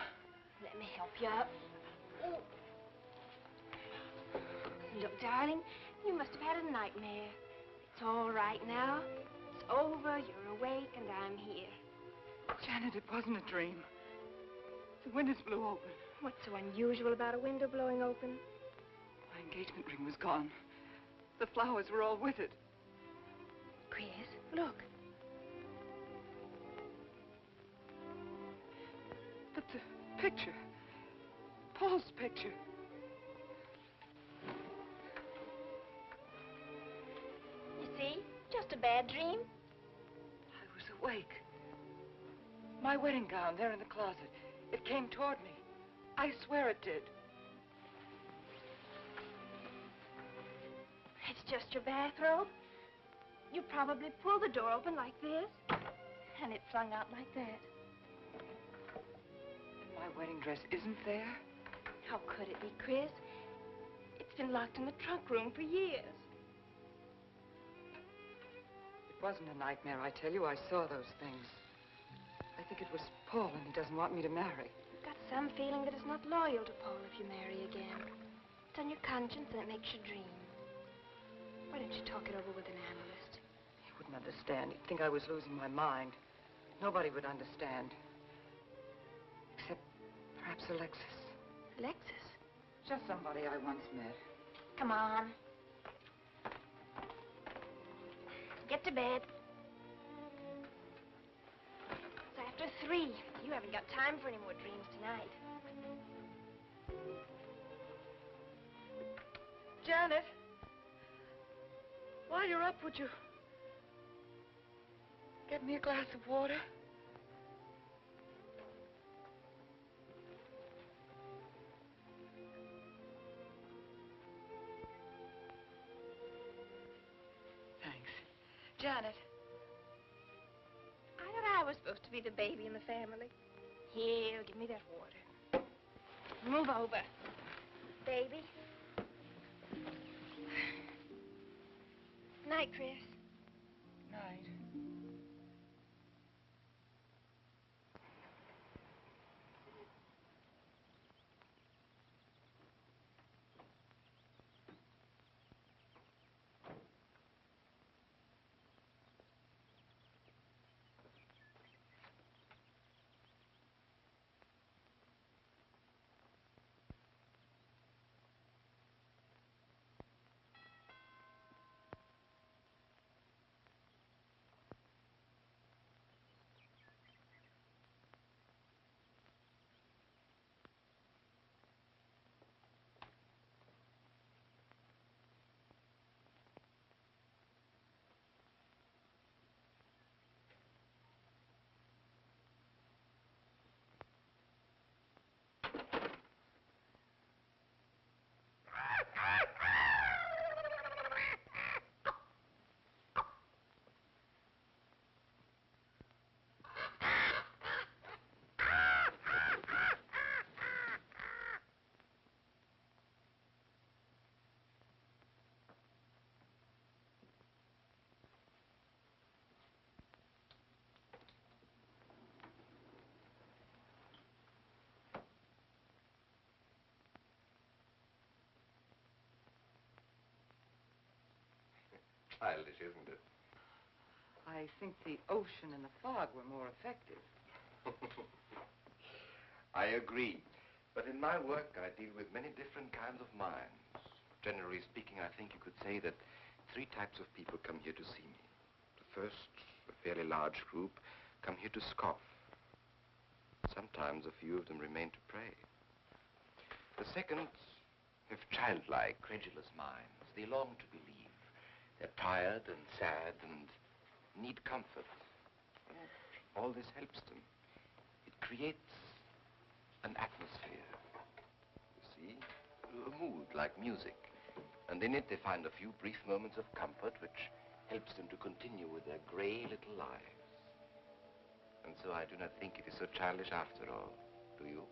Let me help you up. Ooh. Look, darling, you must have had a nightmare. It's all right now. It's over, you're awake, and I'm here. Janet, it wasn't a dream. The windows blew open. What's so unusual about a window blowing open? My engagement ring was gone. The flowers were all with it. Chris, look. But the picture. Paul's picture. You see? Just a bad dream. I was awake. My wedding gown there in the closet. It came toward me. I swear it did. It's just your bathrobe. You probably pulled the door open like this, and it flung out like that. And my wedding dress isn't there? How could it be, Chris? It's been locked in the trunk room for years. It wasn't a nightmare, I tell you. I saw those things. I think it was Paul, and he doesn't want me to marry. I've got some feeling that it's not loyal to Paul if you marry again. It's on your conscience, and it makes you dream. Why don't you talk it over with an analyst? He wouldn't understand. He'd think I was losing my mind. Nobody would understand. Except perhaps Alexis. Alexis? Just somebody I once met. Come on. Get to bed. It's after 3. You haven't got time for any more dreams tonight. Janet, while you're up, would you get me a glass of water? Thanks. Janet. I thought I was supposed to be the baby in the family. Here, give me that water. Move over. Baby. Night, Chris. Night. Childish, isn't it? I think the ocean and the fog were more effective. I agree. But in my work, I deal with many different kinds of minds. Generally speaking, I think you could say that 3 types of people come here to see me. The first, a fairly large group, come here to scoff. Sometimes a few of them remain to pray. The second have childlike, credulous minds. They long to believe. They're tired and sad and need comfort. All this helps them. It creates an atmosphere, you see, a mood like music. And in it they find a few brief moments of comfort which helps them to continue with their gray little lives. And so I do not think it is so childish after all, do you?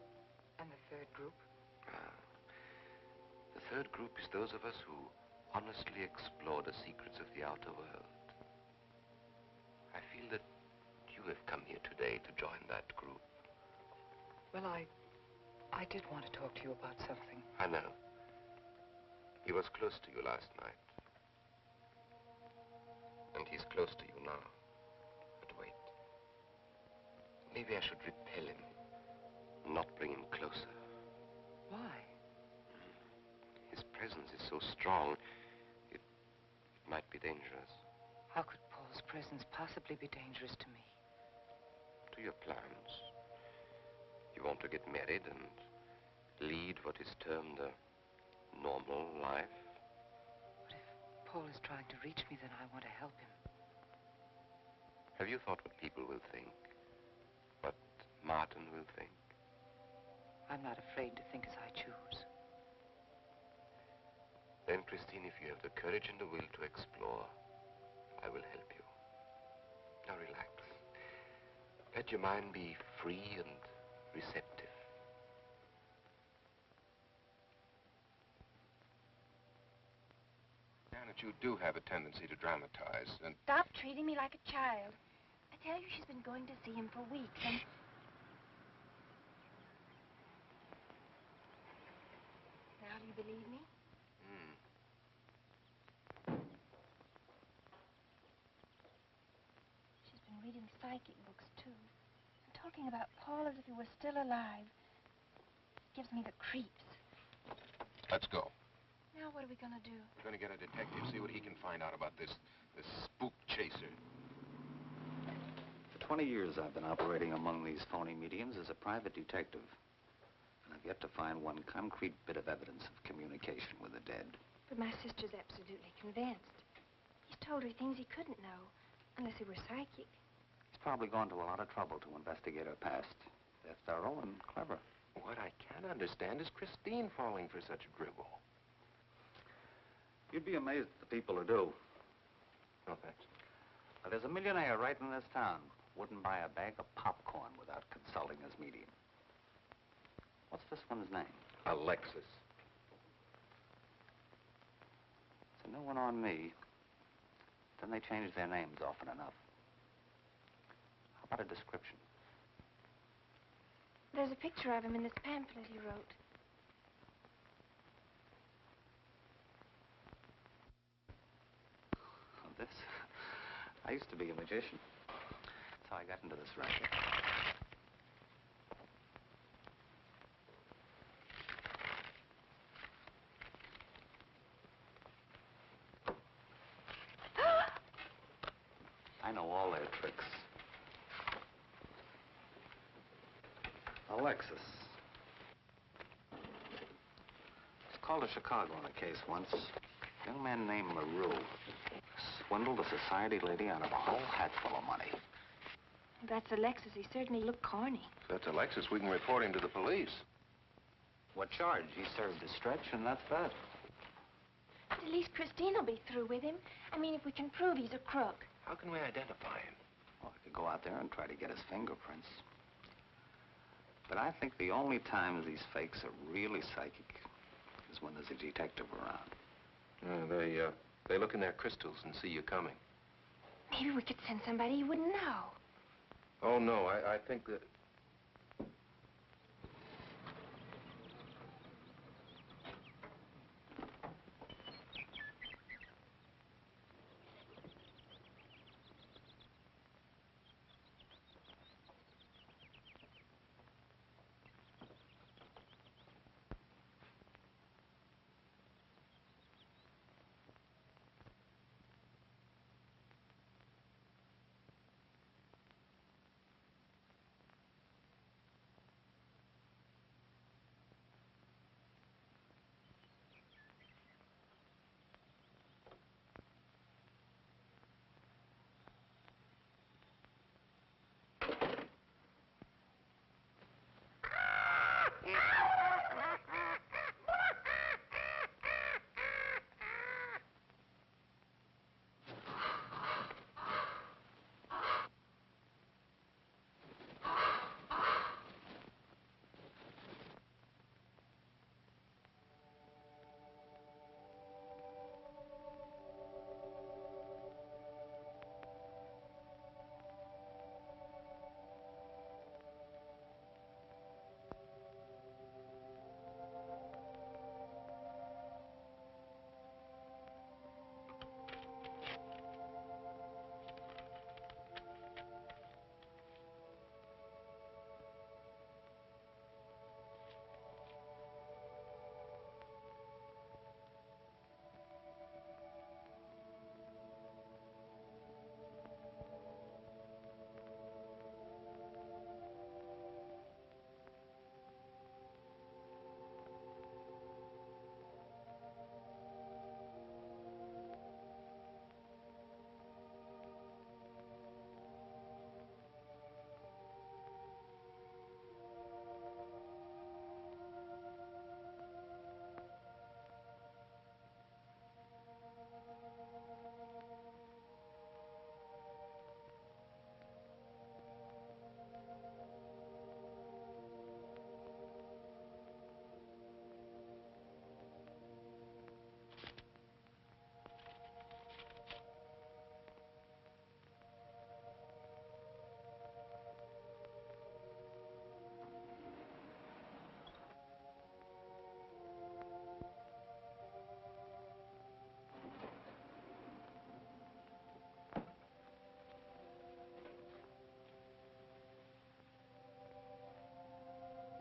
And the third group? The third group is those of us who honestly explore the secrets of the outer world. I feel that you have come here today to join that group. Well, I did want to talk to you about something. I know. He was close to you last night. And he's close to you now. But wait. Maybe I should repel him. Not bring him closer. Why? His presence is so strong, it might be dangerous. How could Paul's presence possibly be dangerous to me? To your plans. You want to get married and lead what is termed a normal life? But if Paul is trying to reach me, then I want to help him. Have you thought what people will think? What Martin will think? I'm not afraid to think as I choose. Then, Christine, if you have the courage and the will to explore, I will help you. Now relax. Let your mind be free and receptive. Janet, you do have a tendency to dramatize, and... Stop treating me like a child. I tell you, she's been going to see him for weeks, and... Now do you believe me? She's been reading psychic books, too. And talking about Paul as if he were still alive. It gives me the creeps. Let's go. Now what are we gonna do? We're going to get a detective, see what he can find out about this spook chaser. For 20 years, I've been operating among these phony mediums as a private detective. And I've yet to find one concrete bit of evidence of communication with the dead. But my sister's absolutely convinced. He's told her things he couldn't know, unless he were psychic. He's probably gone to a lot of trouble to investigate her past. They're thorough and clever. What I can't understand is Christine falling for such a dribble. You'd be amazed at the people who do. No, thanks. Now, there's a millionaire right in this town. Wouldn't buy a bag of popcorn without consulting his medium. What's this one's name? Alexis. It's a new one on me. Then they change their names often enough. How about a description? There's a picture of him in this pamphlet he wrote. This? I used to be a magician. That's how I got into this racket. I know all their tricks. Alexis. Was called to Chicago on a case once. A young man named LaRue swindled a society lady out of a whole hatful of money. That's Alexis. He certainly looked corny. If that's Alexis, we can report him to the police. What charge? He served his stretch, and that's that. But at least Christine will be through with him. I mean, if we can prove he's a crook. How can we identify him? Well, I could go out there and try to get his fingerprints. But I think the only times these fakes are really psychic is when there's a detective around. They look in their crystals and see you coming. Maybe we could send somebody you wouldn't know. Oh, no, I think that...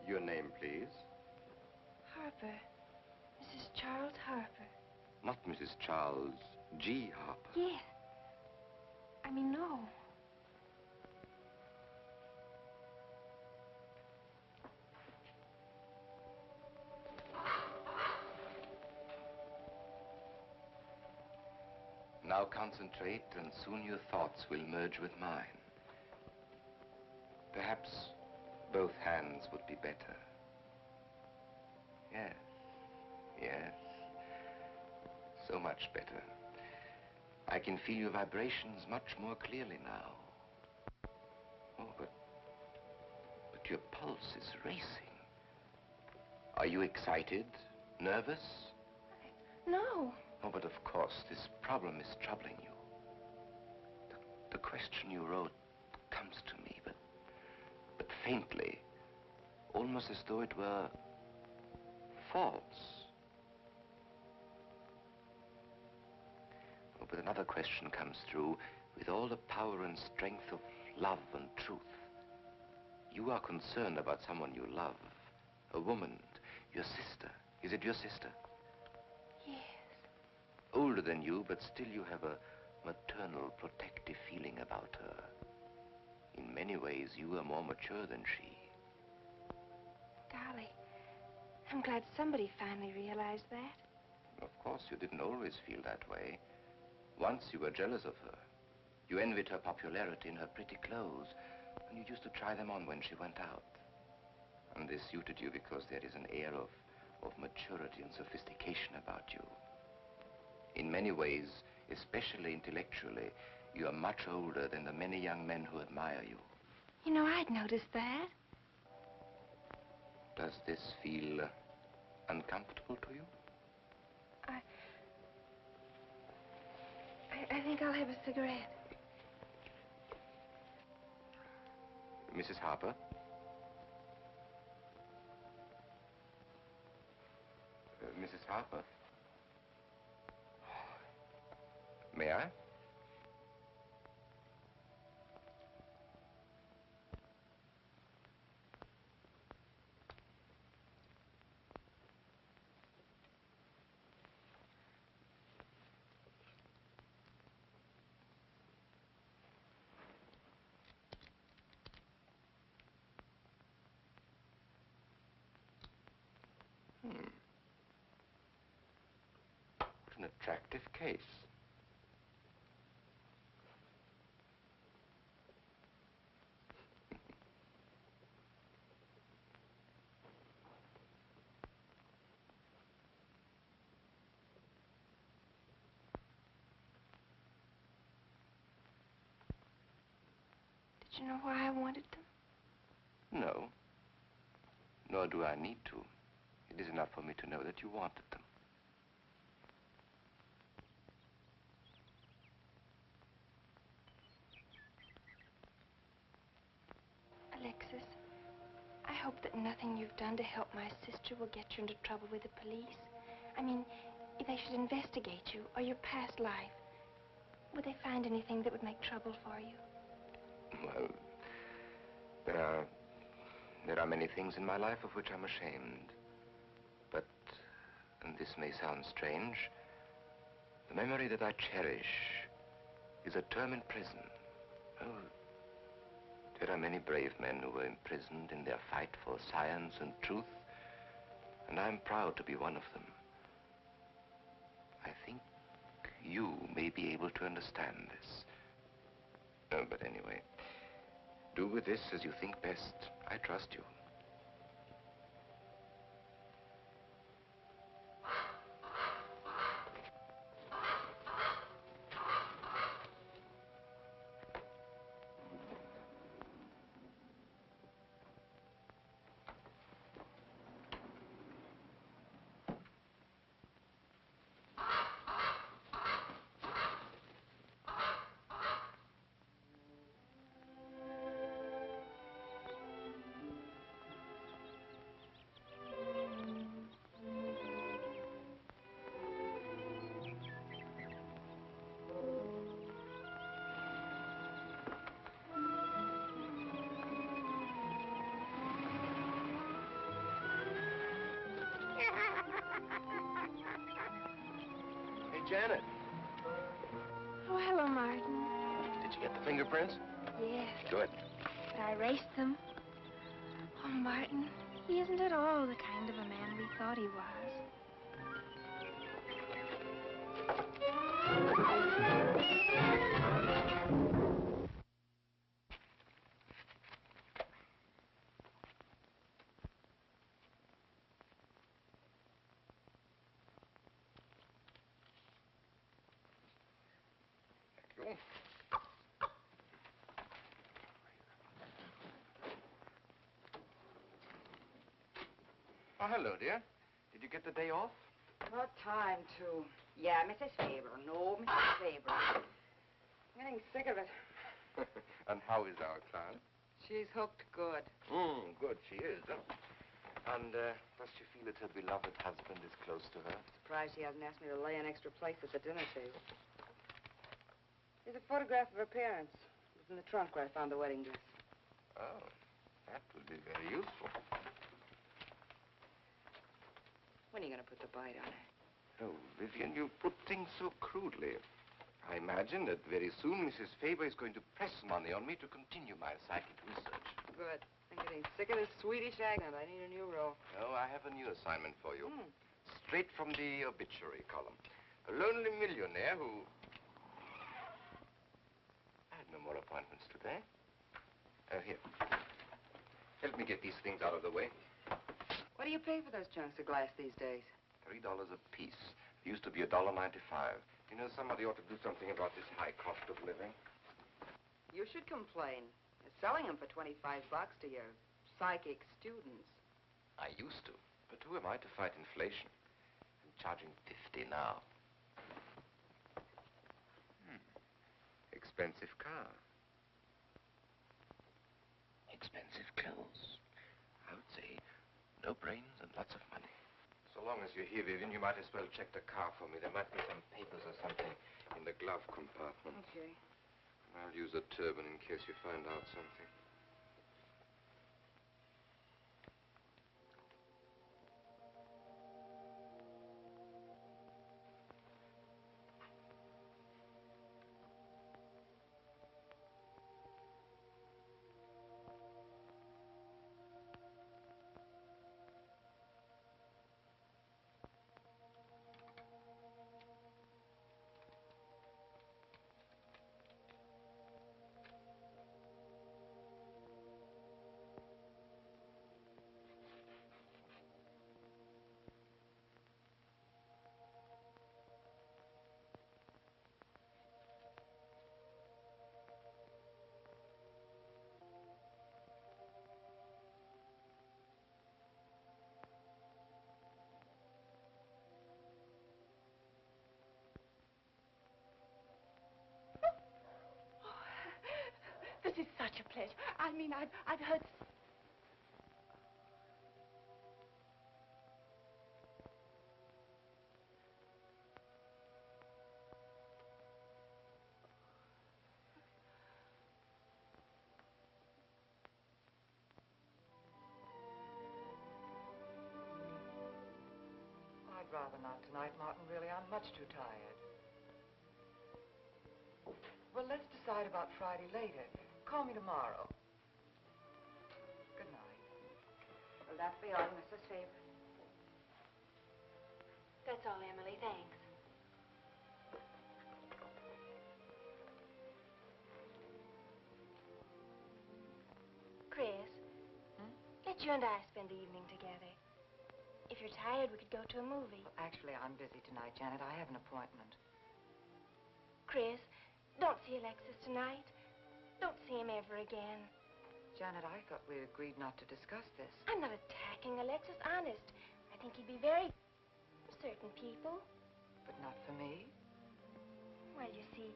Your name, please? Harper. Mrs. Charles Harper. Not Mrs. Charles G. Harper. Yes. I mean, no. Now concentrate, and soon your thoughts will merge with mine. Perhaps both hands would be better. Yes, yes. So much better. I can feel your vibrations much more clearly now. Oh, but your pulse is racing. Are you excited? Nervous? No. Oh, but of course, this problem is troubling you. The question you wrote comes to me, but faintly, almost as though it were false. Oh, but another question comes through with all the power and strength of love and truth. You are concerned about someone you love, a woman, your sister. Is it your sister? Yes. Older than you, but still you have a maternal, protective feeling about her. In many ways, you are more mature than she. Golly, I'm glad somebody finally realized that. Of course, you didn't always feel that way. Once you were jealous of her. You envied her popularity and her pretty clothes, and you used to try them on when she went out. And this suited you because there is an air of maturity and sophistication about you. In many ways, especially intellectually, you are much older than the many young men who admire you. You know, I'd noticed that. Does this feel uncomfortable to you? I think I'll have a cigarette. Mrs. Harper? Mrs. Harper? May I? What an attractive case. Did you know why I wanted them? No. Nor do I need to. It is enough for me to know that you wanted them. Alexis, I hope that nothing you've done to help my sister will get you into trouble with the police. I mean, if they should investigate you or your past life, would they find anything that would make trouble for you? Well, there are many things in my life of which I'm ashamed. But, and this may sound strange, the memory that I cherish is a term in prison. Oh, there are many brave men who were imprisoned in their fight for science and truth, and I'm proud to be one of them. I think you may be able to understand this. Oh, but anyway, do with this as you think best. I trust you. Janet. Oh, hello, Martin. Did you get the fingerprints? Yes, Good. but I erased them. Oh, Martin, he isn't at all the kind of a man we thought he was. Oh, hello, dear. Did you get the day off? What time to? Yeah, Mrs. Faber. No, Mrs. Faber. I'm getting sick of it. And how is our client? She's hooked good. Good, she is. Huh? And does she feel that her beloved husband is close to her? Surprised she hasn't asked me to lay an extra place at the dinner table. Here's a photograph of her parents. It was in the trunk where I found the wedding dress. Oh, that will be very useful. When are you going to put the bite on her? Oh, Vivian, you put things so crudely. I imagine that very soon Mrs. Faber is going to press money on me to continue my psychic research. Good. I'm getting sick of this Swedish accent. I need a new role. Oh, I have a new assignment for you. Straight from the obituary column. A lonely millionaire who... I had no more appointments today. Here. Help me get these things out of the way. What do you pay for those chunks of glass these days? $3 a piece. It used to be $1.95. You know, somebody ought to do something about this high cost of living. You should complain. You're selling them for $25 to your psychic students. I used to. But who am I to fight inflation? I'm charging $50 now. Expensive car. Expensive clothes. I would say no brains and lots of money. So long as you're here, Vivian, you might as well check the car for me. There might be some papers or something in the glove compartment. Okay. I'll use a turban in case you find out something. This is such a pleasure. I mean, I've heard... I'd rather not tonight, Martin, really. I'm much too tired. Well, let's decide about Friday later. Call me tomorrow. Good night. Will that be all, Mrs. Faber? That's all, Emily. Thanks. Chris, let you and I spend the evening together. If you're tired, we could go to a movie. Well, actually, I'm busy tonight, Janet. I have an appointment. Chris, don't see Alexis tonight. Don't see him ever again. Janet, I thought we agreed not to discuss this. I'm not attacking Alexis, honest. I think he'd be very for certain people. But not for me? Well, you see,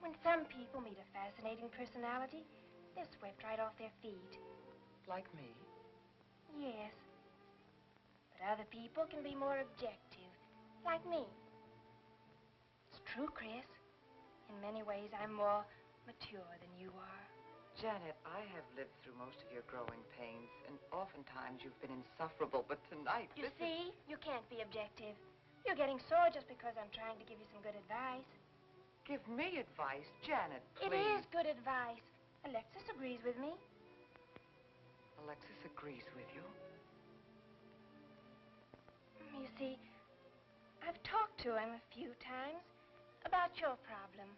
when some people meet a fascinating personality, they're swept right off their feet. Like me? Yes. But other people can be more objective, like me. It's true, Chris. In many ways, I'm more mature than you are. Janet, I have lived through most of your growing pains, and oftentimes you've been insufferable, but tonight... You see? You can't be objective. You're getting sore just because I'm trying to give you some good advice. Give me advice, Janet, please. It is good advice. Alexis agrees with me. Alexis agrees with you? You see, I've talked to him a few times about your problem.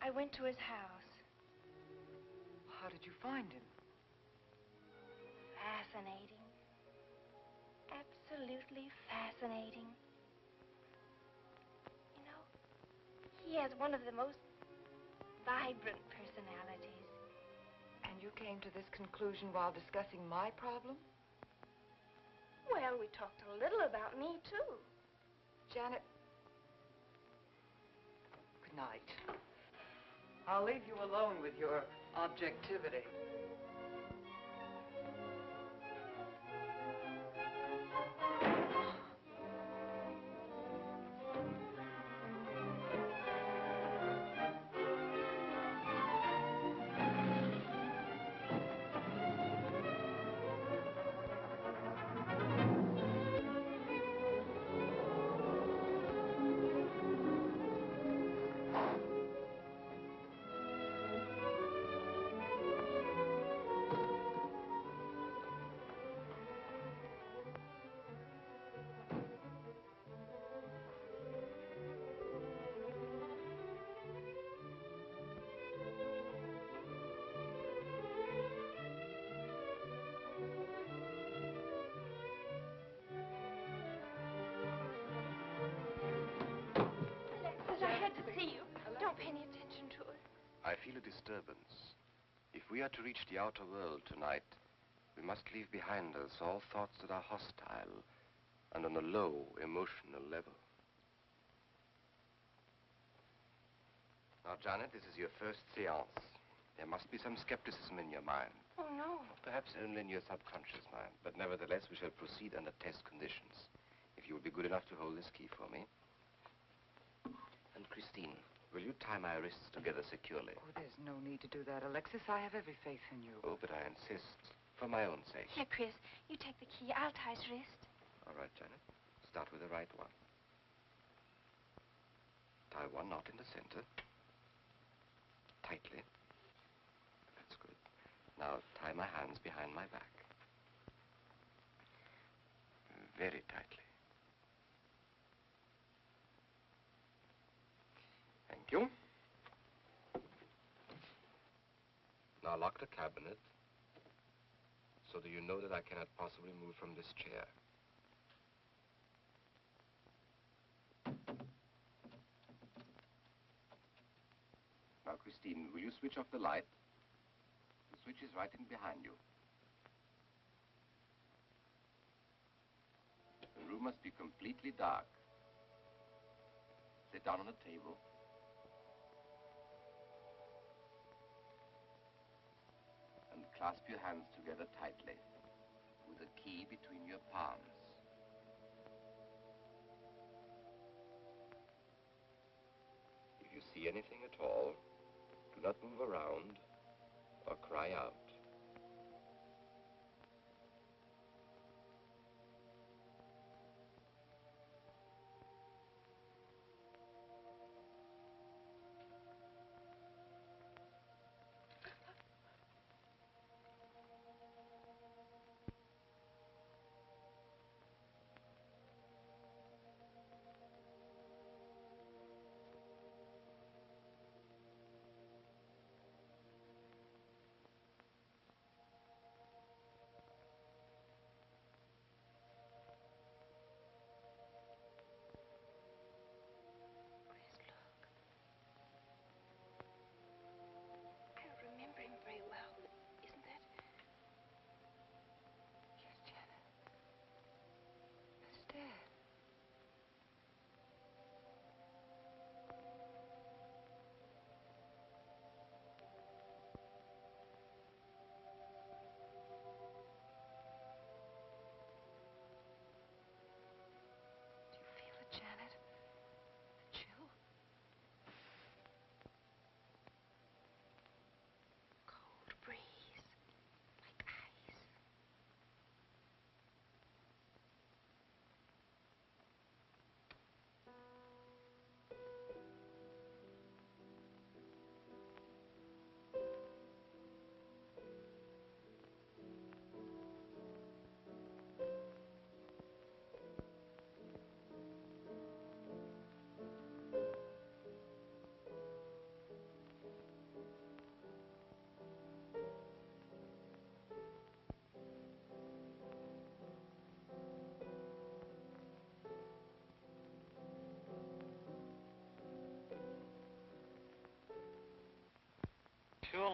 I went to his house. How did you find him? Fascinating. Absolutely fascinating. You know, he has one of the most vibrant personalities. And you came to this conclusion while discussing my problem? Well, we talked a little about me, too. Janet, good night. I'll leave you alone with your objectivity. I feel a disturbance. If we are to reach the outer world tonight, we must leave behind us all thoughts that are hostile and on a low emotional level. Now, Janet, this is your first seance. There must be some skepticism in your mind. Oh, no. Perhaps only in your subconscious mind. But nevertheless, we shall proceed under test conditions. If you will be good enough to hold this key for me. And Christine, will you tie my wrists together securely? Oh, there's no need to do that, Alexis. I have every faith in you. Oh, but I insist. For my own sake. Here, Chris, you take the key. I'll tie his wrist. All right, Janet. Start with the right one. Tie one knot in the center. Tightly. That's good. Now, tie my hands behind my back. Very tightly. Thank you. Now lock the cabinet. So do you know that I cannot possibly move from this chair? Now, Christine, will you switch off the light? The switch is right in behind you. The room must be completely dark. Sit down on a table. And clasp your hands together tightly, with the key between your palms. If you see anything at all, do not move around or cry out.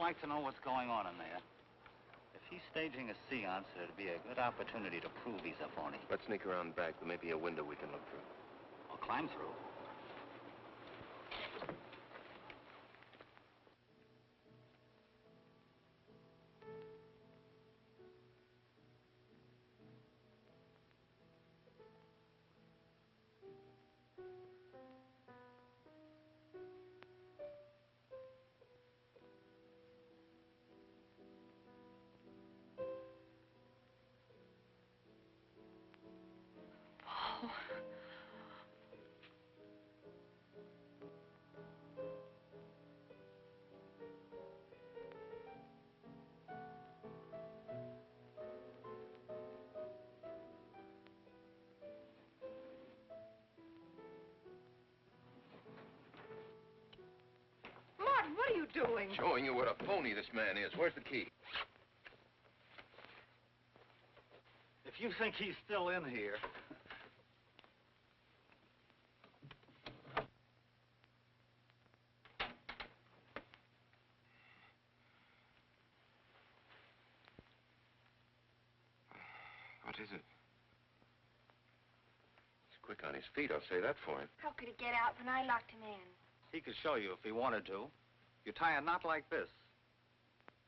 like to know what's going on in there. If he's staging a seance, it'd be a good opportunity to prove he's a phony. Let's sneak around back. There may be a window we can look through. I'll climb through. Martin, what are you doing? Showing you what a phony this man is. Where's the key? If you think he's still in here... What is it? He's quick on his feet, I'll say that for him. How could he get out when I locked him in? He could show you if he wanted to. You tie a knot like this.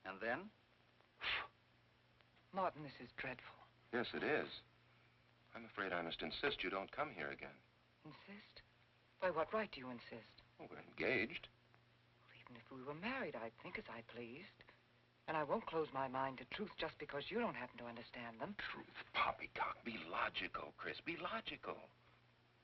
And then? Martin, this is dreadful. Yes, it is. I'm afraid I must insist you don't come here again. Insist? By what right do you insist? Oh, we're engaged. Well, even if we were married, I'd think as I pleased. And I won't close my mind to truth just because you don't happen to understand them. Truth, poppycock. Be logical, Chris. Be logical.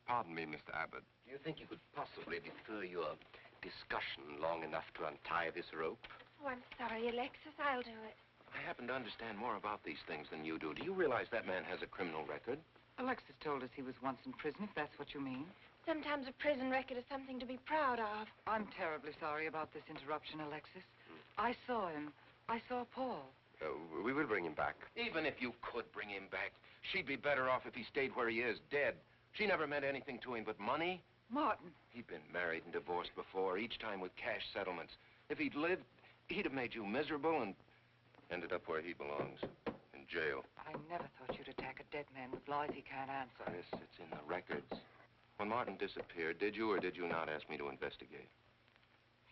Pardon me, Mr. Abbott. Do you think you could possibly defer your discussion long enough to untie this rope? Oh, I'm sorry, Alexis. I'll do it. I happen to understand more about these things than you do. Do you realize that man has a criminal record? Alexis told us he was once in prison, if that's what you mean. Sometimes a prison record is something to be proud of. I'm terribly sorry about this interruption, Alexis. I saw him. I saw Paul. We will bring him back. Even if you could bring him back, she'd be better off if he stayed where he is, dead. She never meant anything to him but money. Martin. He'd been married and divorced before, each time with cash settlements. If he'd lived, he'd have made you miserable and ended up where he belongs, in jail. I never thought you'd attack a dead man with lies he can't answer. Yes, it's in the records. When Martin disappeared, did you or did you not ask me to investigate?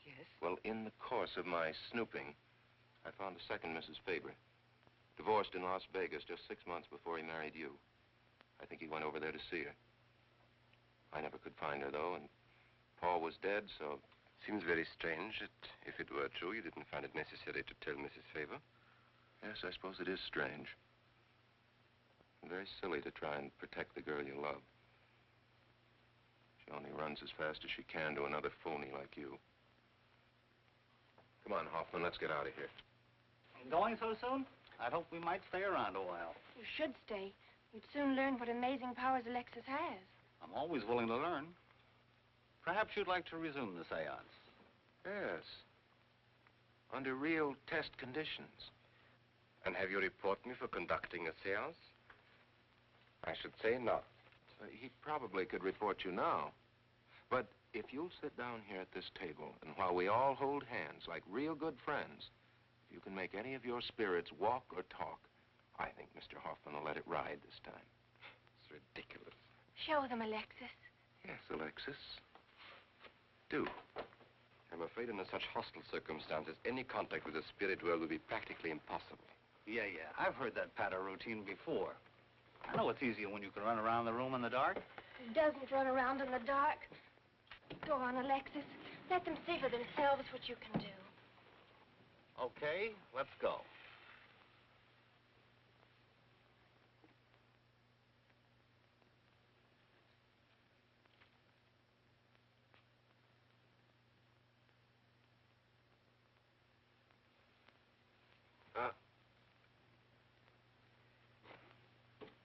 Yes. Well, in the course of my snooping, I found a second Mrs. Faber, divorced in Las Vegas just 6 months before he married you. I think he went over there to see her. I never could find her, though, and Paul was dead, so... Seems very strange that if it were true, you didn't find it necessary to tell Mrs. Faber. Yes, I suppose it is strange. And very silly to try and protect the girl you love. She only runs as fast as she can to another phony like you. Come on, Hoffman, let's get out of here. Going so soon? I hope we might stay around a while. You should stay. You'd soon learn what amazing powers Alexis has. I'm always willing to learn. Perhaps you'd like to resume the seance. Yes. Under real test conditions. And have you report me for conducting a seance? I should say not. He probably could report you now. But if you'll sit down here at this table, and while we all hold hands like real good friends, if you can make any of your spirits walk or talk, I think Mr. Hoffman will let it ride this time. It's ridiculous. Show them, Alexis. Yes, Alexis. Do. I'm afraid under such hostile circumstances, any contact with the spirit world will be practically impossible. Yeah. I've heard that patter routine before. I know it's easier when you can run around the room in the dark. Who doesn't run around in the dark? Go on, Alexis. Let them see for themselves what you can do. Okay, let's go.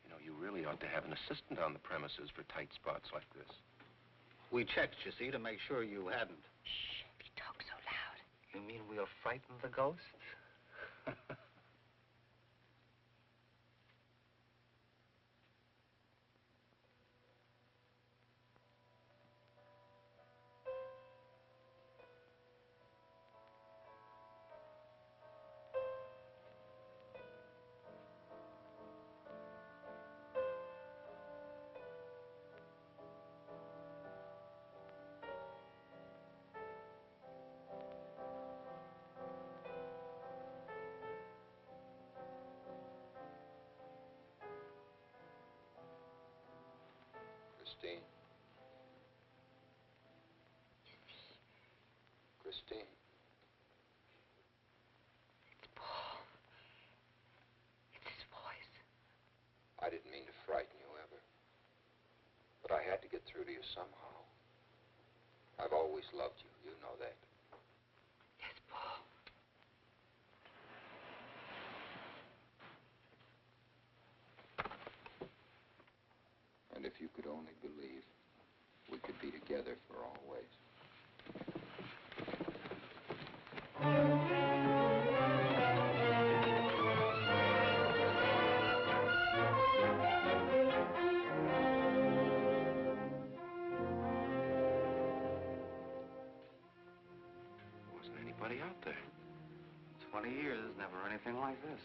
You know, you really ought to have an assistant on the premises for tight spots like this. We checked, you see, to make sure you hadn't. Shh, he talks so loud. You mean we'll frighten the ghosts? Christine. Christine. It's Paul. It's his voice. I didn't mean to frighten you ever. But I had to get through to you somehow. I've always loved you. You know that. Yes, Paul. And if you could only believe, we could be together for always. Wasn't anybody out there. 20 years, never anything like this.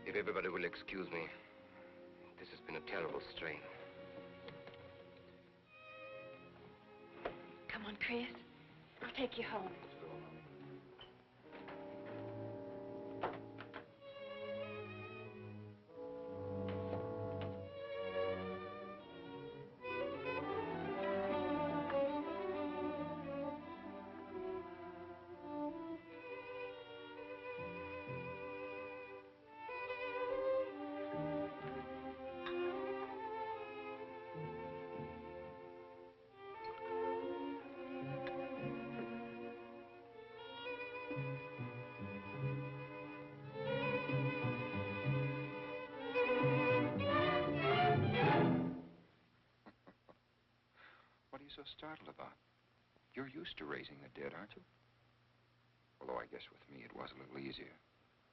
If everybody will excuse me, this has been a terrible strain. Come on, Chris. I'll take you home. What are you so startled about? You're used to raising the dead, aren't you? Although I guess with me it was a little easier,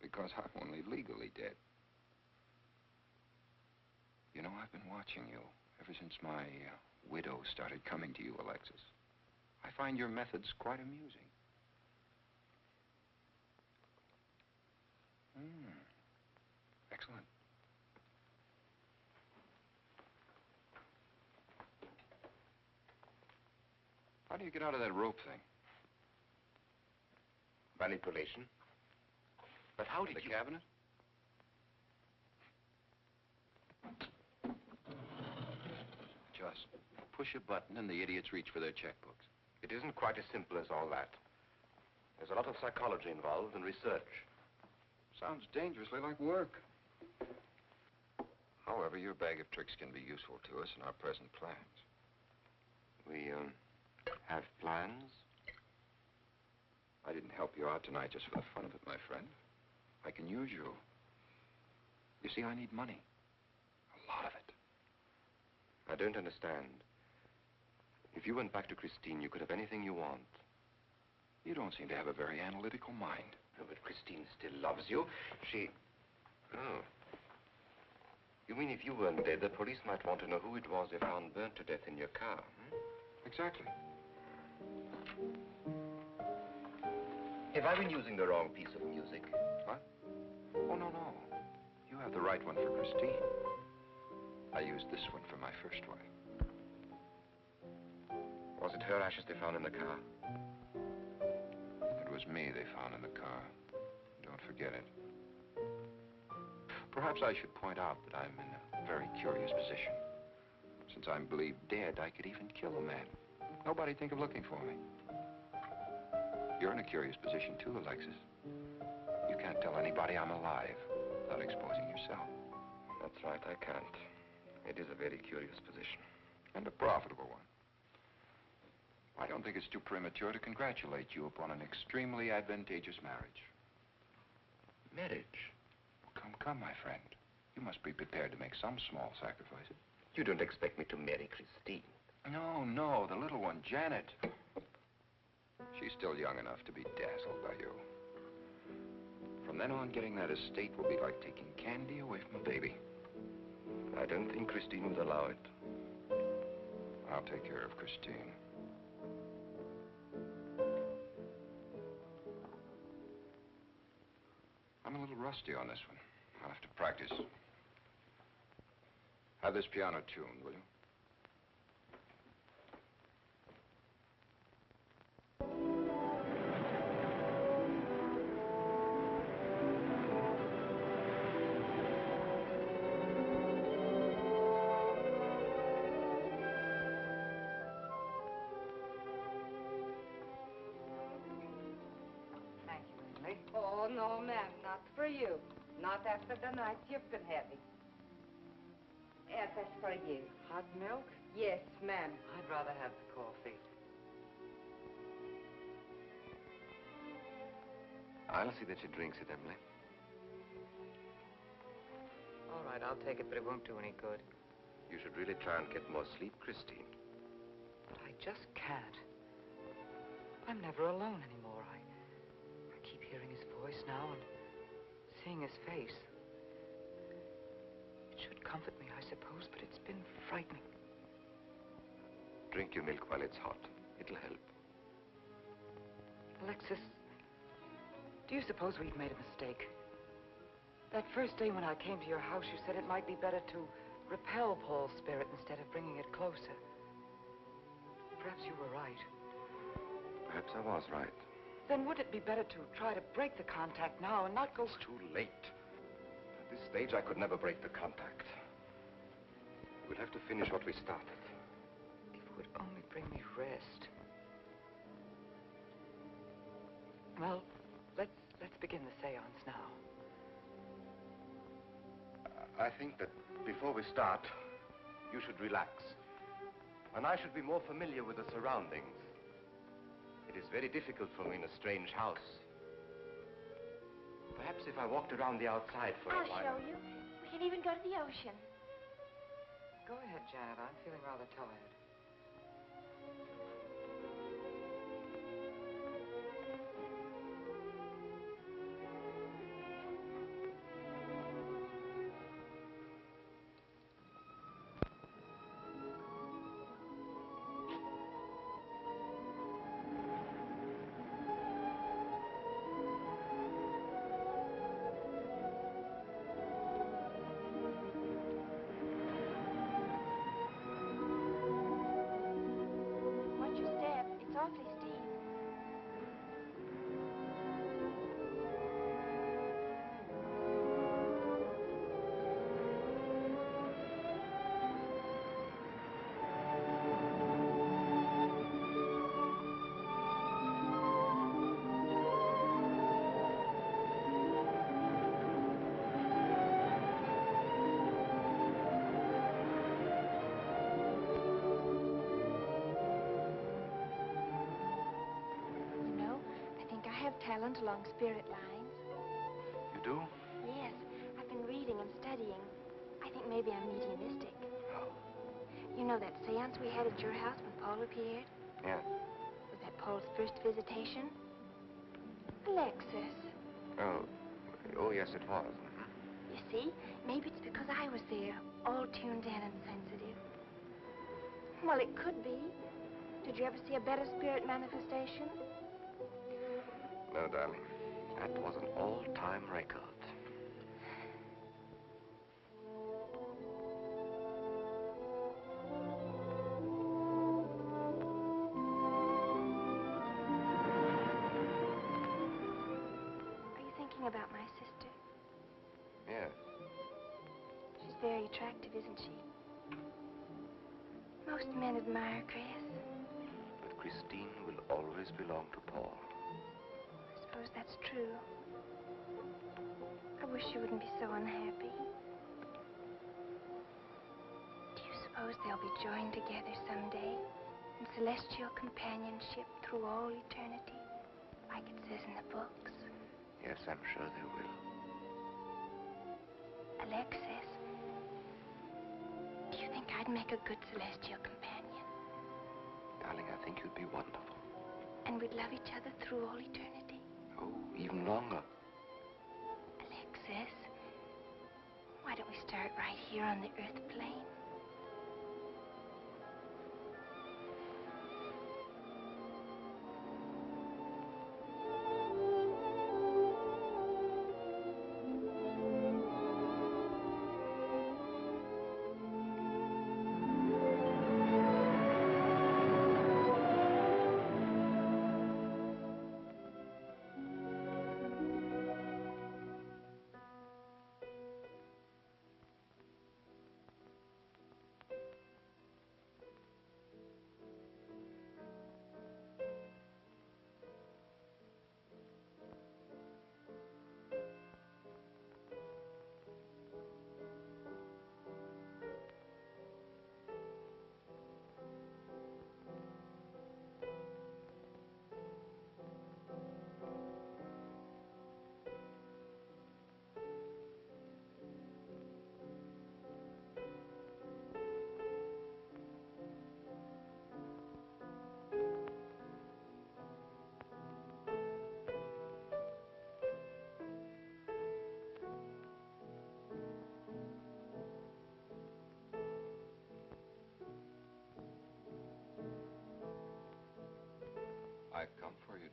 because I'm only legally dead. You know, I've been watching you ever since my widow started coming to you, Alexis. I find your methods quite amusing. Excellent. How do you get out of that rope thing? Manipulation. But how did the cabinet? Just push a button and the idiots reach for their checkbooks. It isn't quite as simple as all that. There's a lot of psychology involved and research. Sounds dangerously like work. However, your bag of tricks can be useful to us in our present plans. We, have plans? I didn't help you out tonight just for the fun of it, my friend. I can use you. You see, I need money. A lot of it. I don't understand. If you went back to Christine, you could have anything you want. You don't seem to have a very analytical mind. No, but Christine still loves you. She... Oh. You mean if you weren't dead, the police might want to know who it was they found burnt to death in your car, hmm? Exactly. Have I been using the wrong piece of music? What? Oh, no. You have the right one for Christine. I used this one for my first wife. Was it her ashes they found in the car? It was me they found in the car. Don't forget it. Perhaps I should point out that I'm in a very curious position. Since I'm believed dead, I could even kill a man. Nobody'd think of looking for me. You're in a curious position, too, Alexis. You can't tell anybody I'm alive without exposing yourself. That's right, I can't. It is a very curious position. And a profitable one. I don't think it's too premature to congratulate you upon an extremely advantageous marriage. Marriage? Well, come, my friend. You must be prepared to make some small sacrifices. You don't expect me to marry Christine? No, the little one, Janet. She's still young enough to be dazzled by you. From then on, getting that estate will be like taking candy away from a baby. I don't think Christine would allow it. I'll take care of Christine. I'm a little rusty on this one. I'll have to practice. Have this piano tuned, will you? Oh, no, ma'am, not for you. Not after the night you've been having. Yes, that's for you. Hot milk? Yes, ma'am. I'd rather have the coffee. I'll see that she drinks it, Emily. All right, I'll take it, but it won't do any good. You should really try and get more sleep, Christine. But I just can't. I'm never alone anymore. I keep hearing his voice now and seeing his face. It should comfort me, I suppose, but it's been frightening. Drink your milk while it's hot. It'll help. Alexis, do you suppose we've made a mistake? That first day when I came to your house, you said it might be better to repel Paul's spirit instead of bringing it closer. Perhaps you were right. Perhaps I was right. Then would it be better to try to break the contact now and not go... It's too late. At this stage, I could never break the contact. We'll have to finish what we started. If it would only bring me rest. Well, let's begin the seance now. I think that before we start, you should relax. And I should be more familiar with the surroundings. It is very difficult for me in a strange house. Perhaps if I walked around the outside for a while... I'll show you. We can even go to the ocean. Go ahead, Janet. I'm feeling rather tired. Watch your step. It's awfully steep. You know, I think I have talent along spirit lines. You do? Yes, I've been reading and studying. I think maybe I'm mediumistic. You know that seance we had at your house when Paul appeared? Yeah. Was that Paul's first visitation? Alexis. Oh, yes, it was. You see, maybe it's because I was there, all tuned in and sensitive. Well, it could be. Did you ever see a better spirit manifestation? No, darling. That was an all-time record. Are you thinking about my sister? Yes. She's very attractive, isn't she? Most men admire Chris. But Christine will always belong to Paul. I suppose that's true. I wish you wouldn't be so unhappy. Do you suppose they'll be joined together someday in celestial companionship through all eternity, like it says in the books? Yes, I'm sure they will. Alexis, do you think I'd make a good celestial companion? Darling, I think you'd be wonderful. And we'd love each other through all eternity? Oh, even longer. Alexis, why don't we start right here on the earth plane?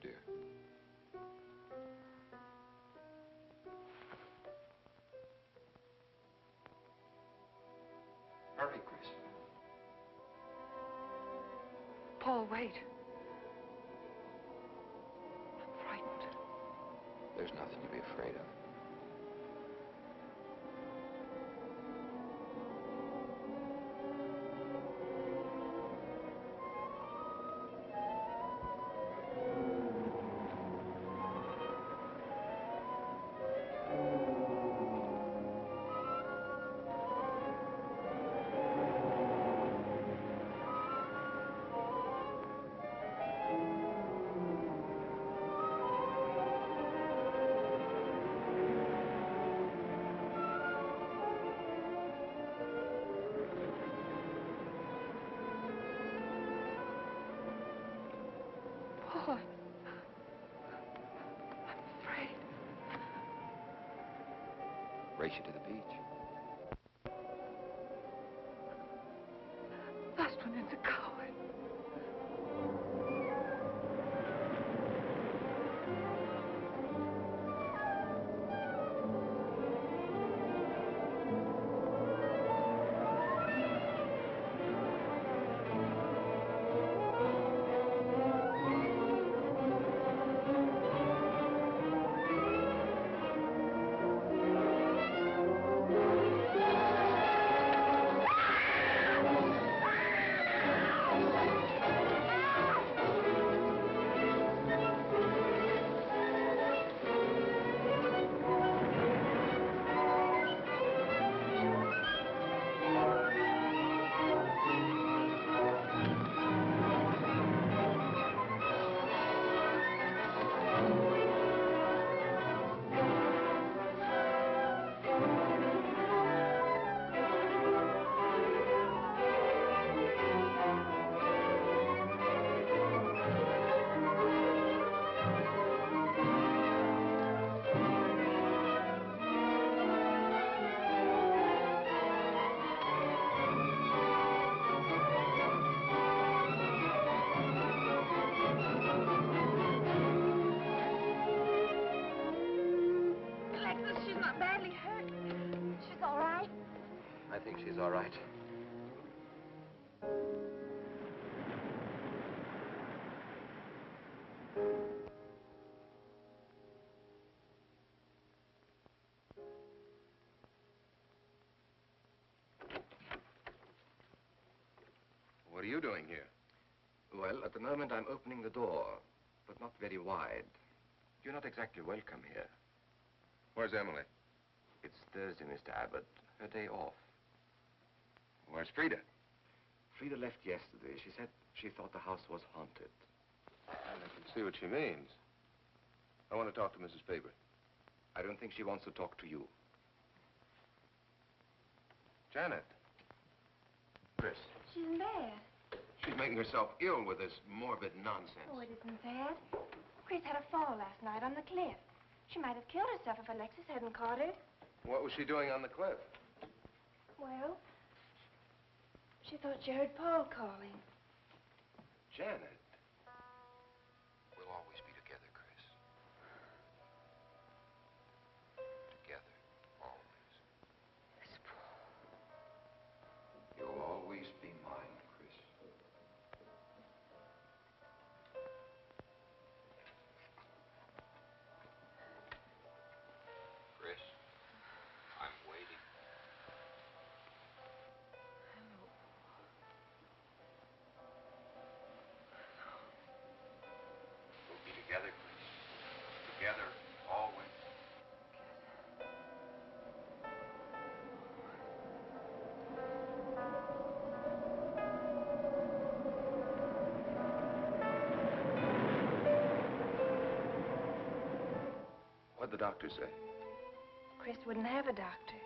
you, dear. Hurry, Chris. Paul, wait. I'm frightened. There's nothing to be afraid of. Paul, I'm afraid. Race you to the beach. Last one is a coward. Alexis, she's not badly hurt. She's all right. I think she's all right. What are you doing here? Well, at the moment I'm opening the door, but not very wide. You're not exactly welcome here. Where's Emily? It's Thursday, Mr. Abbott. Her day off. Where's Frida? Frida left yesterday. She said she thought the house was haunted. I can see what she means. I want to talk to Mrs. Faber. I don't think she wants to talk to you. Janet. Chris. She's in bed. She's making herself ill with this morbid nonsense. Oh, it isn't bad. Chris had a fall last night on the cliff. She might have killed herself if Alexis hadn't caught her. What was she doing on the cliff? Well, she thought she heard Paul calling. Janet. We'll always be together, Chris. Together, always. Miss Paul. You'll always be mine, Chris. Chris, I'm waiting. We'll be together, Chris. Together, always. What'd the doctor say? Chris wouldn't have a doctor.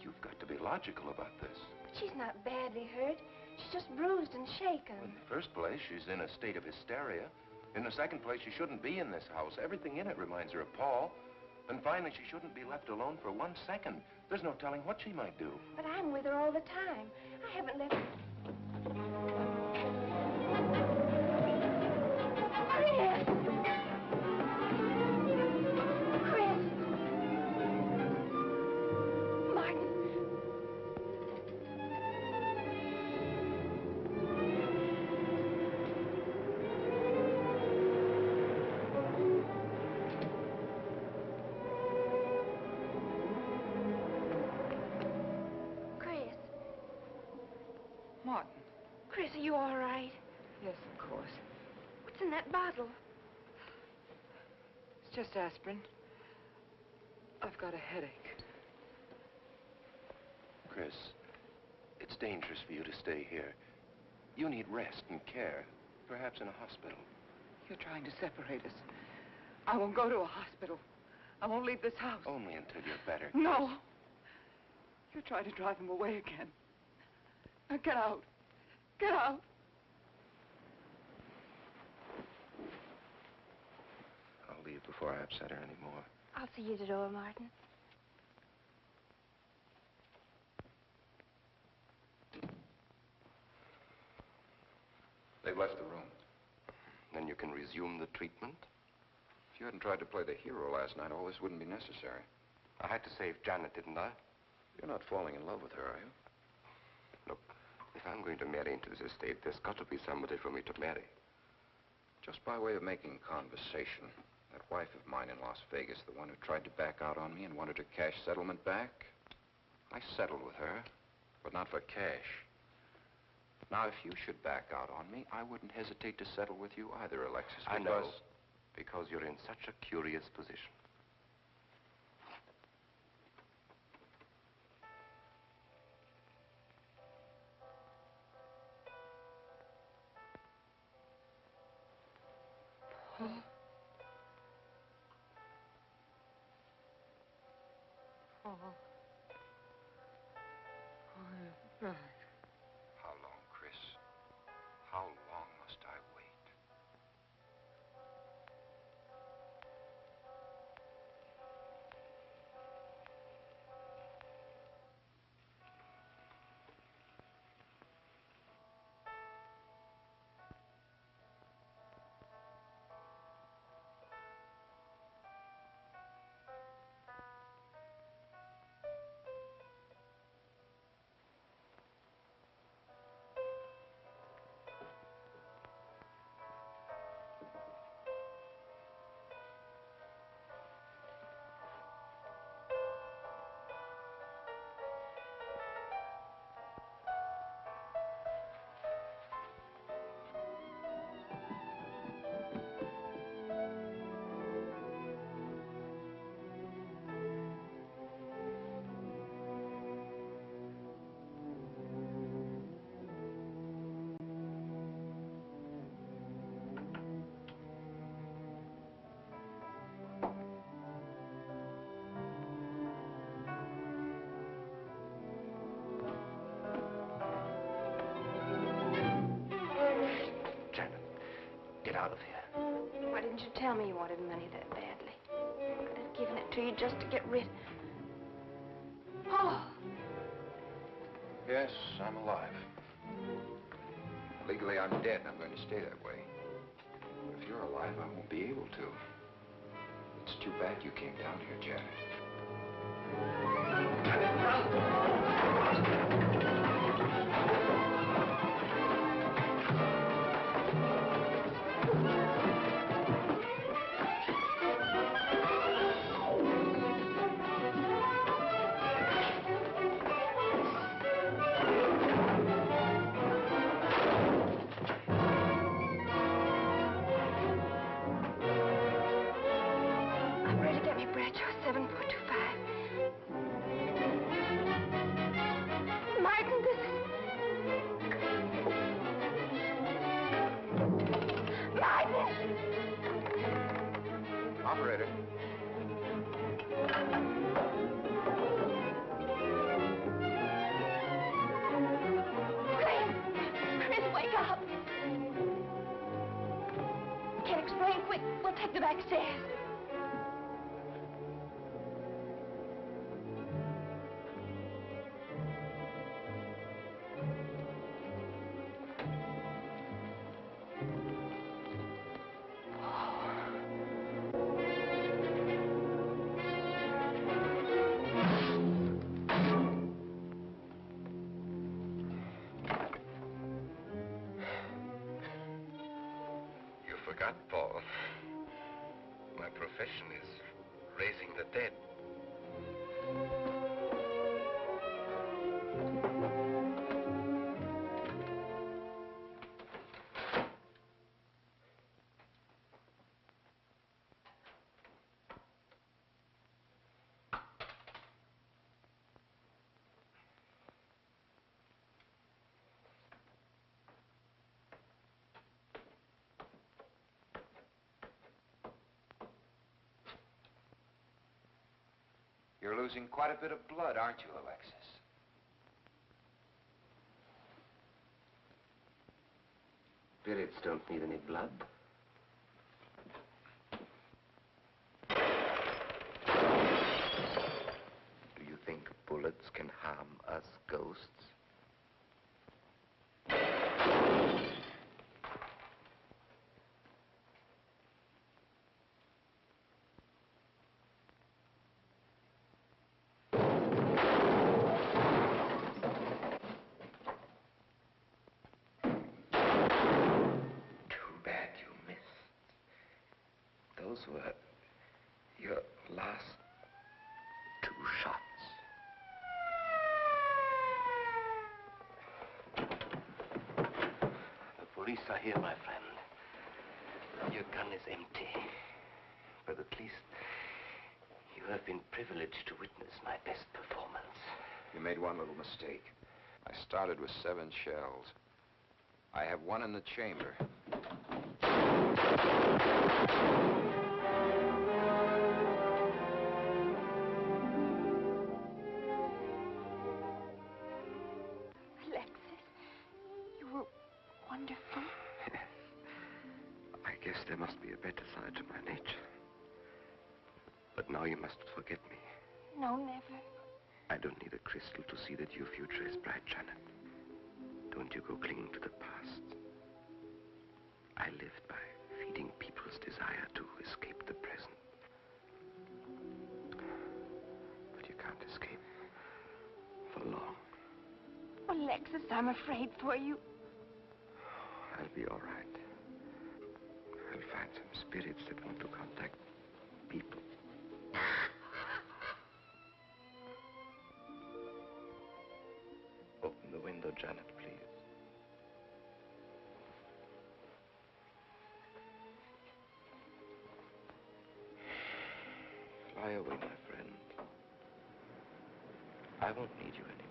You've got to be logical about this. But she's not badly hurt. She's just bruised and shaken. In the first place, she's in a state of hysteria. In the second place, she shouldn't be in this house. Everything in it reminds her of Paul. And finally, she shouldn't be left alone for 1 second. There's no telling what she might do. But I'm with her all the time. I haven't left... Maria! Martin. Chris, are you all right? Yes, of course. What's in that bottle? It's just aspirin. I've got a headache. Chris, it's dangerous for you to stay here. You need rest and care, perhaps in a hospital. You're trying to separate us. I won't go to a hospital. I won't leave this house. Only until you're better. No. You're trying to drive him away again. Now get out. Get out. I'll leave before I upset her anymore. I'll see you at the door, Martin. They've left the room. Then you can resume the treatment? If you hadn't tried to play the hero last night, all this wouldn't be necessary. I had to save Janet, didn't I? You're not falling in love with her, are you? Look, if I'm going to marry into this estate, there's got to be somebody for me to marry. Just by way of making conversation, that wife of mine in Las Vegas, the one who tried to back out on me and wanted her cash settlement back, I settled with her, but not for cash. Now, if you should back out on me, I wouldn't hesitate to settle with you either, Alexis, I know, because you're in such a curious position. Paul. Paul. Oh, you're right. How long, Chris? How long must I wait? Out of here. Why didn't you tell me you wanted money that badly? I could have given it to you just to get rid. Paul! Yes, I'm alive. Legally, I'm dead, and I'm going to stay that way. But if you're alive, I won't be able to. It's too bad you came down here, Janet. Operator. Chris, wake up! Can't explain. Quick, we'll take the back stairs. Forgot, Paul. My profession is raising the dead. You're losing quite a bit of blood, aren't you, Alexis? Spirits don't need any blood. Do you think bullets can harm us ghosts? Those were your last 2 shots. The police are here, my friend. Your gun is empty. But at least you have been privileged to witness my best performance. You made one little mistake. I started with 7 shells. I have 1 in the chamber. Alexis, you were wonderful. I guess there must be a better side to my nature. But now you must forget me. No, never. I don't need a crystal to see that your future is bright, Janet. Don't you go clinging to the past. I lived by feeding people's desire to escape the present. But you can't escape for long. Alexis, I'm afraid for you. I'll be all right. I'll find some spirits that want to contact people. Open the window, Janet, please. Fly away, my friend. I won't need you anymore.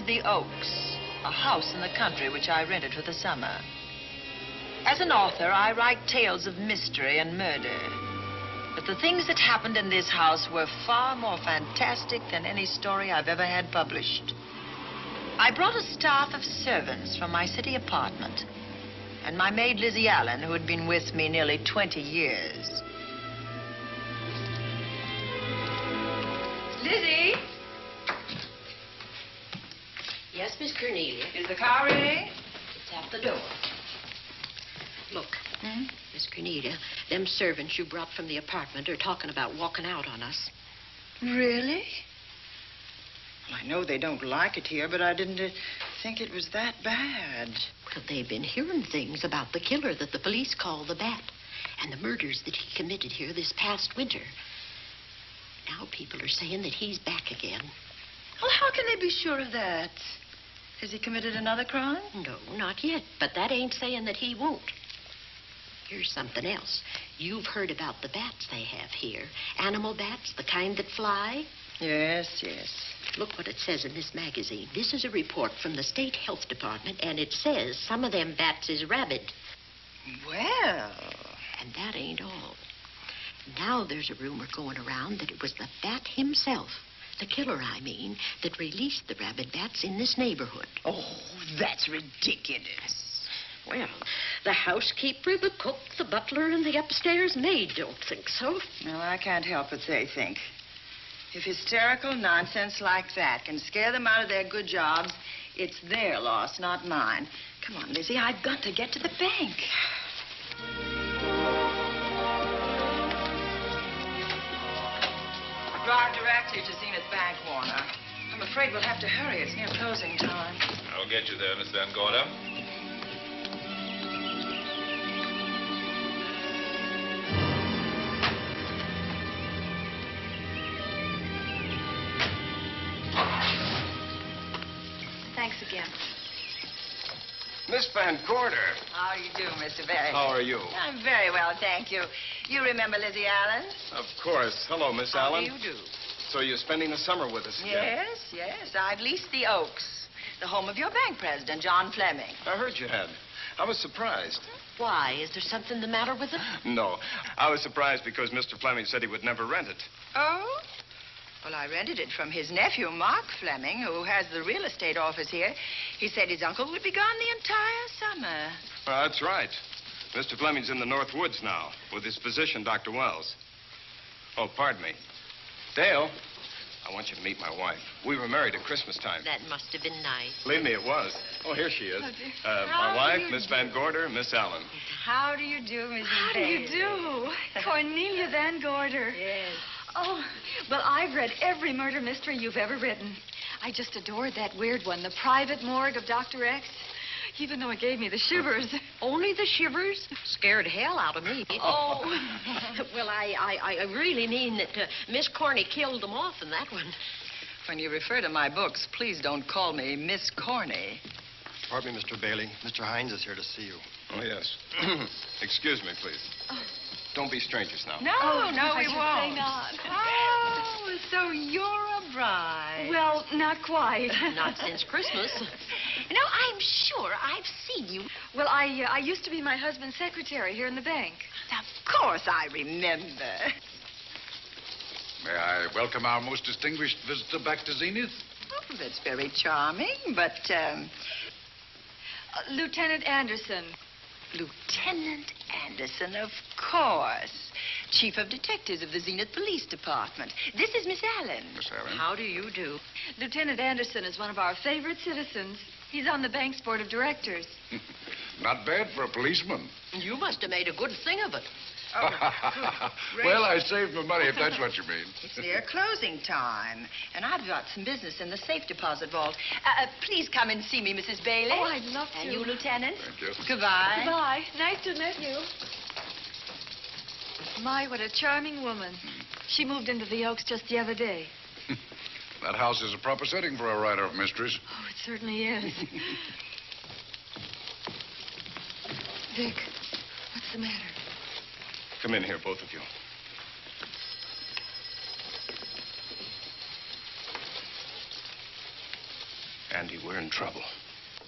The Oaks, a house in the country which I rented for the summer. As an author, I write tales of mystery and murder. But the things that happened in this house were far more fantastic than any story I've ever had published. I brought a staff of servants from my city apartment, and my maid Lizzie Allen, who had been with me nearly 20 years. Lizzie? Yes, Miss Cornelia. Is the car ready? It's at the door. Look, Miss Cornelia, them servants you brought from the apartment are talking about walking out on us. Really? Well, I know they don't like it here, but I didn't think it was that bad. Well, they've been hearing things about the killer that the police call the Bat and the murders that he committed here this past winter. Now people are saying that he's back again. Well, how can they be sure of that? Has he committed another crime? No, not yet. But that ain't saying that he won't. Here's something else. You've heard about the bats they have here. Animal bats, the kind that fly. Yes, yes. Look what it says in this magazine. This is a report from the State Health Department, and it says some of them bats is rabid. Well. And that ain't all. Now there's a rumor going around that it was the bat himself, the killer, I mean, that released the rabid bats in this neighborhood. Oh, that's ridiculous. Well, the housekeeper, the cook, the butler, and the upstairs maid don't think so. Well, I can't help but they think. If hysterical nonsense like that can scare them out of their good jobs, it's their loss, not mine. Come on, Lizzie, I've got to get to the bank. Drive directly to Zenith Bank, Warner. I'm afraid we'll have to hurry. It's near closing time. I'll get you there, Miss Van Gorder. Thanks again. Miss Van Gorder. How do you do, Mr. Barry? How are you? I'm very well, thank you. You remember Lizzie Allen? Of course. Hello, Miss Allen. How do you do? So you're spending the summer with us again? Yes, yes. I've leased the Oaks, the home of your bank president, John Fleming. I heard you had. I was surprised. Why? Is there something the matter with it? No. I was surprised because Mr. Fleming said he would never rent it. Oh? Well, I rented it from his nephew, Mark Fleming, who has the real estate office here. He said his uncle would be gone the entire summer. Well, that's right. Mr. Fleming's in the North Woods now with his physician, Dr. Wells. Oh, pardon me. Dale, I want you to meet my wife. We were married at Christmas time. That must have been nice. Believe me, it was. Oh, here she is. Oh, dear. My How wife, do you Miss Van Gorder, Miss Allen. How do you do, Mrs. How do you do? Cornelia Van Gorder. Yes. Oh, well, I've read every murder mystery you've ever written. I just adored that weird one, The Private Morgue of Dr. X. Even though it gave me the shivers. Only the shivers? Scared hell out of me. Oh. Well, I really mean that Miss Corney killed them off in that one. When you refer to my books, please don't call me Miss Corney. Pardon me, Mr. Bailey. Mr. Hines is here to see you. Oh, yes. Excuse me, please. Don't be strangers now. No, Oh, no, I we should won't. say not. Oh, so you're a bride. Well, not quite. Not since Christmas. No, I'm sure I've seen you. Well, I used to be my husband's secretary here in the bank. Of course I remember. May I welcome our most distinguished visitor back to Zenith? Oh, that's very charming, but, Lieutenant Anderson. Lieutenant Anderson, of course. Chief of Detectives of the Zenith Police Department. This is Miss Allen. Miss Allen. How do you do? Lieutenant Anderson is one of our favorite citizens. He's on the bank's board of directors. Not bad for a policeman. You must have made a good thing of it. Well, I saved my money, if that's what you mean. It's near closing time, and I've got some business in the safe deposit vault. Please come and see me, Mrs. Bailey. Oh, I'd love to. And you, Lieutenant. Thank you. Goodbye. Goodbye. Nice to meet you. My, what a charming woman. She moved into the Oaks just the other day. That house is a proper setting for a writer of mysteries. Oh, it certainly is. Vic, what's the matter? Come in here, both of you. Andy, we're in trouble.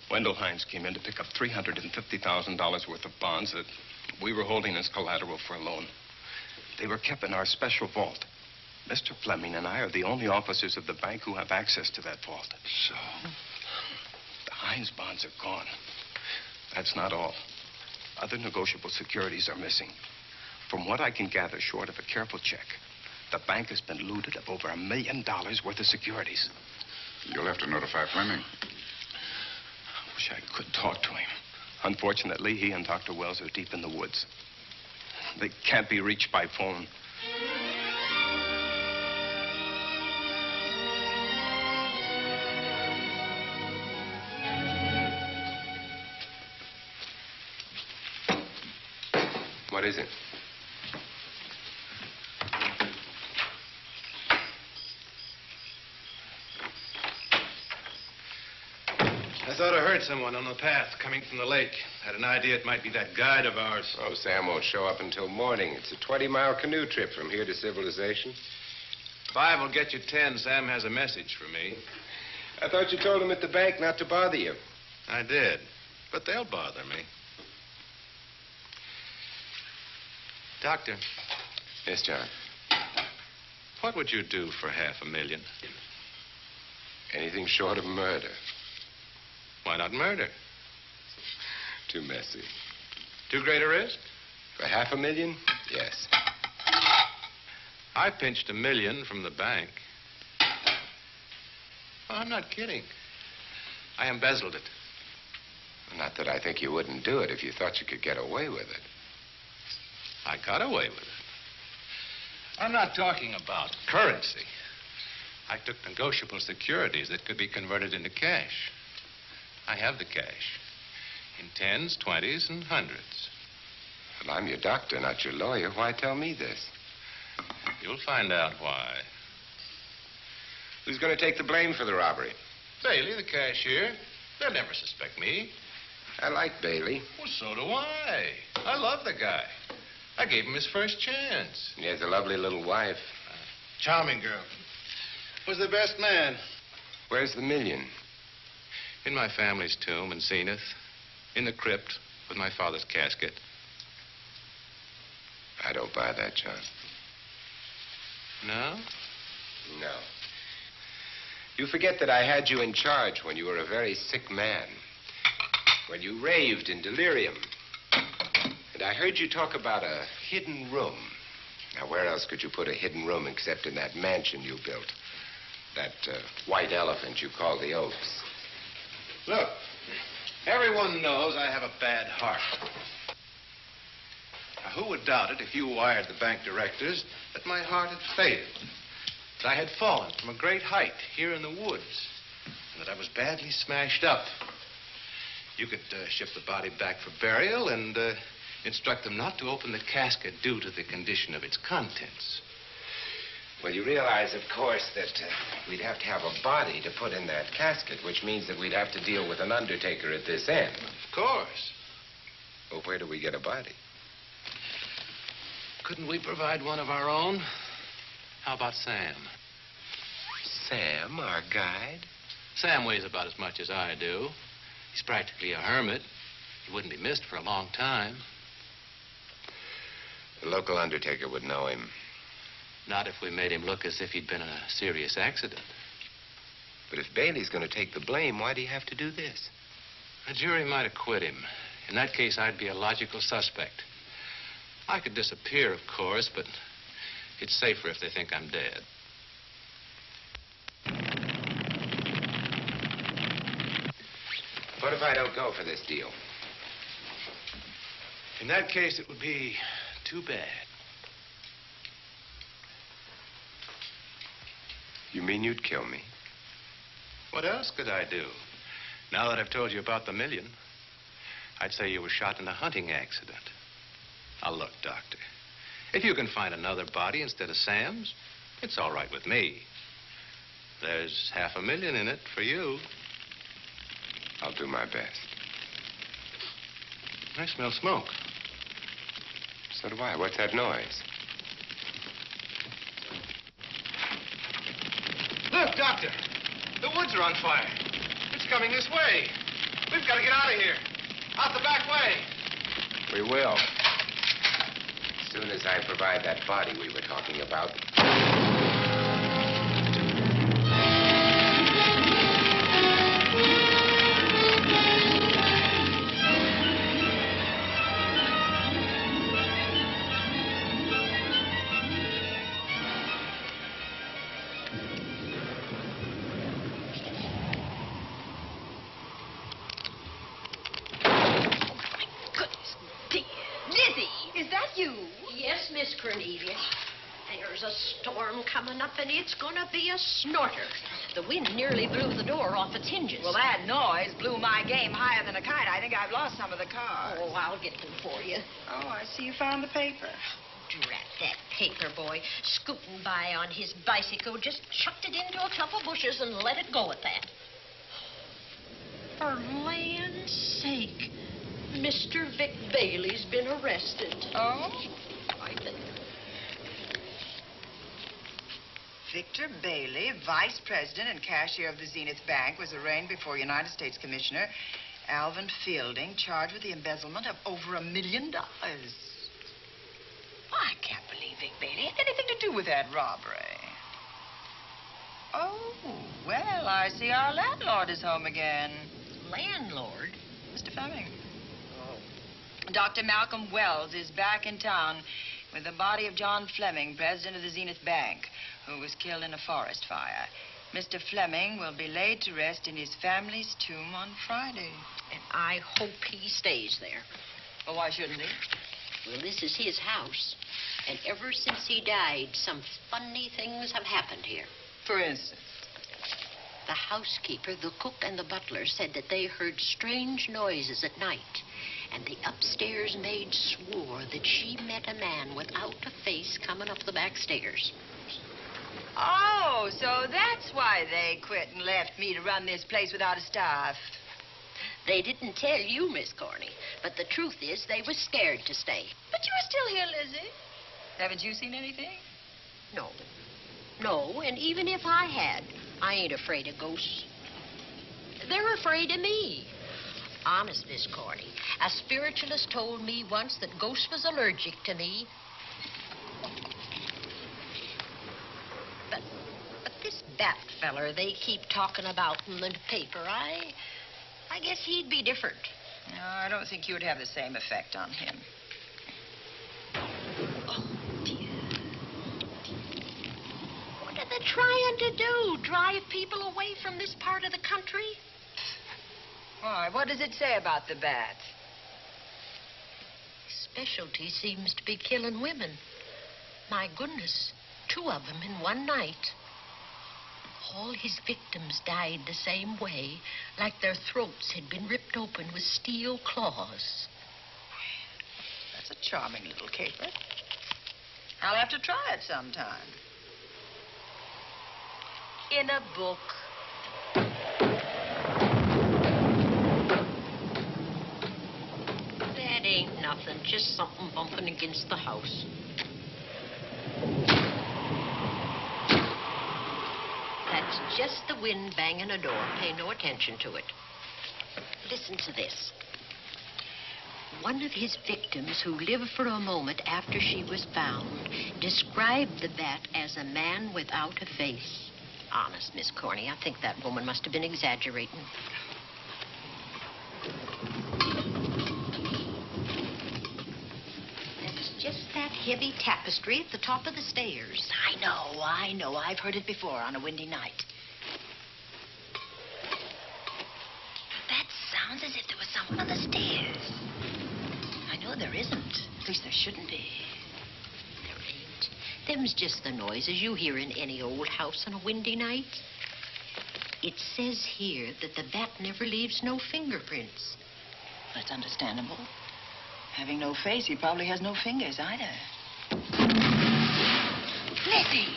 Wendell Hines came in to pick up $350,000 worth of bonds that we were holding as collateral for a loan. They were kept in our special vault. Mr. Fleming and I are the only officers of the bank who have access to that vault. So? The Hines bonds are gone. That's not all. Other negotiable securities are missing. From what I can gather, short of a careful check, the bank has been looted of over $1 million worth of securities. You'll have to notify Fleming. I wish I could talk to him. Unfortunately, he and Dr. Wells are deep in the woods. They can't be reached by phone. What is it? I thought I heard someone on the path coming from the lake. Had an idea it might be that guide of ours. Oh, Sam won't show up until morning. It's a 20-mile canoe trip from here to civilization. 5 will get you 10. Sam has a message for me. I thought you told him at the bank not to bother you. I did, but they'll bother me. Doctor. Yes, John. What would you do for $500,000? Anything short of murder. Why not murder? Too messy. Too great a risk? For $500,000? Yes. I pinched $1 million from the bank. Well, I'm not kidding. I embezzled it. Not that I think you wouldn't do it if you thought you could get away with it. I got away with it. I'm not talking about currency. I took negotiable securities that could be converted into cash. I have the cash. In 10s, 20s, and 100s. Well, I'm your doctor, not your lawyer. Why tell me this? You'll find out why. Who's going to take the blame for the robbery? Bailey, the cashier. They'll never suspect me. I like Bailey. Well, so do I. I love the guy. I gave him his first chance. He has a lovely little wife. Charming girl. Was the best man. Where's the $1 million? In my family's tomb in Zenith. In the crypt with my father's casket. I don't buy that, John. No? No. You forget that I had you in charge when you were a very sick man. When you raved in delirium. And I heard you talk about a hidden room. Now, where else could you put a hidden room except in that mansion you built? That white elephant you call the Oaks. Look, everyone knows I have a bad heart. Now, who would doubt it if you wired the bank directors that my heart had failed? That I had fallen from a great height here in the woods. And that I was badly smashed up. You could ship the body back for burial and instruct them not to open the casket due to the condition of its contents. Well, you realize, of course, that we'd have to have a body to put in that casket, which means that we'd have to deal with an undertaker at this end. Of course. Well, where do we get a body? Couldn't we provide one of our own? How about Sam? Sam, our guide? Sam weighs about as much as I do. He's practically a hermit. He wouldn't be missed for a long time. The local undertaker would know him. Not if we made him look as if he'd been in a serious accident. But if Bailey's going to take the blame, why do you have to do this? A jury might acquit him. In that case, I'd be a logical suspect. I could disappear, of course, but it's safer if they think I'm dead. What if I don't go for this deal? In that case, it would be too bad. You mean you'd kill me? What else could I do? Now that I've told you about the $1 million, I'd say you were shot in a hunting accident. Now, look, Doctor, if you can find another body instead of Sam's, it's all right with me. There's $500,000 in it for you. I'll do my best. I smell smoke. So do I. What's that noise? Look, Doctor, the woods are on fire. It's coming this way. We've got to get out of here. Out the back way. We will. As soon as I provide that body we were talking about. Yes, Miss Cornelia. There's a storm coming up, and it's gonna be a snorter. The wind nearly blew the door off its hinges. Well, that noise blew my game higher than a kite. I think I've lost some of the cars. Oh, I'll get them for you. Oh, I see you found the paper. Drat that paper boy. Scooting by on his bicycle, just chucked it into a clump of bushes and let it go at that. For land's sake. Mr. Vic Bailey's been arrested. Oh? I think. Victor Bailey, vice president and cashier of the Zenith Bank, was arraigned before United States Commissioner Alvin Fielding, charged with the embezzlement of over $1 million. I can't believe Vic Bailey had anything to do with that robbery. Oh, well, I see our landlord is home again. Landlord? Mr. Fleming. Dr. Malcolm Wells is back in town with the body of John Fleming, president of the Zenith Bank, who was killed in a forest fire. Mr. Fleming will be laid to rest in his family's tomb on Friday. And I hope he stays there. Well, why shouldn't he? Well, this is his house. And ever since he died, some funny things have happened here. For instance? The housekeeper, the cook, and the butler said that they heard strange noises at night. And the upstairs maid swore that she met a man without a face coming up the back stairs. Oh, so that's why they quit and left me to run this place without a staff. They didn't tell you, Miss Corney, but the truth is they were scared to stay. But you're still here, Lizzie. Haven't you seen anything? No. No, and even if I had, I ain't afraid of ghosts. They're afraid of me. Honest, Miss Corney, a spiritualist told me once that ghosts was allergic to me. But this Bat feller they keep talking about in the paper, I guess he'd be different. No, I don't think you'd have the same effect on him. Oh, dear. What are they trying to do? Drive people away from this part of the country? Why, what does it say about the bat? Specialty seems to be killing women. My goodness, 2 of them in one night. All his victims died the same way, like their throats had been ripped open with steel claws. That's a charming little caper. I'll have to try it sometime. In a book. That ain't nothing, just something bumping against the house. That's just the wind banging a door. Pay no attention to it. Listen to this. One of his victims, who lived for a moment after she was found, described the bat as a man without a face. Honest, Miss Corney, I think that woman must have been exaggerating. That's just that heavy tapestry at the top of the stairs. I know. I've heard it before on a windy night. That sounds as if there was someone on the stairs. I know there isn't. At least there shouldn't be. There ain't. Them's just the noises you hear in any old house on a windy night. It says here that the bat never leaves no fingerprints. That's understandable. Having no face, he probably has no fingers either. Lizzie!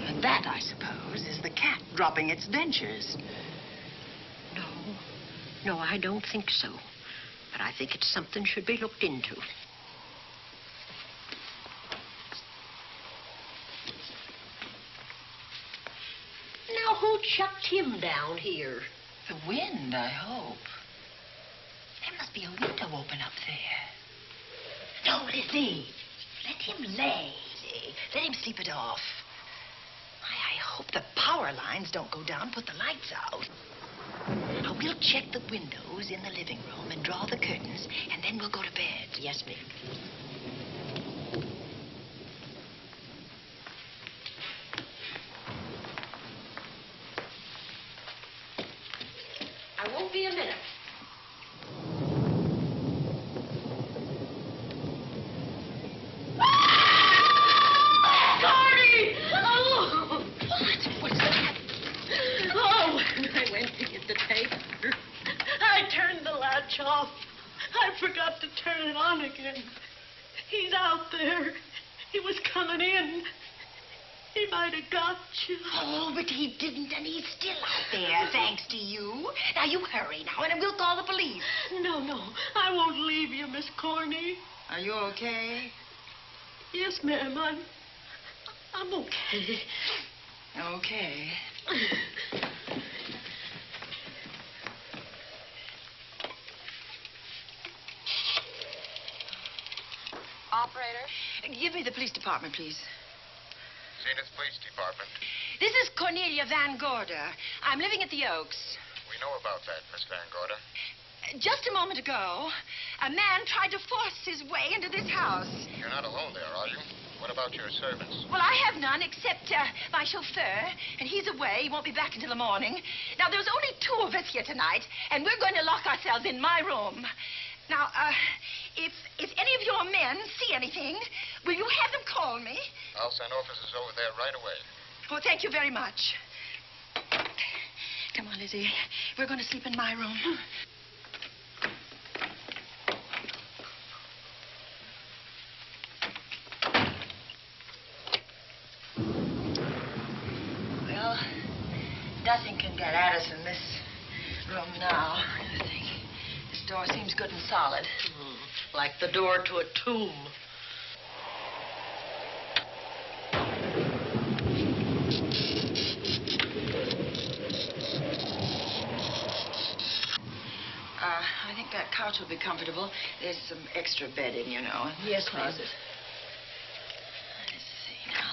And that, I suppose, is the cat dropping its dentures. No, I don't think so. But I think it's something should be looked into. Now, who chucked him down here? The wind, I hope. There must be a window open up there. No, Lizzie. Let him lay. Let him sleep it off. I hope the power lines don't go down, put the lights out. Now, we'll check the windows in the living room and draw the curtains, and then we'll go to bed. Yes, ma'am. I won't be a minute. Gordy! Oh! What's that? Oh, when I went to get the tape, I turned the latch off. I forgot to turn it on again. He's out there. He was coming in. He He might have got you. Oh, but he didn't, and he's still out there, thanks to you. Now, you hurry now, and we'll call the police. No, I won't leave you, Miss Corny. Are you okay? Yes, ma'am, I'm okay. Okay. Operator? Give me the police department, please. Zenith Police Department. This is Cornelia Van Gorder. I'm living at the Oaks. We know about that, Miss Van Gorder. Just a moment ago, a man tried to force his way into this house. You're not alone there, are you? What about your servants? Well, I have none except my chauffeur, and he's away. He won't be back until the morning. Now, there's only 2 of us here tonight, and we're going to lock ourselves in my room. Now, if any of your men see anything, will you have them call me? I'll send officers over there right away. Oh, thank you very much. Come on, Lizzie. We're going to sleep in my room. Well, nothing can get at us in this room now, I think. This door seems good and solid. Like the door to a tomb. I think that couch will be comfortable. There's some extra bedding, you know. Yes, ma'am. Closet. Let's see now.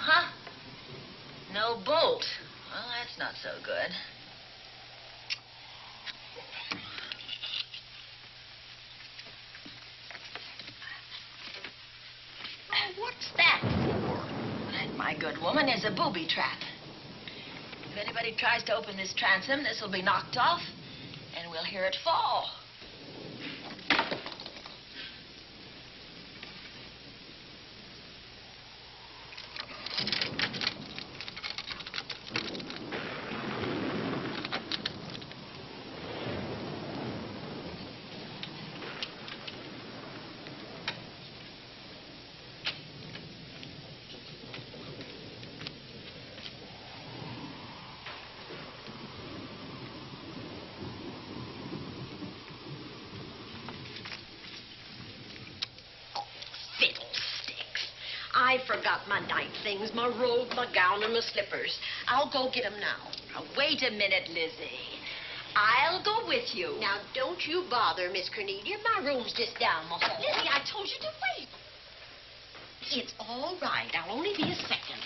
Huh? No bolt. Well, that's not so good. Oh, what's that for? That, my good woman, is a booby trap. If anybody tries to open this transom, this will be knocked off, and we'll hear it fall. I forgot my night things, my robe, my gown, and my slippers. I'll go get 'em now. Now, wait a minute, Lizzie. I'll go with you. Now, don't you bother, Miss Cornelia. My room's just down the hall. Lizzie, I told you to wait. It's all right. I'll only be a second.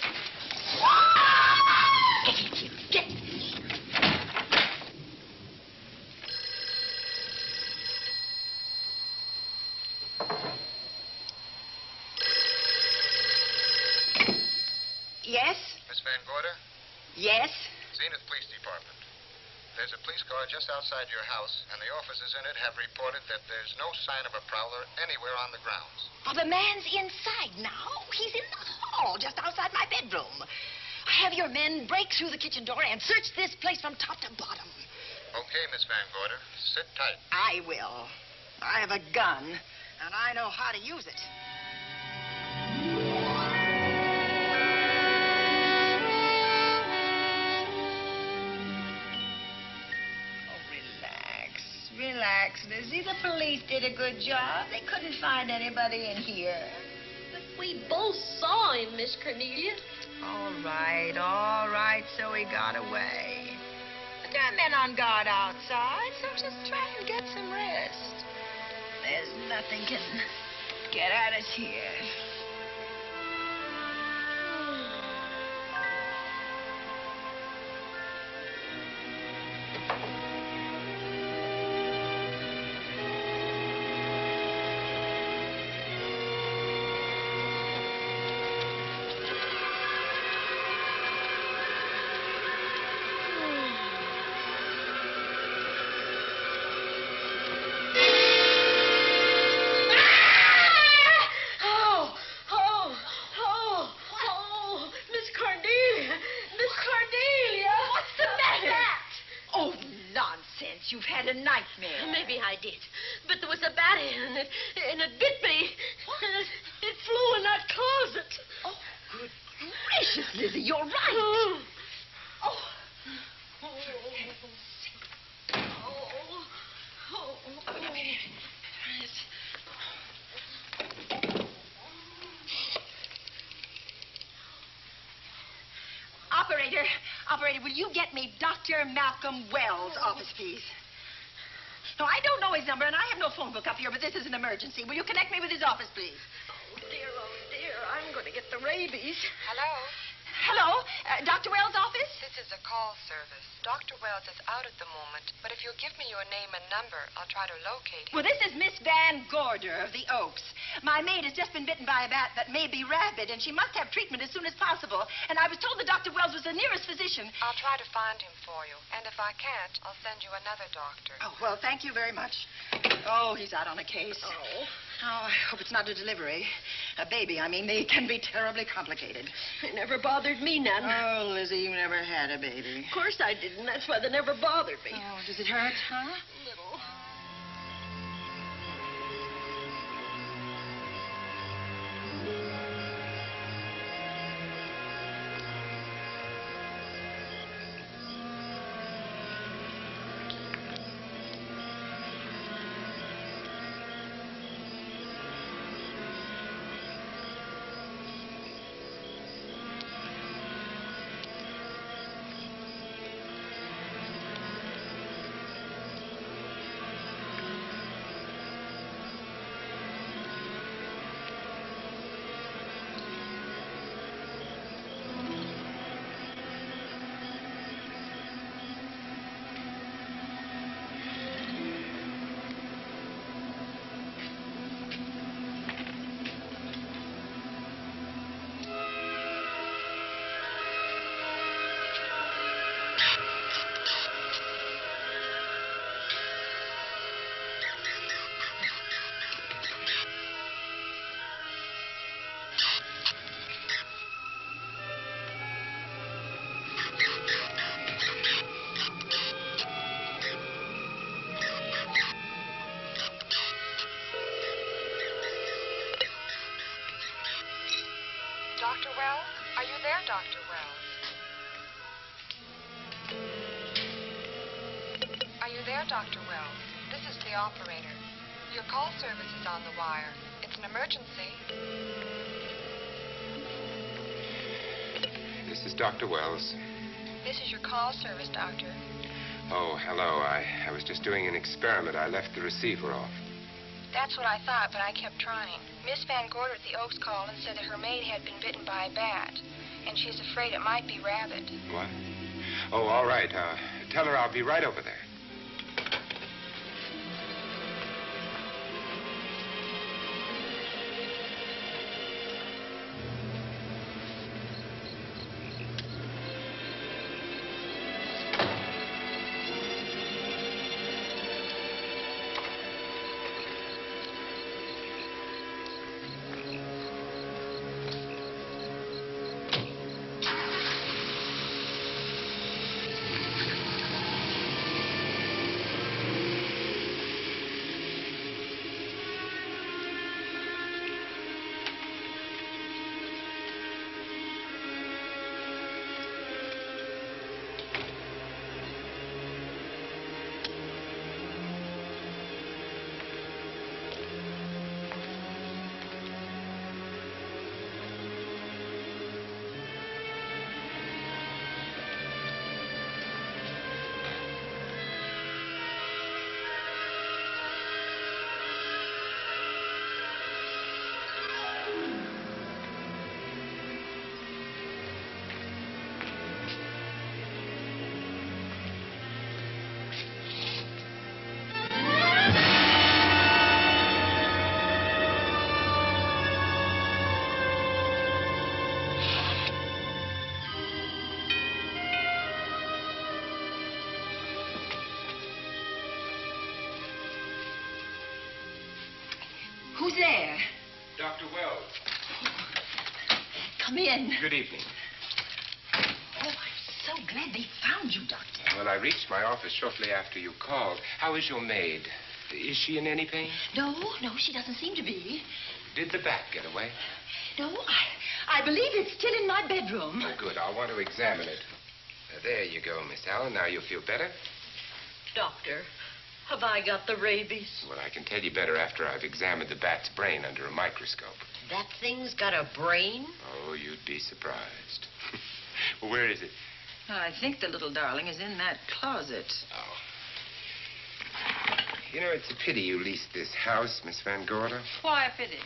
Get in here. Get. Yes? Miss Van Gorder? Yes? Zenith Police Department. There's a police car just outside your house, and the officers in it have reported that there's no sign of a prowler anywhere on the grounds. Oh, the man's inside now. He's in the hall, just outside my bedroom. Have your men break through the kitchen door and search this place from top to bottom. Okay, Miss Van Gorder. Sit tight. I will. I have a gun, and I know how to use it. Relax, Lizzie. The police did a good job. They couldn't find anybody in here. But we both saw him, Miss Cornelia. All right. So he got away. But there are men on guard outside, so just try and get some rest. There's nothing can get at us here. you've had a nightmare. Maybe I did. But there was a bat in it, and it bit me. It flew in that closet. Oh, good gracious, Lizzie, you're right. Oh. Operator, will you get me Dr. Malcolm Wells' office, please? No, I don't know his number, and I have no phone book up here, but this is an emergency. Will you connect me with his office, please? Oh, dear, I'm going to get the rabies. Hello? Hello? Dr. Wells' office? This is a call service. Dr. Wells is out at the moment, but if you'll give me your name and number, I'll try to locate him. Well, this is Miss Van Gorder of the Oaks. My maid has just been bitten by a bat that may be rabid, and she must have treatment as soon as possible. And I was told that Dr. Wells was the nearest physician. I'll try to find him for you, and if I can't, I'll send you another doctor. Oh, well, thank you very much. Oh, he's out on a case. Oh, I hope it's not a delivery. A baby, I mean. They can be terribly complicated. It never bothered me none. Oh, Lizzie, you never had a baby. Of course I didn't. That's why they never bothered me. Oh, does it hurt, huh? Little. Dr. Wells? Are you there, Dr. Wells? Are you there, Dr. Wells? This is the operator. Your call service is on the wire. It's an emergency. This is Dr. Wells. This is your call service, Doctor. Oh, hello. I was just doing an experiment. I left the receiver off. That's what I thought, but I kept trying. Miss Van Gorder at the Oaks called and said that her maid had been bitten by a bat, and she's afraid it might be rabid. What? Oh, all right. Tell her I'll be right over there. Who's there? Dr. Wells. Come in. Good evening. Oh, I'm so glad they found you, Doctor. Well, I reached my office shortly after you called. How is your maid? Is she in any pain? No, she doesn't seem to be. Did the bat get away? No, I believe it's still in my bedroom. Oh, good. I'll want to examine it. There you go, Miss Allen. Now you feel better? Doctor, have I got the rabies? Well, I can tell you better after I've examined the bat's brain under a microscope. That thing's got a brain? Oh, you'd be surprised. Well, where is it? I think the little darling is in that closet. Oh. You know, it's a pity you leased this house, Miss Van Gorder. Why a pity?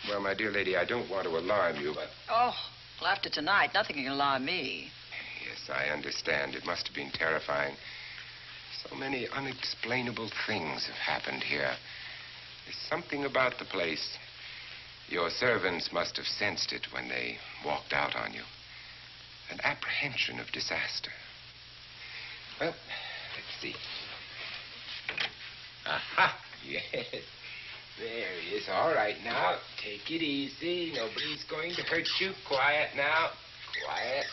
Well, my dear lady, I don't want to alarm you, but... Oh, well, after tonight, nothing can alarm me. Yes, I understand. It must have been terrifying. So many unexplainable things have happened here. There's something about the place. Your servants must have sensed it when they walked out on you. An apprehension of disaster. Well, let's see. Aha! Yes. There he is. All right, now. Take it easy. Nobody's going to hurt you. Quiet now. Quiet.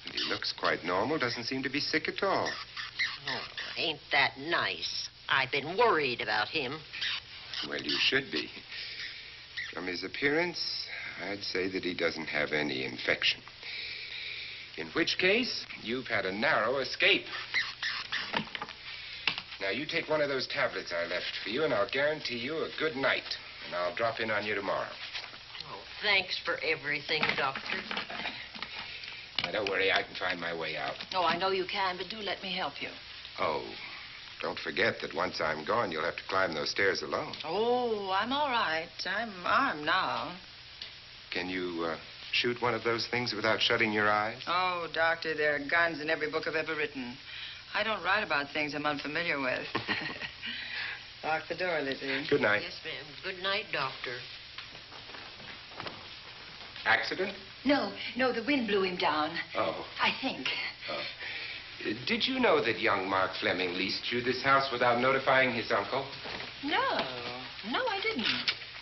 And he looks quite normal. Doesn't seem to be sick at all. Oh, ain't that nice? I've been worried about him. Well, you should be. From his appearance, I'd say that he doesn't have any infection. In which case, you've had a narrow escape. Now, you take one of those tablets I left for you, and I'll guarantee you a good night. And I'll drop in on you tomorrow. Oh, thanks for everything, Doctor. Now, don't worry, I can find my way out. Oh, I know you can, but do let me help you. Oh, don't forget that once I'm gone, you'll have to climb those stairs alone. Oh, I'm all right. I'm armed now. Can you shoot one of those things without shutting your eyes? Oh, Doctor, there are guns in every book I've ever written. I don't write about things I'm unfamiliar with. Lock the door, Lizzie. Good night. Yes, ma'am. Good night, Doctor. Accident? No, the wind blew him down. Oh. I think. Oh. Did you know that young Mark Fleming leased you this house without notifying his uncle? No, I didn't.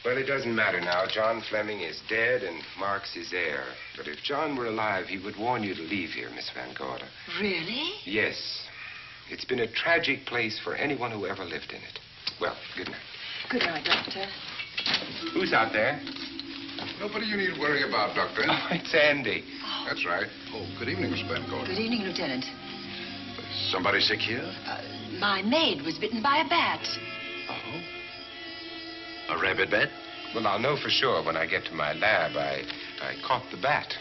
Well, it doesn't matter now. John Fleming is dead, and Mark's his heir. But if John were alive, he would warn you to leave here, Miss Van Gorder. Really? Yes. It's been a tragic place for anyone who ever lived in it. Well, good night. Good night, Doctor. Who's out there? Nobody you need worry about, Doctor. Oh, it's Andy. That's right. Oh, good evening, Miss Van Gorder. Good evening, Lieutenant. Somebody sick here? My maid was bitten by a bat. Oh? A rabid bat? Well, I'll know for sure when I get to my lab. I caught the bat.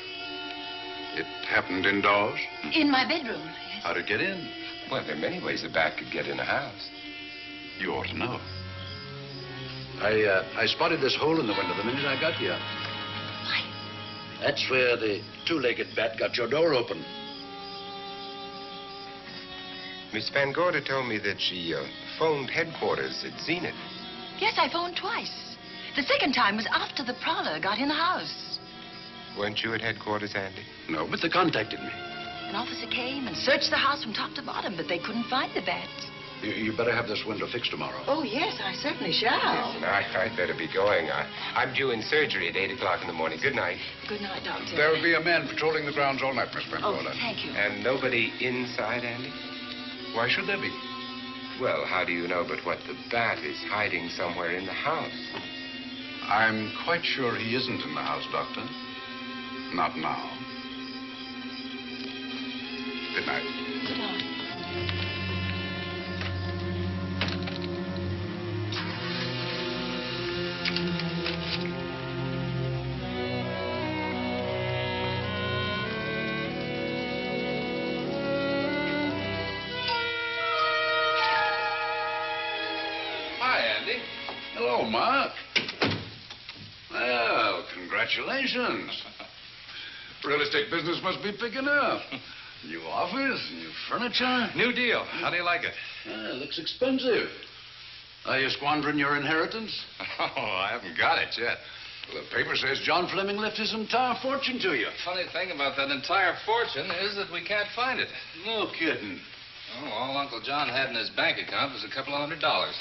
It happened indoors? In my bedroom. How'd it get in? Well, there are many ways a bat could get in a house. You ought to know. I spotted this hole in the window the minute I got here. Why? That's where the two-legged bat got your door open. Miss Van Gorder told me that she phoned headquarters at Zenith. Yes, I phoned twice. The second time was after the prowler got in the house. Weren't you at headquarters, Andy? No, but they contacted me. An officer came and searched the house from top to bottom, but they couldn't find the bat. You better have this window fixed tomorrow. Oh, yes, I certainly shall. Listen, I'd better be going. I'm due in surgery at 8 o'clock in the morning. Good night. Good night, Doctor. There will be a man patrolling the grounds all night, Miss Van Gorder. Thank you. And nobody inside, Andy? Why should there be? Well, how do you know but what the bat is hiding somewhere in the house? I'm quite sure he isn't in the house, Doctor. Not now. Good night. Good night. Hello, Mark. Well, congratulations. Real estate business must be picking up. New office, new furniture. New deal. How do you like it? Looks expensive. Are you squandering your inheritance? Oh, I haven't got it yet. Well, the paper says John Fleming left his entire fortune to you. Funny thing about that entire fortune is that we can't find it. No kidding. Oh, all Uncle John had in his bank account was a couple of $100.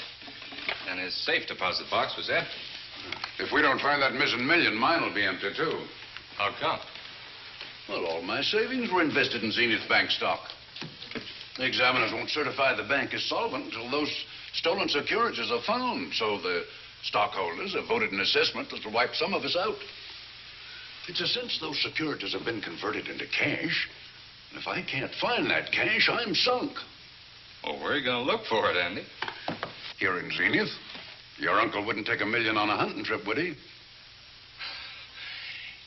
And his safe deposit box was empty. If we don't find that missing million, mine will be empty, too. How come? Well, all my savings were invested in Zenith Bank stock. The examiners won't certify the bank as solvent until those stolen securities are found. So the stockholders have voted an assessment that'll wipe some of us out. It's a since those securities have been converted into cash. And if I can't find that cash, I'm sunk. Well, where are you going to look for it, Andy? Here in Zenith. Your uncle wouldn't take $1 million on a hunting trip, would he?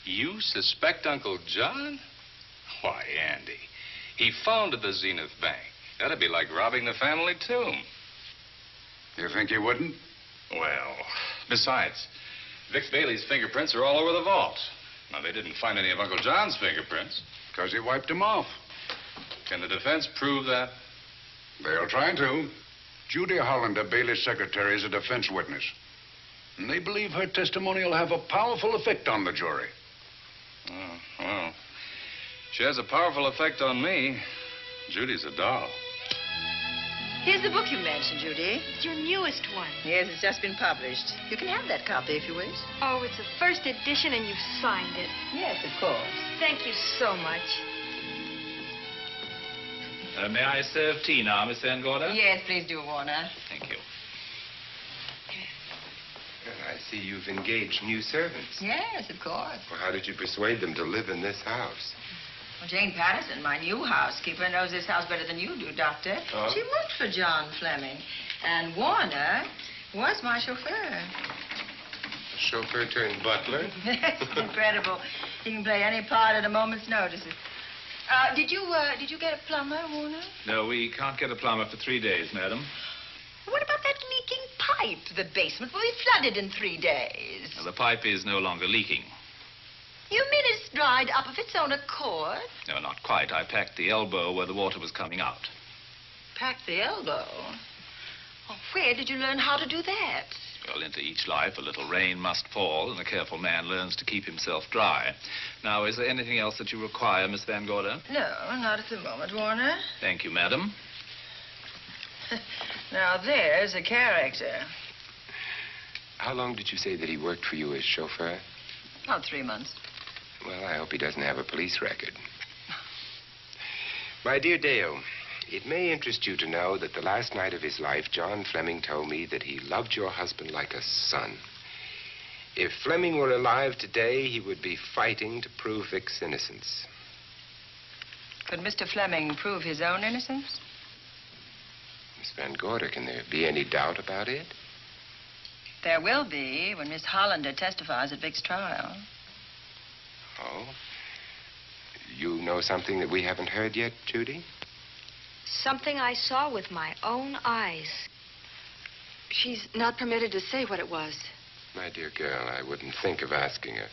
You suspect Uncle John? Why, Andy, he founded the Zenith Bank. That'd be like robbing the family tomb. You think he wouldn't? Well, besides, Vic Bailey's fingerprints are all over the vault. Now, they didn't find any of Uncle John's fingerprints. Because he wiped them off. Can the defense prove that? They'll try to. Judy Hollander, Bailey's secretary, is a defense witness. And they believe her testimony will have a powerful effect on the jury. Oh, well, she has a powerful effect on me. Judy's a doll. Here's the book you mentioned, Judy. It's your newest one. Yes, it's just been published. You can have that copy if you wish. Oh, it's a first edition and you've signed it. Yes, of course. Thank you so much. May I serve tea now, Miss Van Gorder? Yes, please do, Warner. Thank you. I see you've engaged new servants. Yes, of course. Well, how did you persuade them to live in this house? Well, Jane Patterson, my new housekeeper, knows this house better than you do, Doctor. Oh? She worked for John Fleming. And Warner was my chauffeur. Chauffeur turned butler? Yes, incredible. He can play any part at a moment's notice. Did you get a plumber, Warner? No, we can't get a plumber for 3 days, madam. What about that leaking pipe? The basement will be flooded in 3 days. Now, the pipe is no longer leaking. You mean it's dried up of its own accord? No, not quite. I packed the elbow where the water was coming out. Packed the elbow? Oh, where did you learn how to do that? Well, into each life, a little rain must fall, and a careful man learns to keep himself dry. Now, is there anything else that you require, Miss Van Gorder? No, not at the moment, Warner. Thank you, madam. Now, there's a character. How long did you say that he worked for you as chauffeur? About 3 months. Well, I hope he doesn't have a police record. My dear Dale, it may interest you to know that the last night of his life, John Fleming told me that he loved your husband like a son. If Fleming were alive today, he would be fighting to prove Vic's innocence. Could Mr. Fleming prove his own innocence? Miss Van Gorder, can there be any doubt about it? There will be when Miss Hollander testifies at Vic's trial. Oh? You know something that we haven't heard yet, Judy? Something I saw with my own eyes. She's not permitted to say what it was. My dear girl, I wouldn't think of asking her.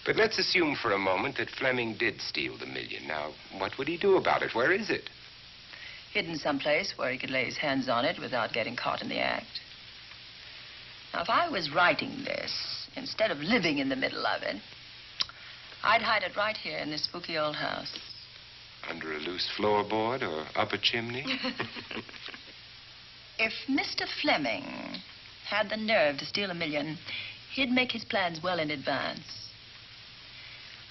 But let's assume for a moment that Fleming did steal the $1 million. Now, what would he do about it? Where is it? Hidden someplace where he could lay his hands on it without getting caught in the act. Now, if I was writing this, instead of living in the middle of it, I'd hide it right here in this spooky old house. Under a loose floorboard or up a chimney? If Mr. Fleming had the nerve to steal $1 million, he'd make his plans well in advance.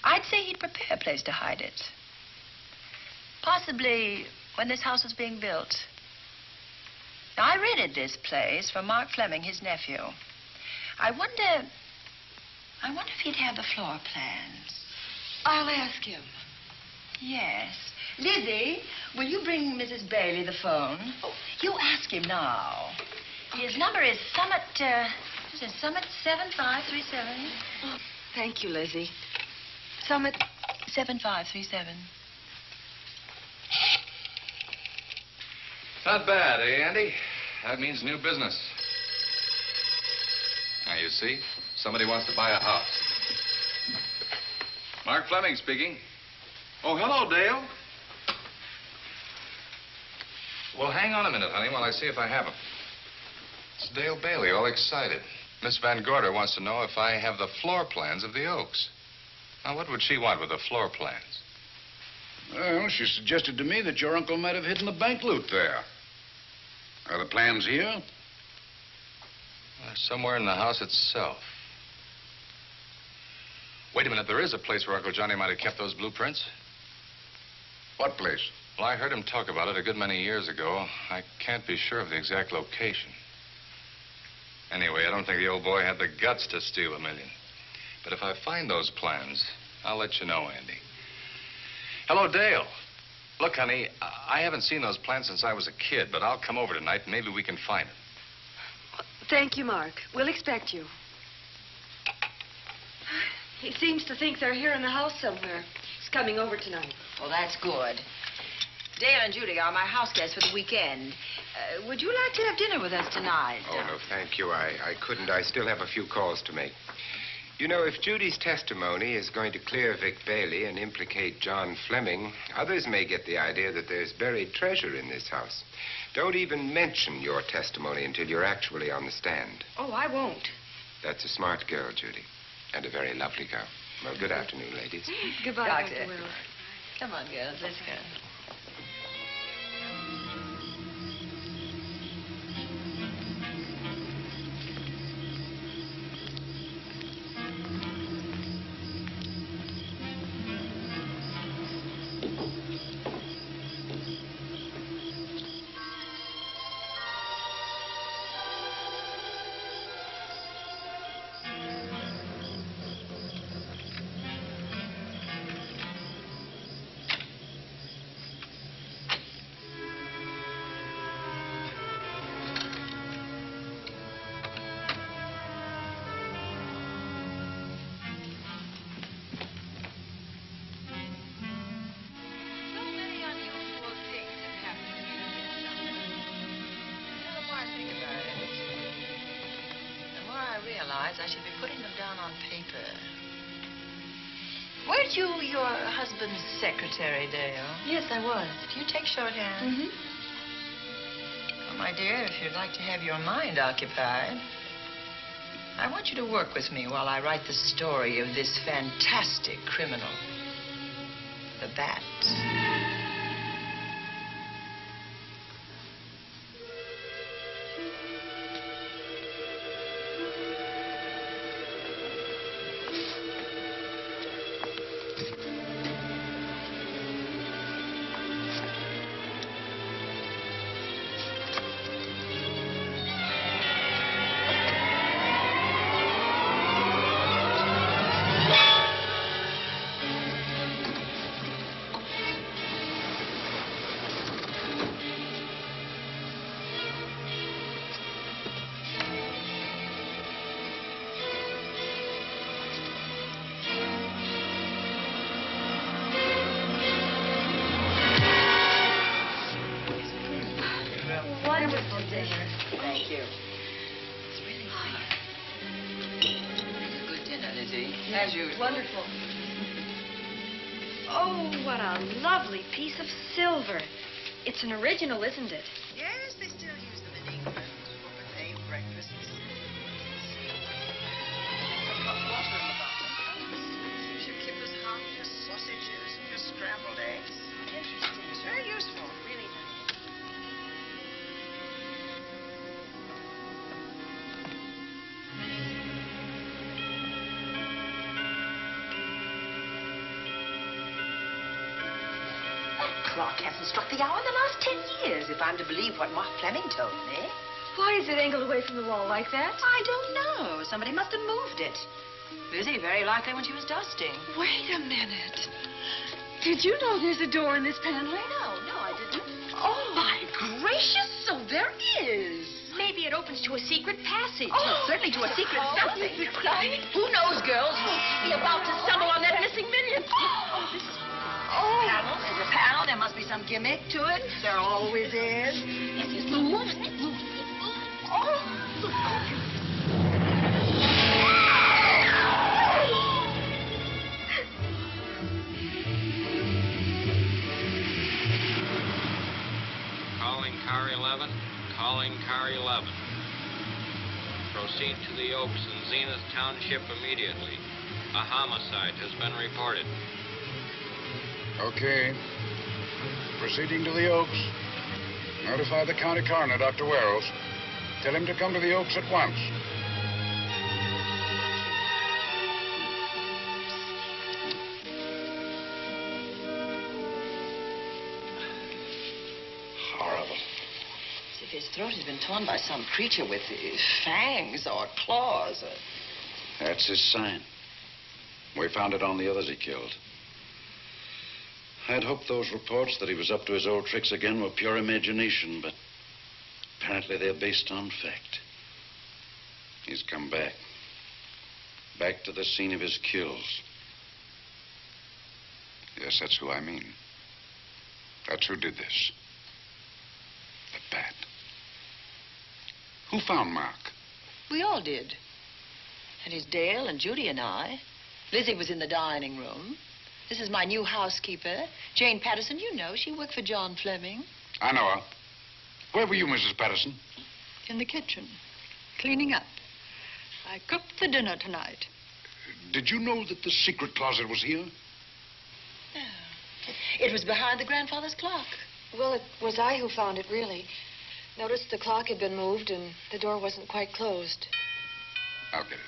I'd say he'd prepare a place to hide it. Possibly when this house was being built. Now, I rented this place from Mark Fleming, his nephew. I wonder if he'd have the floor plans. I'll ask him. Yes. Lizzie, will you bring Mrs. Bailey the phone? Oh, you ask him now. His number is Summit 7537. Oh, thank you, Lizzie. Summit 7537. Not bad, eh, Andy? That means new business. Now, you see, somebody wants to buy a house. Mark Fleming speaking. Oh, hello, Dale. Well, hang on a minute, honey, while I see if I have him. It's Dale Bailey, all excited. Miss Van Gorder wants to know if I have the floor plans of the Oaks. Now, what would she want with the floor plans? Well, she suggested to me that your uncle might have hidden the bank loot there. Are the plans here? Somewhere in the house itself. Wait a minute, there is a place where Uncle Johnny might have kept those blueprints. What place? Well, I heard him talk about it a good many years ago. I can't be sure of the exact location. Anyway, I don't think the old boy had the guts to steal $1 million. But if I find those plans, I'll let you know, Andy. Hello, Dale. Look, honey, I haven't seen those plans since I was a kid, but I'll come over tonight and maybe we can find them. Thank you, Mark. We'll expect you. He seems to think they're here in the house somewhere. He's coming over tonight. Well, that's good. Dale and Judy are my house guests for the weekend. Would you like to have dinner with us tonight? Oh, no, thank you. I couldn't. I still have a few calls to make. You know, if Judy's testimony is going to clear Vic Bailey and implicate John Fleming, others may get the idea that there's buried treasure in this house. Don't even mention your testimony until you're actually on the stand. Oh, I won't. That's a smart girl, Judy, and a very lovely girl. Well, good afternoon, ladies. Goodbye, Doctor. Dr. Wells. Come on, girls, let's go. I should be putting them down on paper. Weren't you your husband's secretary, Dale? Yes, I was. Do you take shorthand? Mm-hmm. Well, my dear, if you'd like to have your mind occupied, I want you to work with me while I write the story of this fantastic criminal, the Bat. Thank you. It's really nice. It's a good dinner, Lizzie, as usual. Wonderful. Oh, what a lovely piece of silver. It's an original, isn't it? Yes, they still use them in England for buffet breakfasts. Some hot water in the bottom. Keeps your kippers hot, your sausages, your scrambled eggs. Interesting. It's very useful. Really nice. Clock hasn't struck the hour in the last 10 years, if I'm to believe what Mark Fleming told me. Why is it angled away from the wall like that? I don't know. Somebody must have moved it. Lizzie, very likely when she was dusting. Wait a minute. Did you know there's a door in this paneling? No, I didn't. Oh, my gracious, so there is. Maybe it opens to a secret passage. Oh, certainly to a secret something. This is exciting. Who knows, girls? We'll be about to stumble on that missing million. Oh, panel. There's a panel. There must be some gimmick to it. There always is. Move. Calling car 11. Calling car 11. Proceed to the Oaks in Zenith Township immediately. A homicide has been reported. Okay. Proceeding to the Oaks. Notify the county coroner, Dr. Wells. Tell him to come to the Oaks at once. His throat has been torn by some creature with fangs or claws. That's his sign. We found it on the others he killed. I'd hoped those reports that he was up to his old tricks again were pure imagination, but apparently they're based on fact. He's come back. Back to the scene of his kills. Yes, that's who I mean. That's who did this. The bat. Who found Mark? We all did. And it's Dale and Judy and I. Lizzie was in the dining room. This is my new housekeeper, Jane Patterson. You know, she worked for John Fleming. I know her. Where were you, Mrs. Patterson? In the kitchen, cleaning up. I cooked the dinner tonight. Did you know that the secret closet was here? It was behind the grandfather's clock. Well, it was I who found it, really. Noticed the clock had been moved and the door wasn't quite closed. I'll get it.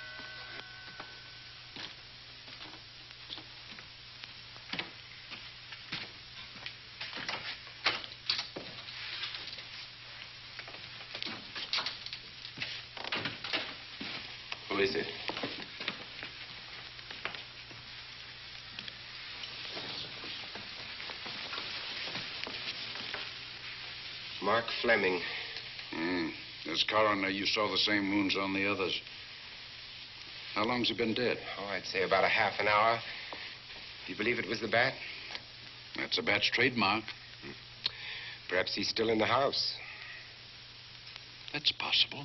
Who is it? Mark Fleming. As coroner, you saw the same wounds on the others. How long's he been dead? Oh, I'd say about a half an hour. Do you believe it was the bat? That's a bat's trademark. Perhaps he's still in the house. That's possible.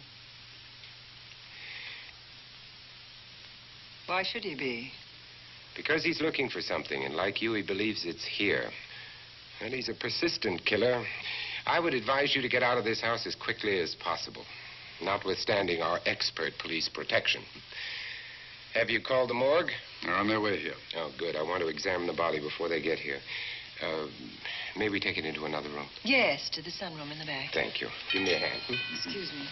Why should he be? Because he's looking for something, and like you, he believes it's here. And he's a persistent killer. I would advise you to get out of this house as quickly as possible, notwithstanding our expert police protection. Have you called the morgue? They're on their way here. Oh, good. I want to examine the body before they get here. May we take it into another room? Yes, to the sunroom in the back. Thank you. Give me a hand. Excuse me.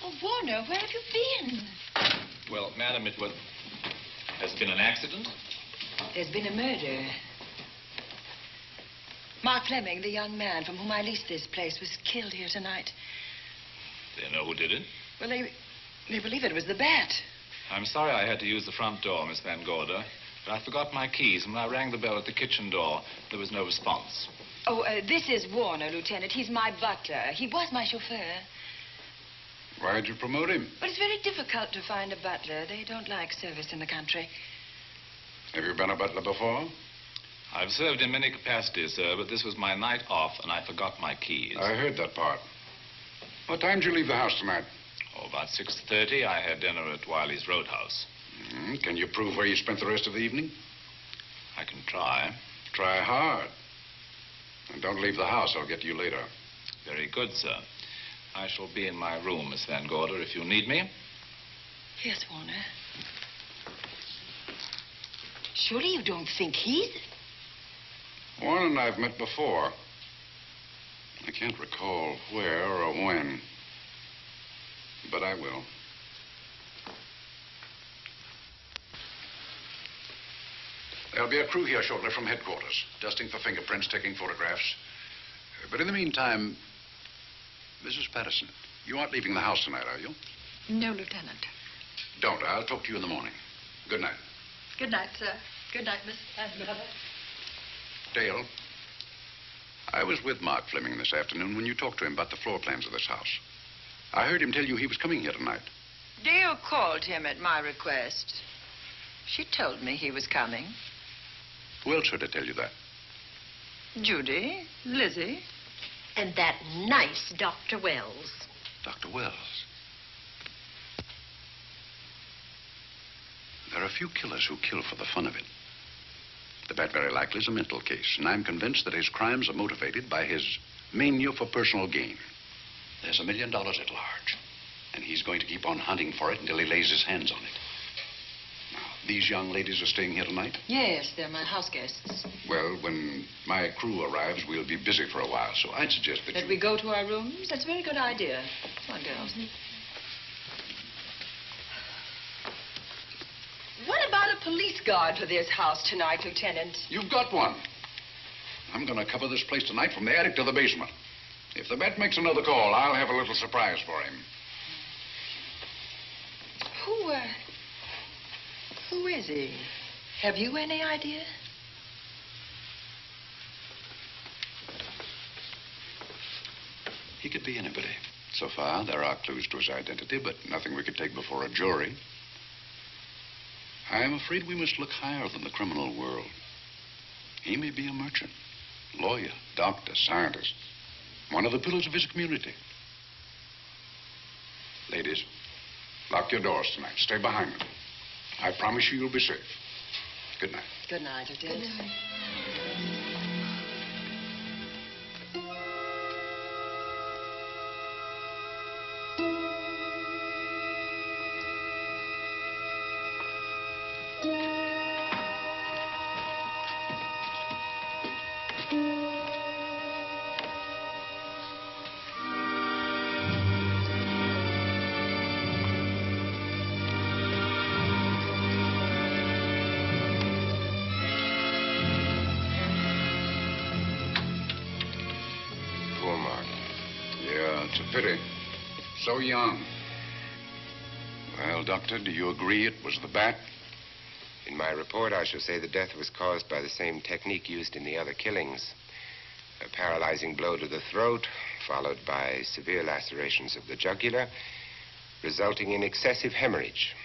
Oh, Warner, where have you been? Well, madam, has been an accident? There's been a murder. Mark Fleming, the young man from whom I leased this place, was killed here tonight. They know who did it? Well, they believe it was the bat. I'm sorry I had to use the front door, Miss Van Gorder, but I forgot my keys, and when I rang the bell at the kitchen door, there was no response. Oh, this is Warner, Lieutenant. He's my butler. He was my chauffeur. Why'd you promote him? But it's very difficult to find a butler. They don't like service in the country. Have you been a butler before? I've served in many capacities, sir, but this was my night off, and I forgot my keys. I heard that part. What time did you leave the house tonight? Oh, about 6:30. I had dinner at Wiley's Roadhouse. Can you prove where you spent the rest of the evening? I can try. Try hard. And don't leave the house. I'll get to you later. Very good, sir. I shall be in my room, Miss Van Gorder, if you need me. Yes, Warner. Surely you don't think he's... Warren and I've met before. I can't recall where or when, but I will. There'll be a crew here shortly from headquarters, dusting for fingerprints, taking photographs. But in the meantime, Mrs. Patterson, you aren't leaving the house tonight, are you? No, Lieutenant. Don't. I'll talk to you in the morning. Good night. Good night, sir. Good night, Miss Van Gorder. Dale, I was with Mark Fleming this afternoon when you talked to him about the floor plans of this house. I heard him tell you he was coming here tonight. Dale called him at my request. She told me he was coming. Who else heard her tell you that? Judy, Lizzie. And that nice Dr. Wells. Dr. Wells. There are a few killers who kill for the fun of it. The bat very likely is a mental case, and I'm convinced that his crimes are motivated by his mania for personal gain. There's $1 million at large, and he's going to keep on hunting for it until he lays his hands on it. Now, these young ladies are staying here tonight? Yes, they're my house guests. Well, when my crew arrives, we'll be busy for a while, so I'd suggest that we go to our rooms? That's a very good idea. Come on, girls. police guard for this house tonight, Lieutenant. You've got one. I'm going to cover this place tonight from the attic to the basement. If the bat makes another call, I'll have a little surprise for him. Who is he? Have you any idea? He could be anybody. So far, there are clues to his identity, but nothing we could take before a jury. I'm afraid we must look higher than the criminal world. He may be a merchant, lawyer, doctor, scientist, one of the pillars of his community. Ladies, lock your doors tonight. Stay behind them. I promise you you'll be safe. Good night. Good night, Lieutenant. Good night. It's a pity. So young. Well, Doctor, do you agree it was the bat? In my report, I shall say the death was caused by the same technique used in the other killings. A paralyzing blow to the throat, followed by severe lacerations of the jugular, resulting in excessive hemorrhage.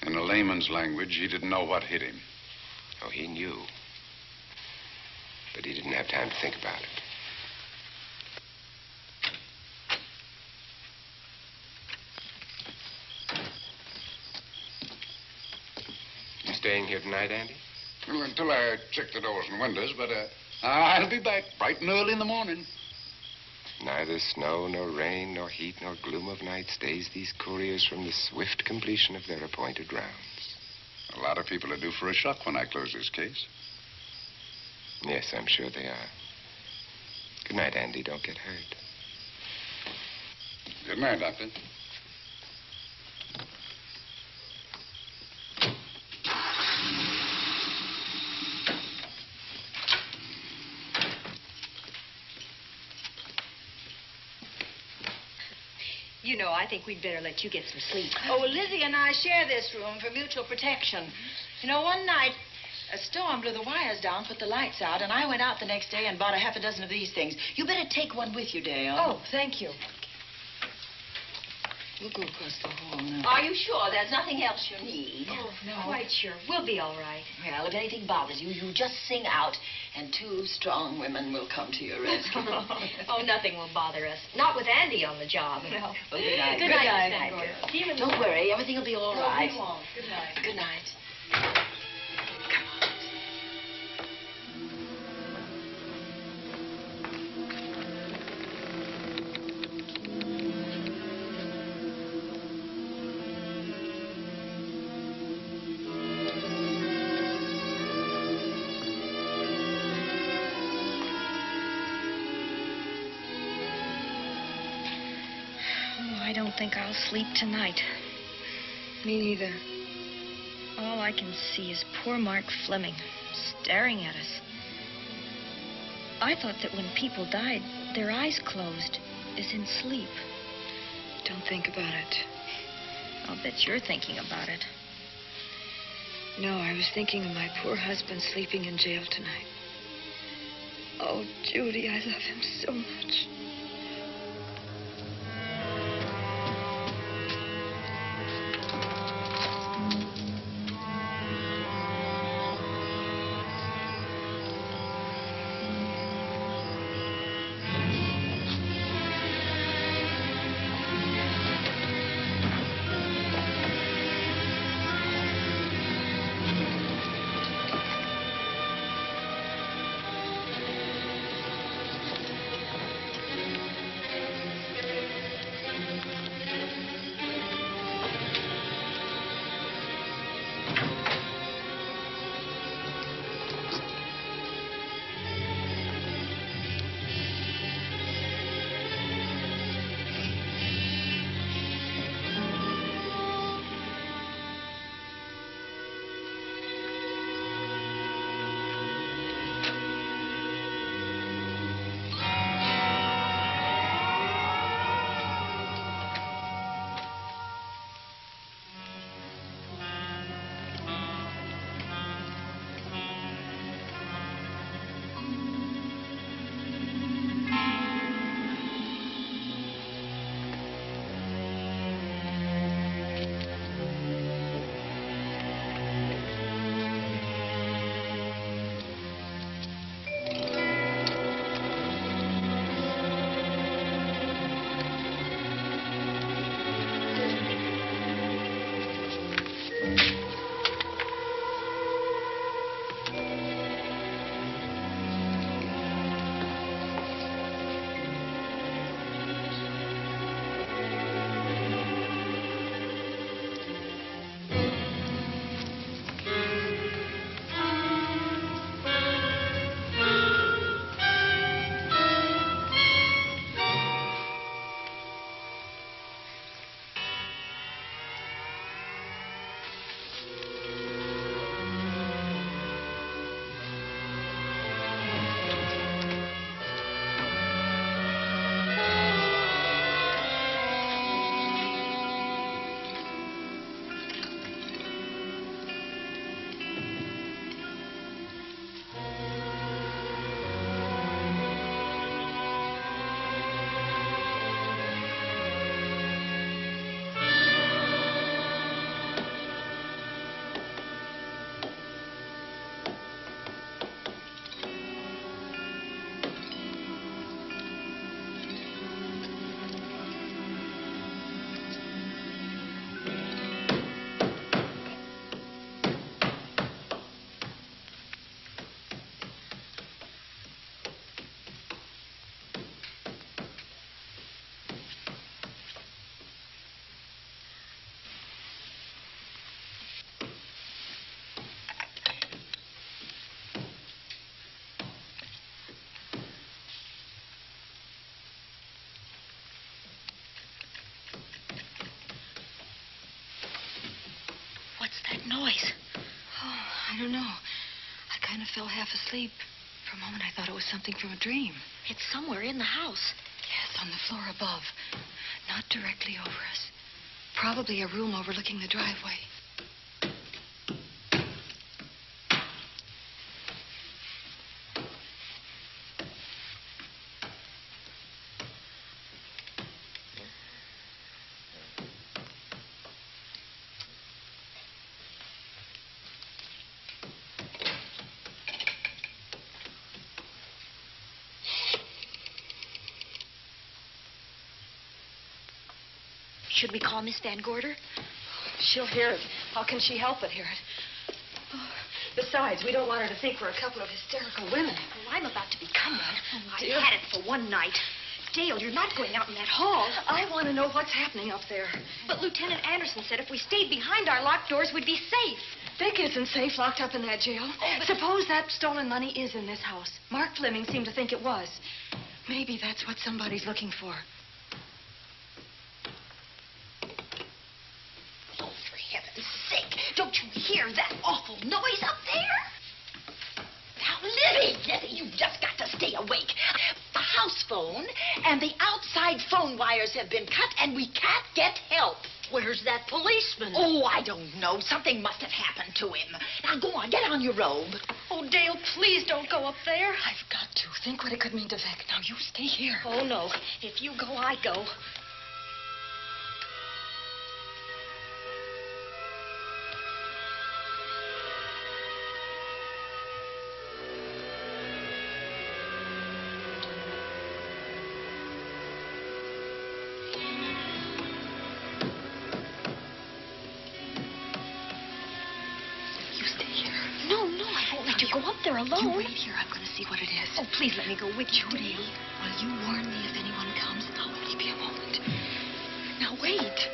In a layman's language, he didn't know what hit him. Oh, he knew. But he didn't have time to think about it. You staying here tonight, Andy? Well, until I check the doors and windows, but I'll be back bright and early in the morning. Neither snow, nor rain, nor heat, nor gloom of night stays these couriers from the swift completion of their appointed rounds. A lot of people are due for a shock when I close this case. Yes, I'm sure they are. Good night, Andy. Don't get hurt. Good night, Doctor. You know, I think we'd better let you get some sleep. Oh, well, Lizzie and I share this room for mutual protection. You know, one night, a storm blew the wires down, put the lights out, and I went out the next day and bought a half a dozen of these things. You better take one with you, Dale. Oh, thank you. We'll go across the hall now. Are you sure there's nothing else you need? Oh, no. Quite sure. We'll be all right. Well, if anything bothers you, you just sing out, and two strong women will come to your rescue. Oh, nothing will bother us. Not with Andy on the job. No. Well, good night. Good night, Miss Van Gordon. Gordon. See you in the Don't morning. worry. Everything will be all No, right. we won't. Good night. Good night. I don't think I'll sleep tonight. Me neither. All I can see is poor Mark Fleming staring at us. I thought that when people died, their eyes closed, as in sleep. Don't think about it. I'll bet you're thinking about it. No, I was thinking of my poor husband sleeping in jail tonight. Oh, Judy, I love him so much. that noise? Oh, I don't know. I kind of fell half asleep. For a moment, I thought it was something from a dream. It's somewhere in the house. Yes, on the floor above. Not directly over us. Probably a room overlooking the driveway. Should we call Miss Van Gorder? She'll hear it. How can she help but hear it? Oh, besides, we don't want her to think we're a couple of hysterical women. Well, I'm about to become one. Dear. I've had it for one night. Dale, you're not going out in that hall. I want to know what's happening up there. But Lieutenant Anderson said if we stayed behind our locked doors, we'd be safe. Dick isn't safe locked up in that jail. Suppose that stolen money is in this house. Mark Fleming seemed to think it was. Maybe that's what somebody's looking for. Don't you hear that awful noise up there? Now, Lizzie, you've just got to stay awake. The house phone and the outside phone wires have been cut, and we can't get help. Where's that policeman? Oh, I don't know. Something must have happened to him. Now, go on, get on your robe. Oh, Dale, please don't go up there. I've got to. Think what it could mean to Vic. Now, you stay here. Oh, no. If you go, I go. Alone. You wait here. I'm going to see what it is. Oh, please let me go with you, Judy. Will you warn me if anyone comes? I'll only be a moment. Now, wait.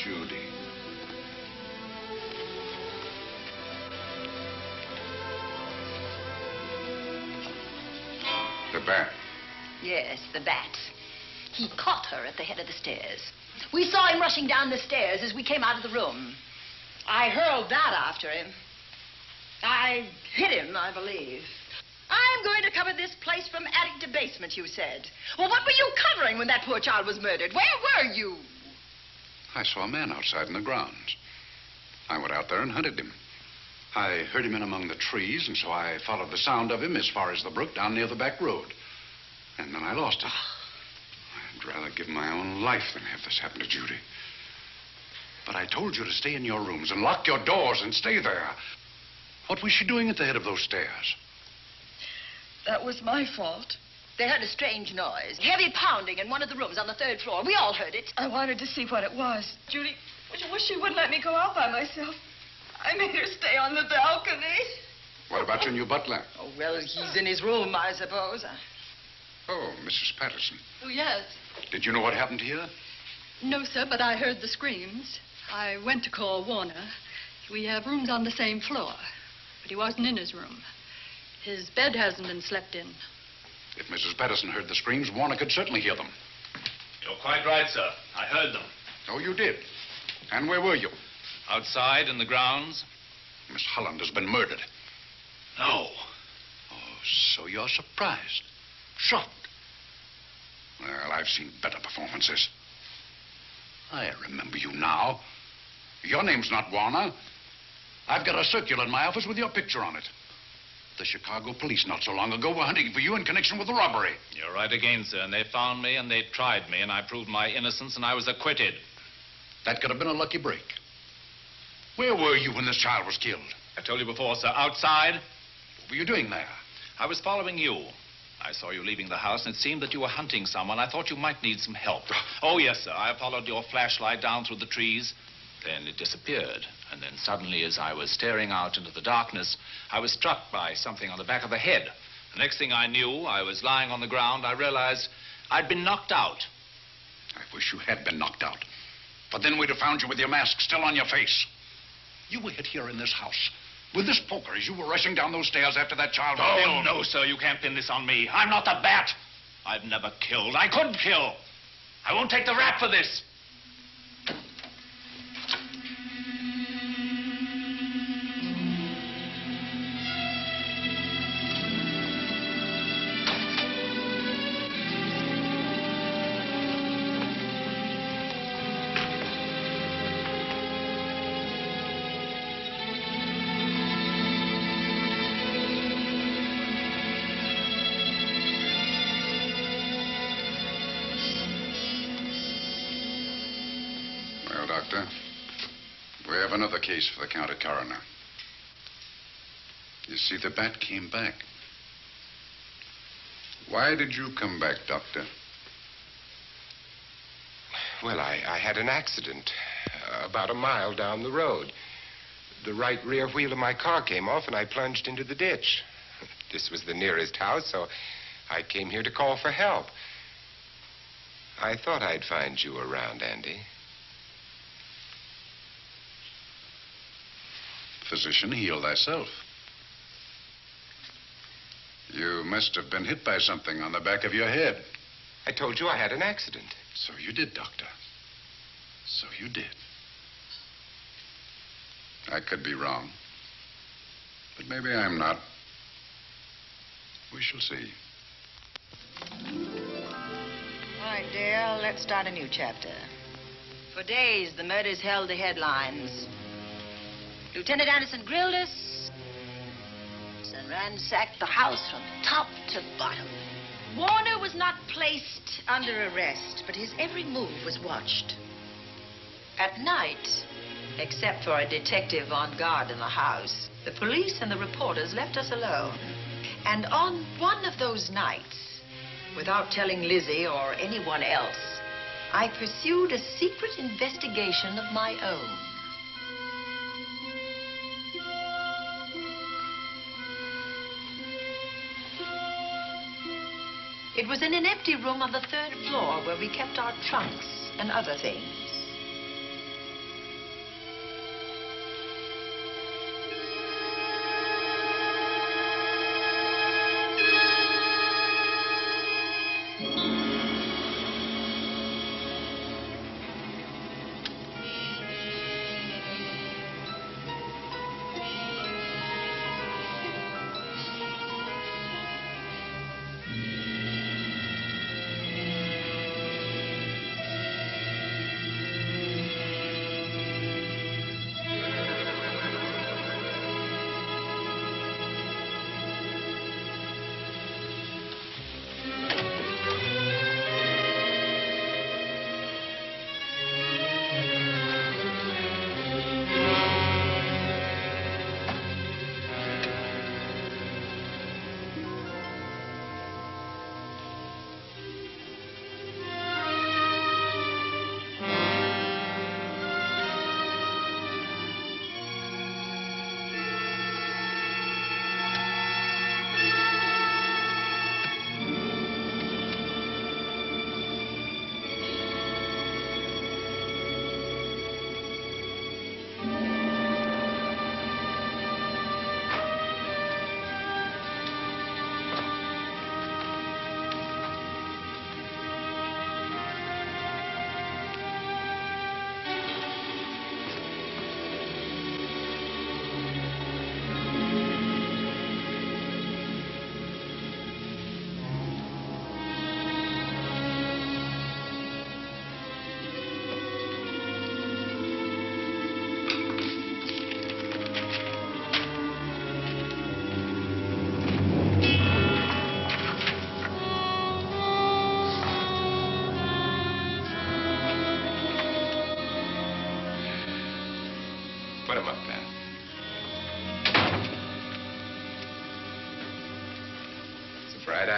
Judy. The bat. Yes, the bat. He caught her at the head of the stairs. We saw him rushing down the stairs as we came out of the room. I hurled that after him. I hit him, I believe. I'm going to cover this place from attic to basement, you said. Well, what were you covering when that poor child was murdered? Where were you? I saw a man outside in the grounds. I went out there and hunted him. I heard him in among the trees, and so I followed the sound of him as far as the brook down near the back road. And then I lost him. I'd rather give my own life than have this happen to Judy. But I told you to stay in your rooms and lock your doors and stay there. What was she doing at the head of those stairs? That was my fault. They heard a strange noise. Heavy pounding in one of the rooms on the 3rd floor. We all heard it. I wanted to see what it was. Judy, I wish you wouldn't let me go out by myself. I made her stay on the balcony. What about your new butler? Oh, well, he's in his room, I suppose. Oh, Mrs. Patterson. Oh, yes. Did you know what happened here? No, sir, but I heard the screams. I went to call Warner. We have rooms on the same floor, but he wasn't in his room. His bed hasn't been slept in. If Mrs. Patterson heard the screams, Warner could certainly hear them. You're quite right, sir. I heard them. Oh, you did? And where were you? Outside in the grounds. Miss Holland has been murdered. No. Oh, so you're surprised. Shocked. Well, I've seen better performances. I remember you now. Your name's not Warner. I've got a circular in my office with your picture on it. The Chicago police not so long ago were hunting for you in connection with the robbery. You're right again, sir. And they found me and they tried me and I proved my innocence and I was acquitted. That could have been a lucky break. Where were you when this child was killed? I told you before, sir. Outside. What were you doing there? I was following you. I saw you leaving the house and it seemed that you were hunting someone. I thought you might need some help. Oh, yes, sir. I followed your flashlight down through the trees. Then it disappeared. And then suddenly, as I was staring out into the darkness, I was struck by something on the back of the head. The next thing I knew, I was lying on the ground. I realized I'd been knocked out. I wish you had been knocked out. But then we'd have found you with your mask still on your face. You were hit here in this house with this poker as you were rushing down those stairs after that child was Oh, killed. no, sir. You can't pin this on me. I'm not the bat. I've never killed. I couldn't kill. I won't take the rap for this. Well, Doctor, we have another case for the county coroner. You see, the bat came back. Why did you come back, Doctor? Well, I had an accident about a mile down the road. The right rear wheel of my car came off, and I plunged into the ditch. This was the nearest house, so I came here to call for help. I thought I'd find you around, Andy. Physician, heal thyself. You must have been hit by something on the back of your head. I told you I had an accident. So you did, Doctor. So you did. I could be wrong. But maybe I'm not. We shall see. All right, dear, let's start a new chapter. For days, the murders held the headlines. Lieutenant Anderson grilled us and ransacked the house from top to bottom. Warner was not placed under arrest, but his every move was watched. At night, except for a detective on guard in the house, the police and the reporters left us alone. And on one of those nights, without telling Lizzie or anyone else, I pursued a secret investigation of my own. It was in an empty room on the 3rd floor where we kept our trunks and other things.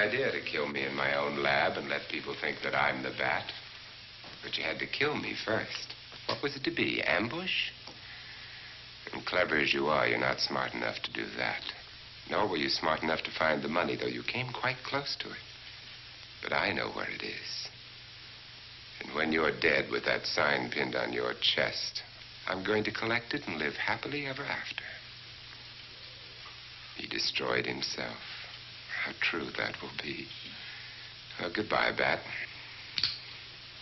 idea to kill me in my own lab and let people think that I'm the bat. But you had to kill me first. What was it to be, ambush? And clever as you are, you're not smart enough to do that. Nor were you smart enough to find the money, though you came quite close to it. But I know where it is. And when you're dead with that sign pinned on your chest, I'm going to collect it and live happily ever after. He destroyed himself. How true that will be. Well, goodbye, Bat.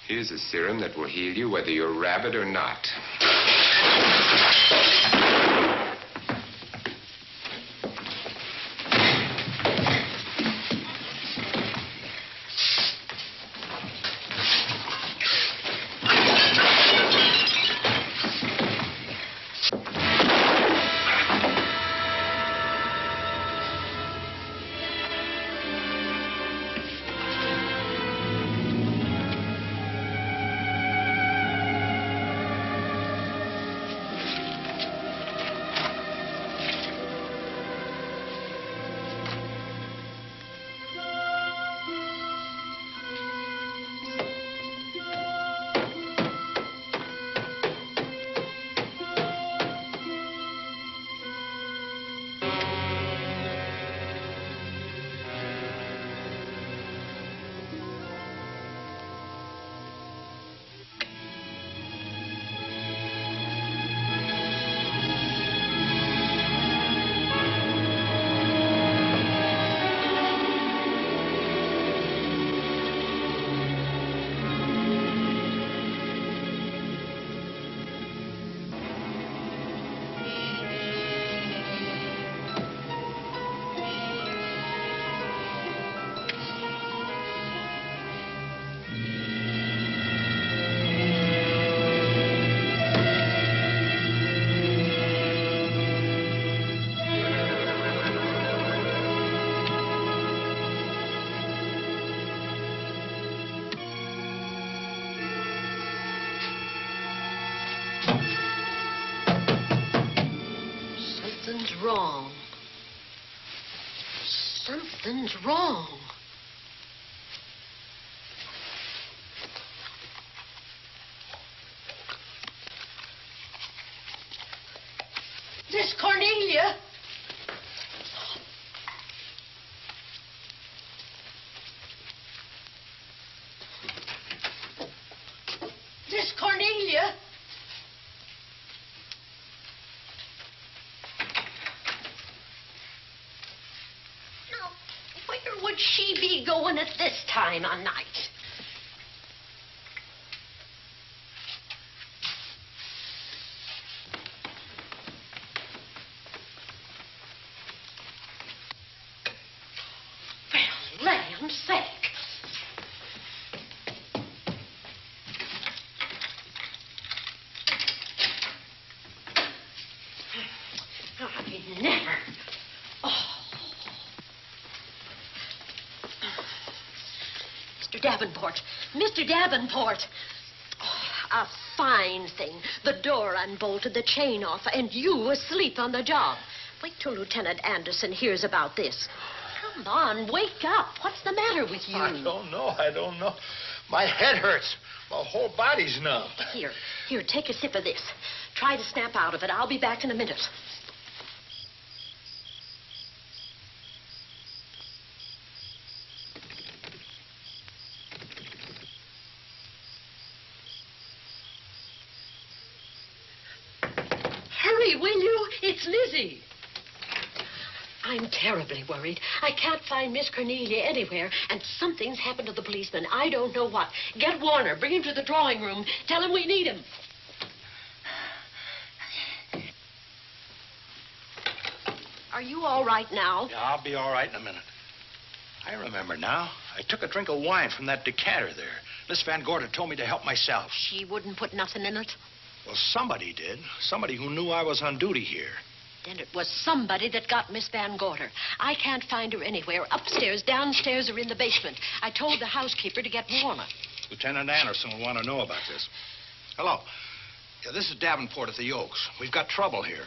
Here's a serum that will heal you whether you're rabid or not. Something's wrong. Something's wrong. Miss Cornelia. Miss Cornelia. Where would she be going at this time of night? Well, land's sake. I never. Mr. Davenport. Mr. Davenport. Oh, a fine thing. The door unbolted, the chain off, and you asleep on the job. Wait till Lieutenant Anderson hears about this. Come on, wake up. What's the matter with you? I don't know. My head hurts. My whole body's numb. Here, take a sip of this. Try to snap out of it. I'll be back in a minute. Hurry, will you? It's Lizzie. I'm terribly worried. I can't find Miss Cornelia anywhere, and something's happened to the policeman. I don't know what. Get Warner. Bring him to the drawing room. Tell him we need him. Are you all right now? Yeah, I'll be all right in a minute. I remember now. I took a drink of wine from that decanter there. Miss Van Gorder told me to help myself. She wouldn't put nothing in it? Well, somebody did. Somebody who knew I was on duty here. Then it was somebody that got Miss Van Gorder. I can't find her anywhere. Upstairs, downstairs, or in the basement. I told the housekeeper to get Warner. Lieutenant Anderson will want to know about this. Hello. Yeah, this is Davenport at the Oaks. We've got trouble here.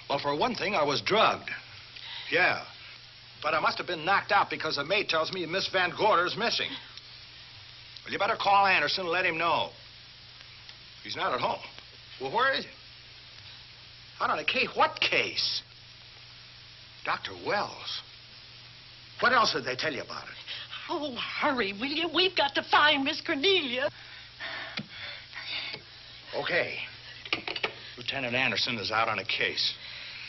Well, for one thing, I was drugged. Yeah. But I must have been knocked out because the maid tells me Miss Van Gorder is missing. Well, you better call Anderson and let him know. He's not at home. Well, where is he? Out on a case? What case? Dr. Wells. What else did they tell you about it? Oh, hurry, will you? We've got to find Miss Cornelia. Okay. Lieutenant Anderson is out on a case.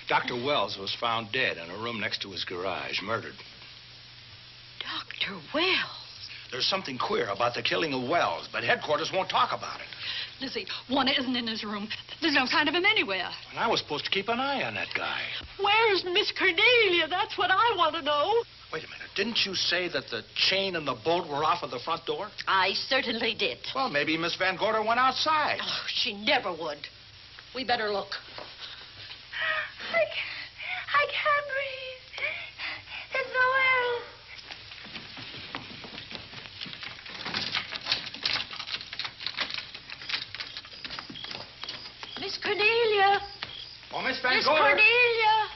Dr. Wells was found dead in a room next to his garage, murdered. Dr. Wells? There's something queer about the killing of Wells, but headquarters won't talk about it. Lizzie, Warner isn't in his room. There's no sign of him anywhere. And I was supposed to keep an eye on that guy. Where's Miss Cornelia? That's what I want to know. Wait a minute. Didn't you say that the chain and the bolt were off of the front door? I certainly did. Well, maybe Miss Van Gorder went outside. Oh, she never would. We better look. I can't breathe. There's nowhere else. Miss Cornelia. Oh, Miss Van Miss Gorder. Cornelia.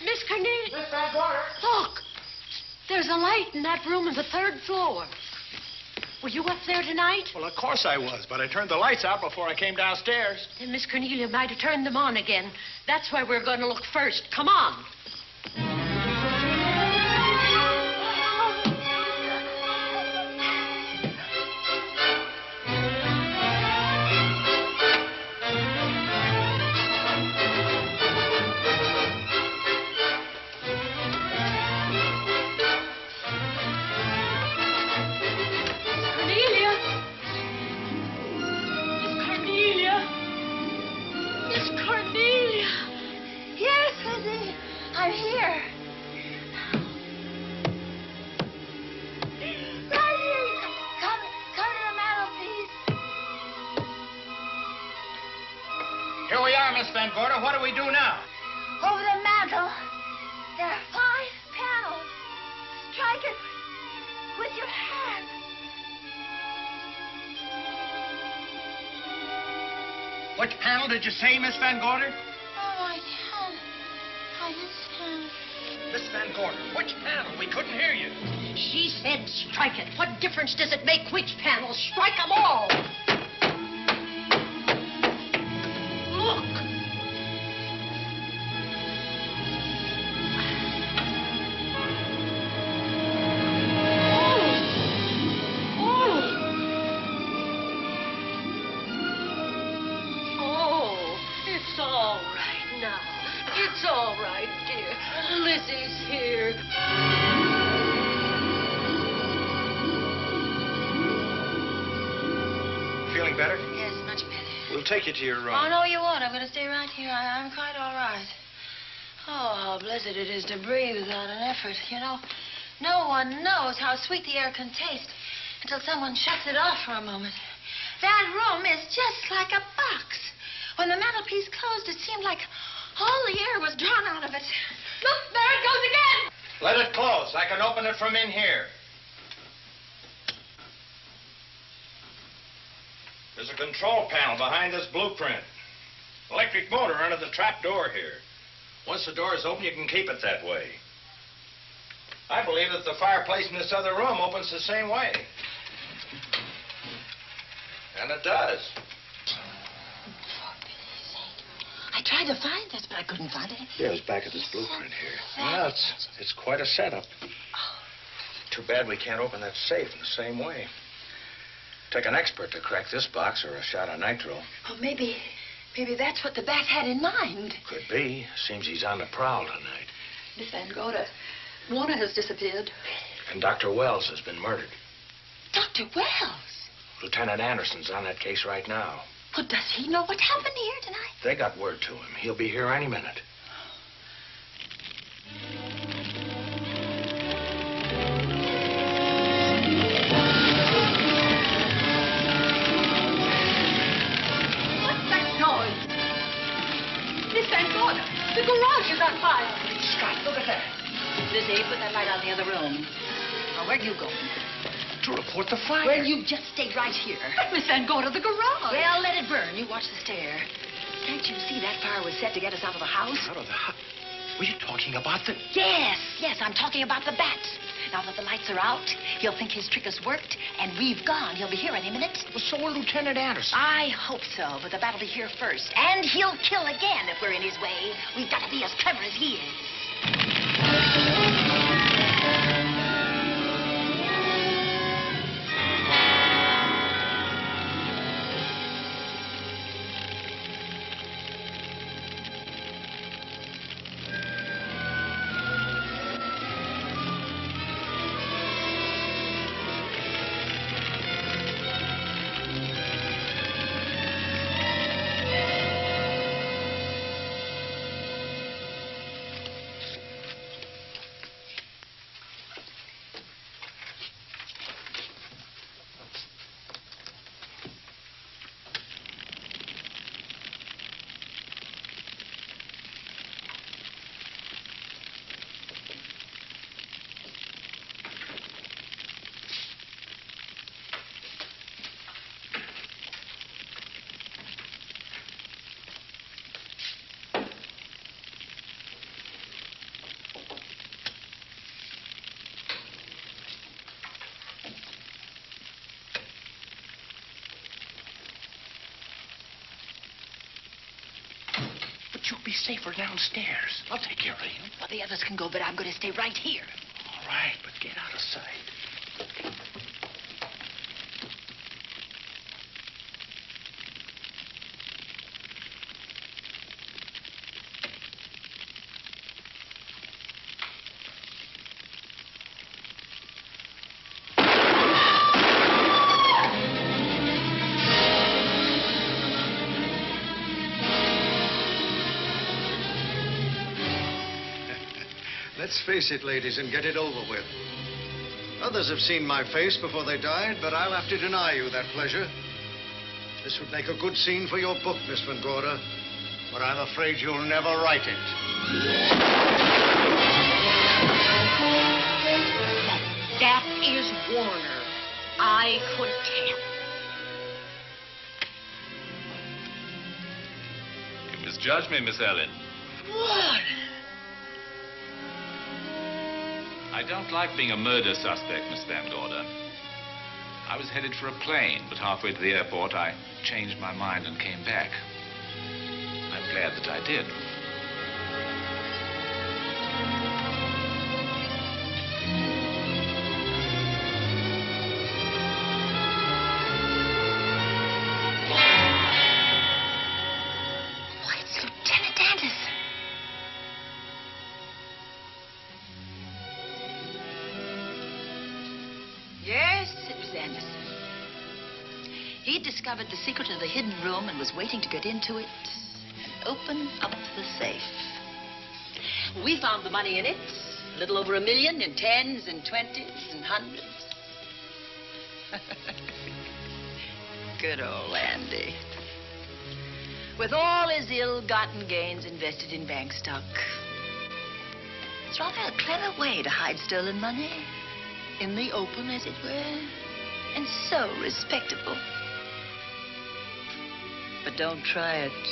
Miss Cornelia. Miss Van Gorder. Look. There's a light in that room on the 3rd floor. Were you up there tonight? Well, of course I was, but I turned the lights out before I came downstairs. Then Miss Cornelia might have turned them on again. That's where we're going to look first. Come on. I'm here. Right here. Come to the mantelpiece. Here we are, Miss Van Gorder. What do we do now? Over the mantel, there are 5 panels. Strike it with your hand. Which panel did you say, Miss Van Gorder? Oh, I can't. Miss Van Gorder, which panel? We couldn't hear you. She said strike it. What difference does it make which panel? Strike them all. Look. Oh, it's all right now. It's all right, dear. Lizzie's here. Feeling better? Yes, much better. We'll take you to your room. Oh, no, you won't. I'm going to stay right here. I'm quite all right. Oh, how blessed it is to breathe without an effort. You know, no one knows how sweet the air can taste until someone shuts it off for a moment. That room is just like a box. When the mantelpiece closed, it seemed like all the air was drawn out of it. Look, there it goes again. Let it close. I can open it from in here. There's a control panel behind this blueprint. Electric motor under the trap door here. Once the door is open, you can keep it that way. I believe that the fireplace in this other room opens the same way. And it does. I tried to find this, but I couldn't find it. Yeah, it's back of this blueprint here. Well, it's quite a setup. Too bad we can't open that safe in the same way. Take an expert to crack this box or a shot of nitro. Well, maybe that's what the bat had in mind. Could be. Seems he's on the prowl tonight. Miss Van Gorder, Warner has disappeared. And Dr. Wells has been murdered. Dr. Wells? Lieutenant Anderson's on that case right now. Well, does he know what happened here tonight? They got word to him. He'll be here any minute. What's that noise? Miss Van Gorder, the garage is on fire. Scott, look at that. Lizzie, put that light out in the other room. Now, where are you going? To report the fire. Well, you just stay right here. Miss Van Gorder, the garage. Well, let it burn. You watch the stair. Can't you see that fire was set to get us out of the house? Out of the house? Were you talking about the... Yes, I'm talking about the bat. Now that the lights are out, he'll think his trick has worked, and we've gone. He'll be here any minute. Well, so will Lieutenant Anderson. I hope so, but the bat will be here first. And he'll kill again if we're in his way. We've got to be as clever as he is. You'll be safer downstairs. I'll take care of you. Well, the others can go, but I'm going to stay right here. All right, but get out of sight. Let's face it, ladies, and get it over with. Others have seen my face before they died, but I'll have to deny you that pleasure. This would make a good scene for your book, Miss Van Gorder, but I'm afraid you'll never write it. That is Warner. I could tell. You misjudged me, Miss Ellen. Warner! I don't like being a murder suspect, Miss Van Gorder. I was headed for a plane, but halfway to the airport, I changed my mind and came back. I'm glad that I did. Why, it's Lieutenant Anderson. Yes, it was Anderson. He'd discovered the secret of the hidden room and was waiting to get into it. Open up the safe. We found the money in it. A little over $1 million in tens and twenties and hundreds. Good old Andy. With all his ill-gotten gains invested in bank stock. It's rather a clever way to hide stolen money. In the open, as it were. And so respectable. But don't try it.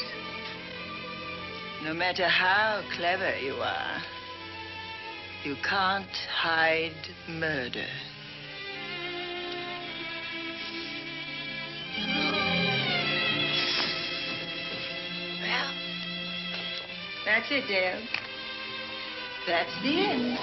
No matter how clever you are, you can't hide murder. Well, that's it, Dale. That's the end.